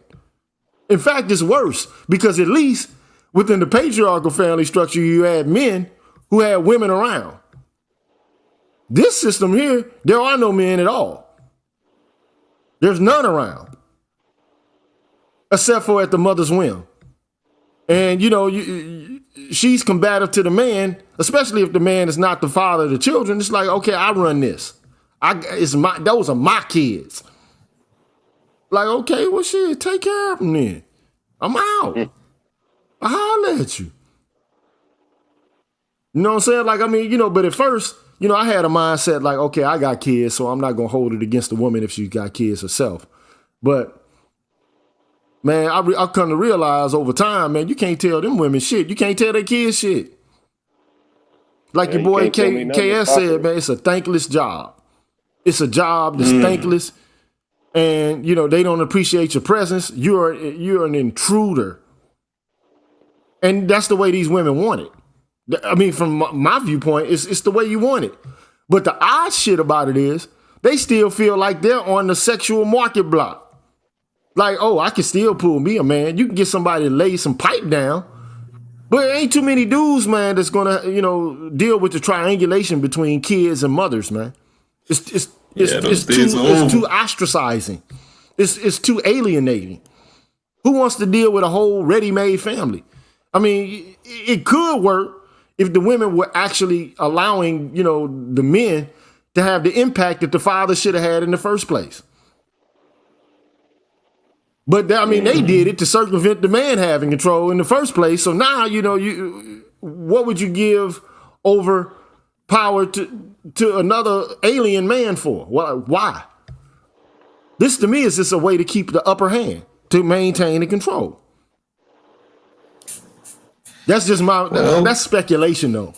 In fact, it's worse because at least within the patriarchal family structure, you had men who had women around. This system here, there are no men at all. There's none around, except for at the mother's whim. And, she's combative to the man, especially if the man is not the father of the children. It's like, okay, I run this. Those are my kids. Like, okay, well, shit, take care of them then. I'm out. I holler at you. You know what I'm saying? But at first, I had a mindset like, okay, I got kids, so I'm not going to hold it against the woman if she got kids herself. But man, I come to realize over time, man, you can't tell them women shit. You can't tell their kids shit. Like your boy KS said, man, it's a thankless job. It's a job that's thankless. And, they don't appreciate your presence. You're an intruder. And that's the way these women want it. From my viewpoint, it's the way you want it. But the odd shit about it is they still feel like they're on the sexual market block. Like, oh, I can still pull me a man. You can get somebody to lay some pipe down. But there ain't too many dudes, man, that's going to, deal with the triangulation between kids and mothers, man. It's too ostracizing. It's too alienating. Who wants to deal with a whole ready-made family? It could work if the women were actually allowing, the men to have the impact that the father should have had in the first place. But they did it to circumvent the man having control in the first place. So now, what would you give over power to another alien man for? Why? This to me is just a way to keep the upper hand, to maintain the control. That's just that's speculation though.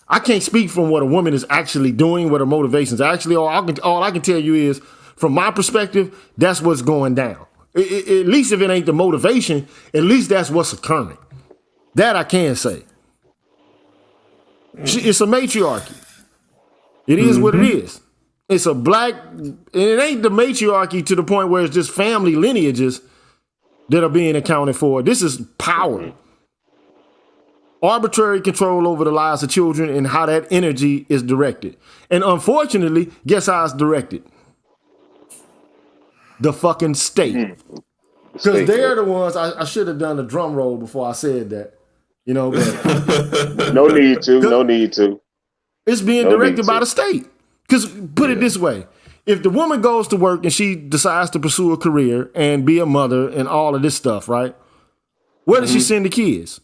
I can't speak from what a woman is actually doing, what her motivations are. Actually, all I can tell you is, from my perspective, that's what's going down. At least if it ain't the motivation, at least that's what's occurring. That I can say. It's a matriarchy. It is what it is. It's a black, and it ain't the matriarchy to the point where it's just family lineages that are being accounted for. This is power. Arbitrary control over the lives of children and how that energy is directed. And unfortunately, guess how it's directed? The fucking state. Because they're the ones, I should have done a drum roll before I said that. But No need to. It's being directed by the state. Because put it this way, if the woman goes to work and she decides to pursue a career and be a mother and all of this stuff, right? Where does she send the kids?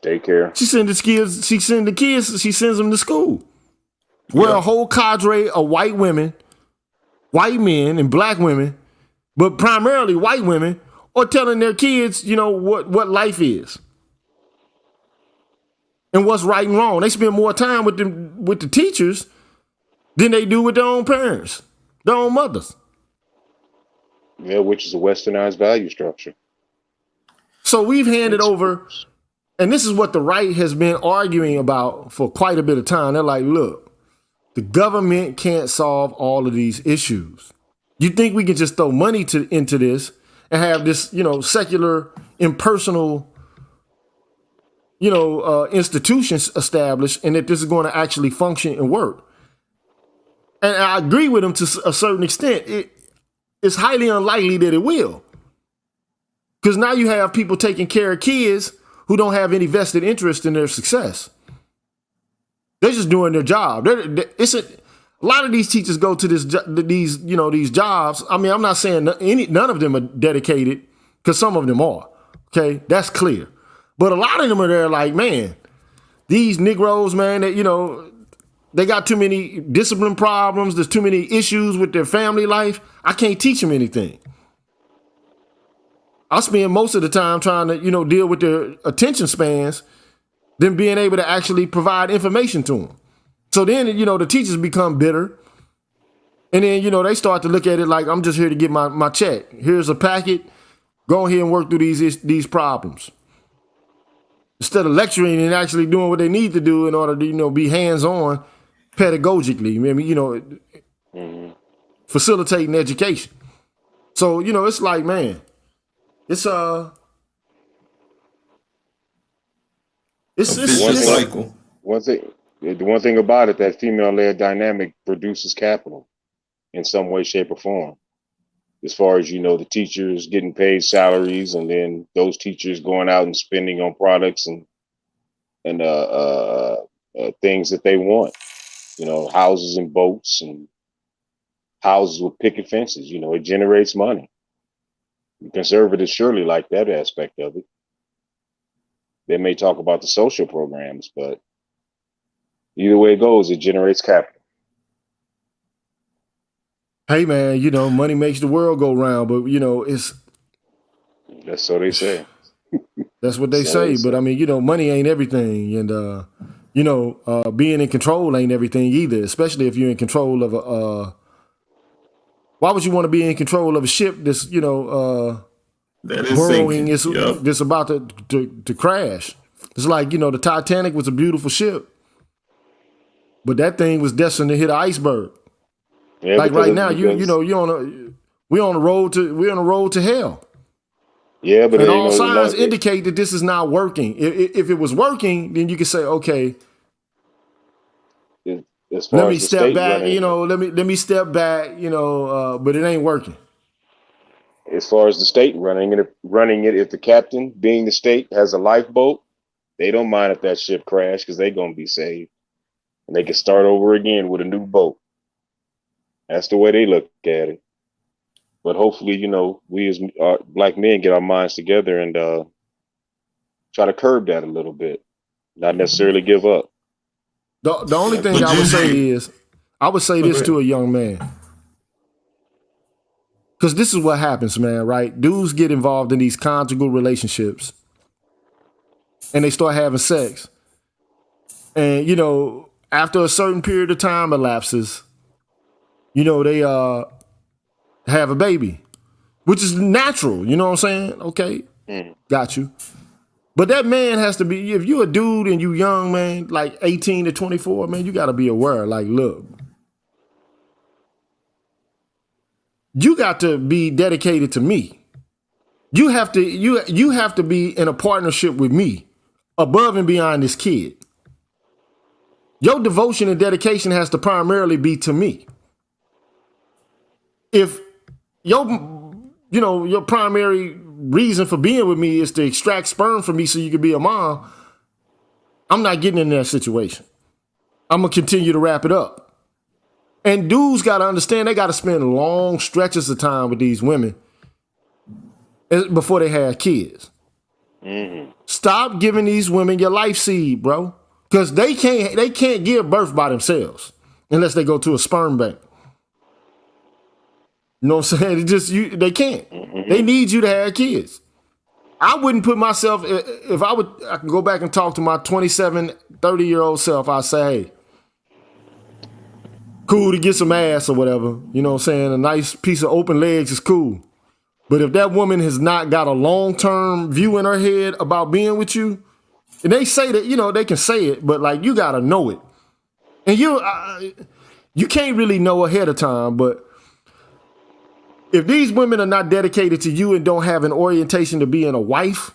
Daycare. She sends them to school. Where a whole cadre of white women, white men and black women, but primarily white women, are telling their kids, what life is. and what's right and wrong. They spend more time with the teachers than they do with their own parents, their own mothers. Yeah, which is a westernized value structure. So we've handed over, and this is what the right has been arguing about for quite a bit of time. They're like, look, the government can't solve all of these issues. You think we can just throw money into this and have this, secular, impersonal, institutions established, and that this is going to actually function and work? And I agree with them to a certain extent. It's highly unlikely that it will. Because now you have people taking care of kids who don't have any vested interest in their success. They're just doing their job. A lot of these teachers go to these jobs. I mean, I'm not saying none of them are dedicated, because some of them are. Okay, that's clear. But a lot of them are there like, man, these Negroes, man, that they got too many discipline problems. There's too many issues with their family life. I can't teach them anything. I spend most of the time trying to, deal with their attention spans than being able to actually provide information to them. So then, the teachers become bitter. And then, they start to look at it like, I'm just here to get my check. Here's a packet. Go ahead and work through these problems. Instead of lecturing and actually doing what they need to do in order to, be hands-on pedagogically, facilitating education. So, it's like, man, it's cycle. The one thing about it, that female-led dynamic produces capital in some way, shape, or form. As far as, the teachers getting paid salaries, and then those teachers going out and spending on products and things that they want, houses and boats and houses with picket fences. It generates money. Conservatives surely like that aspect of it. They may talk about the social programs, but either way it goes, it generates capital. Hey man, money makes the world go round, but it's that's so they say. That's what they say. But I mean, money ain't everything, and being in control ain't everything either. Especially if you're in control of a. Why would you want to be in control of a ship that's that is burrowing? That's about to crash. It's like the Titanic was a beautiful ship, but that thing was destined to hit an iceberg. Yeah, like right now, we're on the road to hell. Yeah, but and all signs indicate that this is not working. If it was working, then you could say, okay, let me step back. Let me step back. But it ain't working. As far as the state running it, if the captain, being the state, has a lifeboat, they don't mind if that ship crashes because they're gonna be saved, and they can start over again with a new boat. That's the way they look at it. But hopefully, we as black men get our minds together and try to curb that a little bit, not necessarily give up. The only thing I would say is, I would say this to a young man. Because this is what happens, man, right? Dudes get involved in these conjugal relationships and they start having sex. And, after a certain period of time elapses, they have a baby, which is natural. You know what I'm saying? Okay, got you. But that man has to be, if you're a dude and you young, man, like 18 to 24, man, you got to be aware. Like, look, you got to be dedicated to me. You have to be in a partnership with me above and beyond this kid. Your devotion and dedication has to primarily be to me. If your primary reason for being with me is to extract sperm from me so you can be a mom, I'm not getting in that situation. I'm going to continue to wrap it up. And dudes got to understand they got to spend long stretches of time with these women before they have kids. Mm-hmm. Stop giving these women your life seed, bro. Because they can't give birth by themselves unless they go to a sperm bank. You know what I'm saying? They can't. Mm-hmm. They need you to have kids. I wouldn't put myself, if I can go back and talk to my 27, 30-year-old self, I'd say, hey, cool to get some ass or whatever. You know what I'm saying? A nice piece of open legs is cool. But if that woman has not got a long-term view in her head about being with you, and they say that, you know, they can say it, but like you got to know it. And you can't really know ahead of time, but if these women are not dedicated to you and don't have an orientation to being a wife,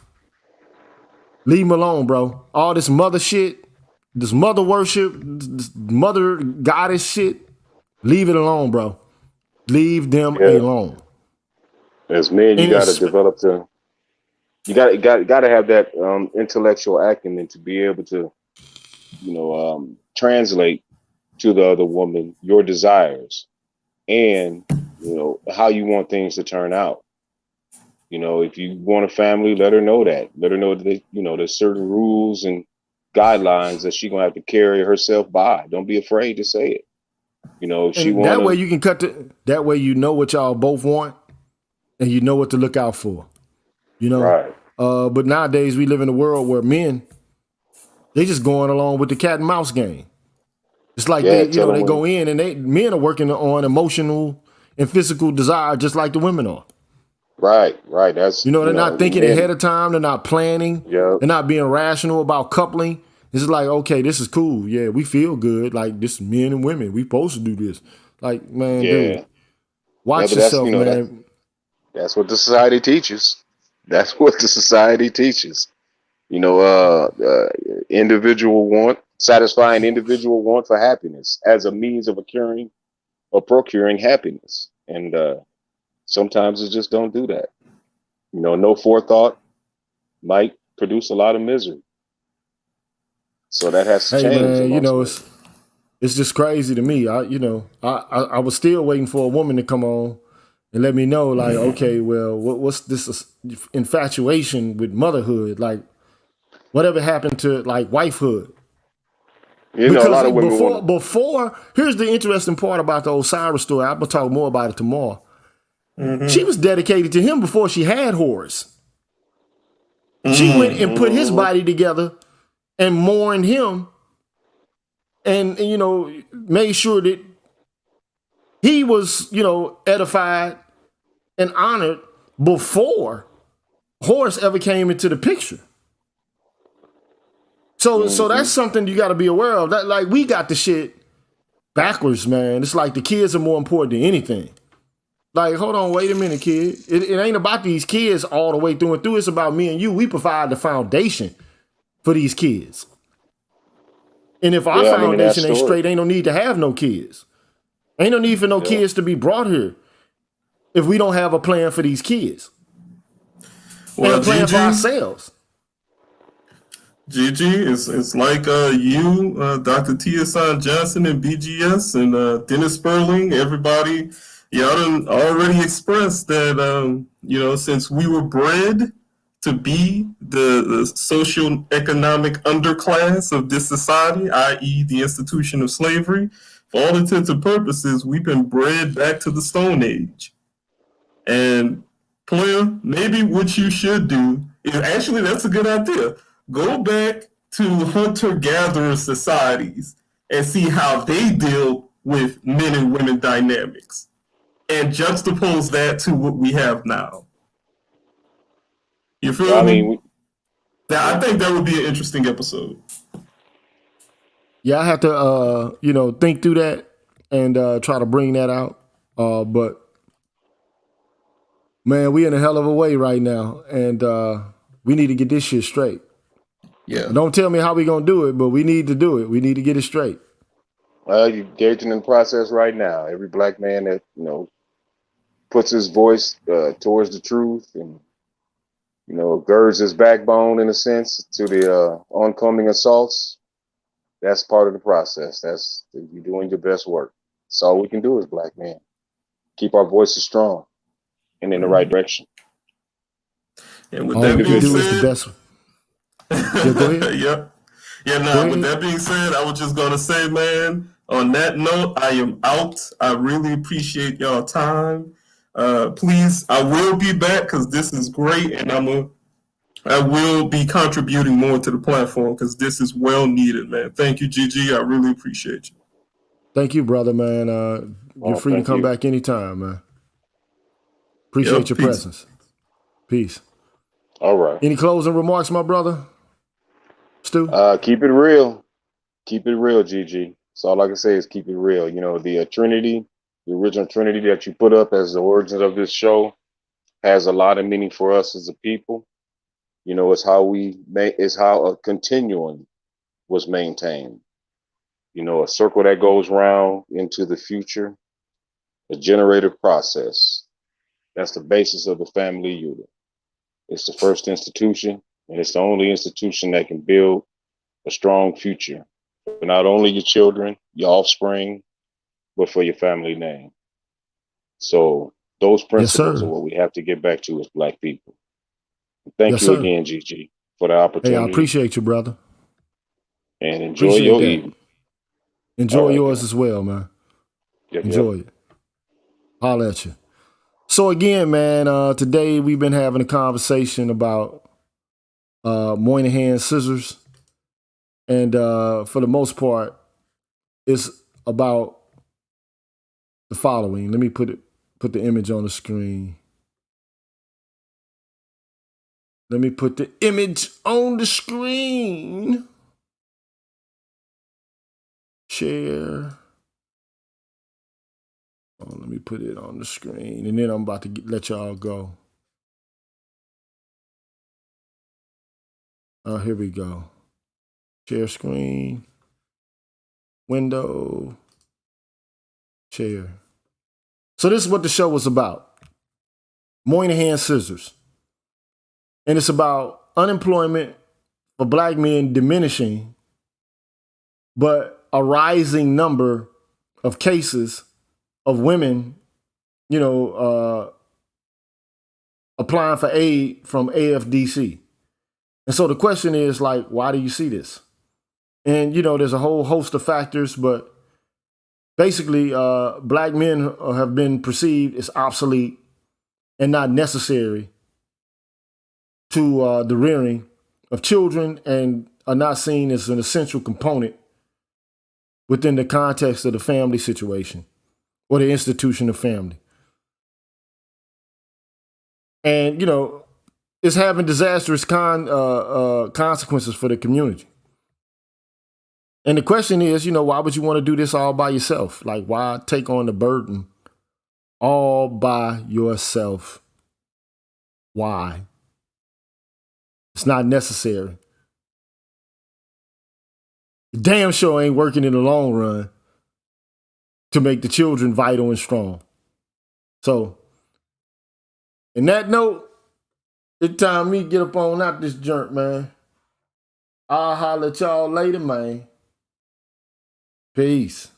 leave them alone, bro. All this mother shit, this mother worship, this mother goddess shit, leave it alone, bro. Leave them alone. As men, you got to develop you got to have that intellectual acumen to be able to, you know, translate to the other woman your desires and, you know, how you want things to turn out. You know, if you want a family, let her know that. Let her know that, you know, there's certain rules and guidelines that she's gonna have to carry herself by. Don't be afraid to say it. You know, if she and that way you can that way you know what y'all both want and you know what to look out for. You know? Right. But nowadays we live in a world where men, they just going along with the cat and mouse game. It's like they go in and men are working on emotional and physical desire just like the women are. Right. That's, you know, they're not thinking ahead of time. They're not planning. Yep. They're not being rational about coupling. It's just like, okay, this is cool. Yeah, we feel good. Like this is men and women. We supposed to do this. Like, man, dude, watch yourself, man. That's what the society teaches. That's what the society teaches. You know, satisfying individual want for happiness as a means of procuring happiness. And sometimes it just don't do that. You know, no forethought might produce a lot of misery. So that has to change. Man, you know, it's just crazy to me. I was still waiting for a woman to come on and let me know, like, okay, well, what's this infatuation with motherhood? Like, whatever happened to like wifehood? You know, a lot of women before. Here's the interesting part about the Osiris story. I'm gonna talk more about it tomorrow. Mm-hmm. She was dedicated to him before she had Horus. She went and put his body together and mourned him, and you know, made sure that he was, you know, edified and honored before Horus ever came into the picture. So that's something you got to be aware of. That, like, we got the shit backwards, man. It's like the kids are more important than anything. Like, hold on, wait a minute, kid. It ain't about these kids all the way through and through. It's about me and you. We provide the foundation for these kids. And if our foundation ain't straight, ain't no need to have no kids. Ain't no need for no kids to be brought here if we don't have a plan for these kids. Well, and a plan for ourselves. Gigi, it's like you, Dr. T.S.I. Johnson and BGS and Dennis Sperling, everybody, y'all done already expressed that, you know, since we were bred to be the socioeconomic underclass of this society, i.e. the institution of slavery, for all intents and purposes, we've been bred back to the Stone Age. And, player, maybe what you should do is, actually, that's a good idea. Go back to hunter-gatherer societies and see how they deal with men and women dynamics and juxtapose that to what we have now. You feel me? I think that would be an interesting episode. Yeah, I have to, you know, think through that and try to bring that out. But, man, we in a hell of a way right now, and we need to get this shit straight. Yeah. Don't tell me how we gonna do it, but we need to do it. We need to get it straight. Well, you're engaging in the process right now. Every black man that, you know, puts his voice towards the truth and, you know, girds his backbone in a sense to the oncoming assaults, that's part of the process. That's, you're doing your best work. That's all we can do as black men. Keep our voices strong and in the right direction. And with that being said, the best. Yeah, go ahead. With that being said, I was just gonna say, man, on that note, I am out. I really appreciate y'all time. Please, I will be back because this is great, and I'm gonna I will be contributing more to the platform because this is well needed, man. Thank you, Gigi. I really appreciate you. Thank you, brother, man. You're Oh, free to thank come you. back anytime, man. Appreciate Yep, your peace. presence. Peace. All right. Any closing remarks, my brother? Stu? Keep it real. Keep it real, Gigi. So all I can say is keep it real. You know, the Trinity, the original Trinity that you put up as the origins of this show has a lot of meaning for us as a people. You know, it's how a continuum was maintained. You know, a circle that goes round into the future, a generative process. That's the basis of the family unit. It's the first institution, and it's the only institution that can build a strong future for not only your children, your offspring, but for your family name. So those Yes, principles are sir. what we have to get back to as Black people. Thank Yes, you sir. again, Gigi, for the Hey, I opportunity, appreciate you, brother. and enjoy Appreciate your that. evening. All Enjoy right, yours then. as well, man. Yep, yep. Enjoy it. Holla at you. So again, man, today we've been having a conversation about Moynihan scissors. And for the most part, it's about the following. Let me put the image on the screen. Let me put the image on the screen. Share. Oh, let me put it on the screen. And then I'm about to let y'all go. Oh, here we go. Share screen. Window. Share. So this is what the show was about. Moynihan scissors. And it's about unemployment for Black men diminishing, but a rising number of cases of women, applying for aid from AFDC. And so the question is, like, why do you see this? And, there's a whole host of factors, but basically, Black men have been perceived as obsolete and not necessary to the rearing of children, and are not seen as an essential component within the context of the family situation or the institution of family. And, it's having disastrous consequences for the community. And the question is, why would you want to do this all by yourself? Like, why take on the burden all by yourself? Why? It's not necessary. Damn sure ain't working in the long run to make the children vital and strong. So, in that note, it's time me get up on out this jerk, man. I'll holler at y'all later, man. Peace.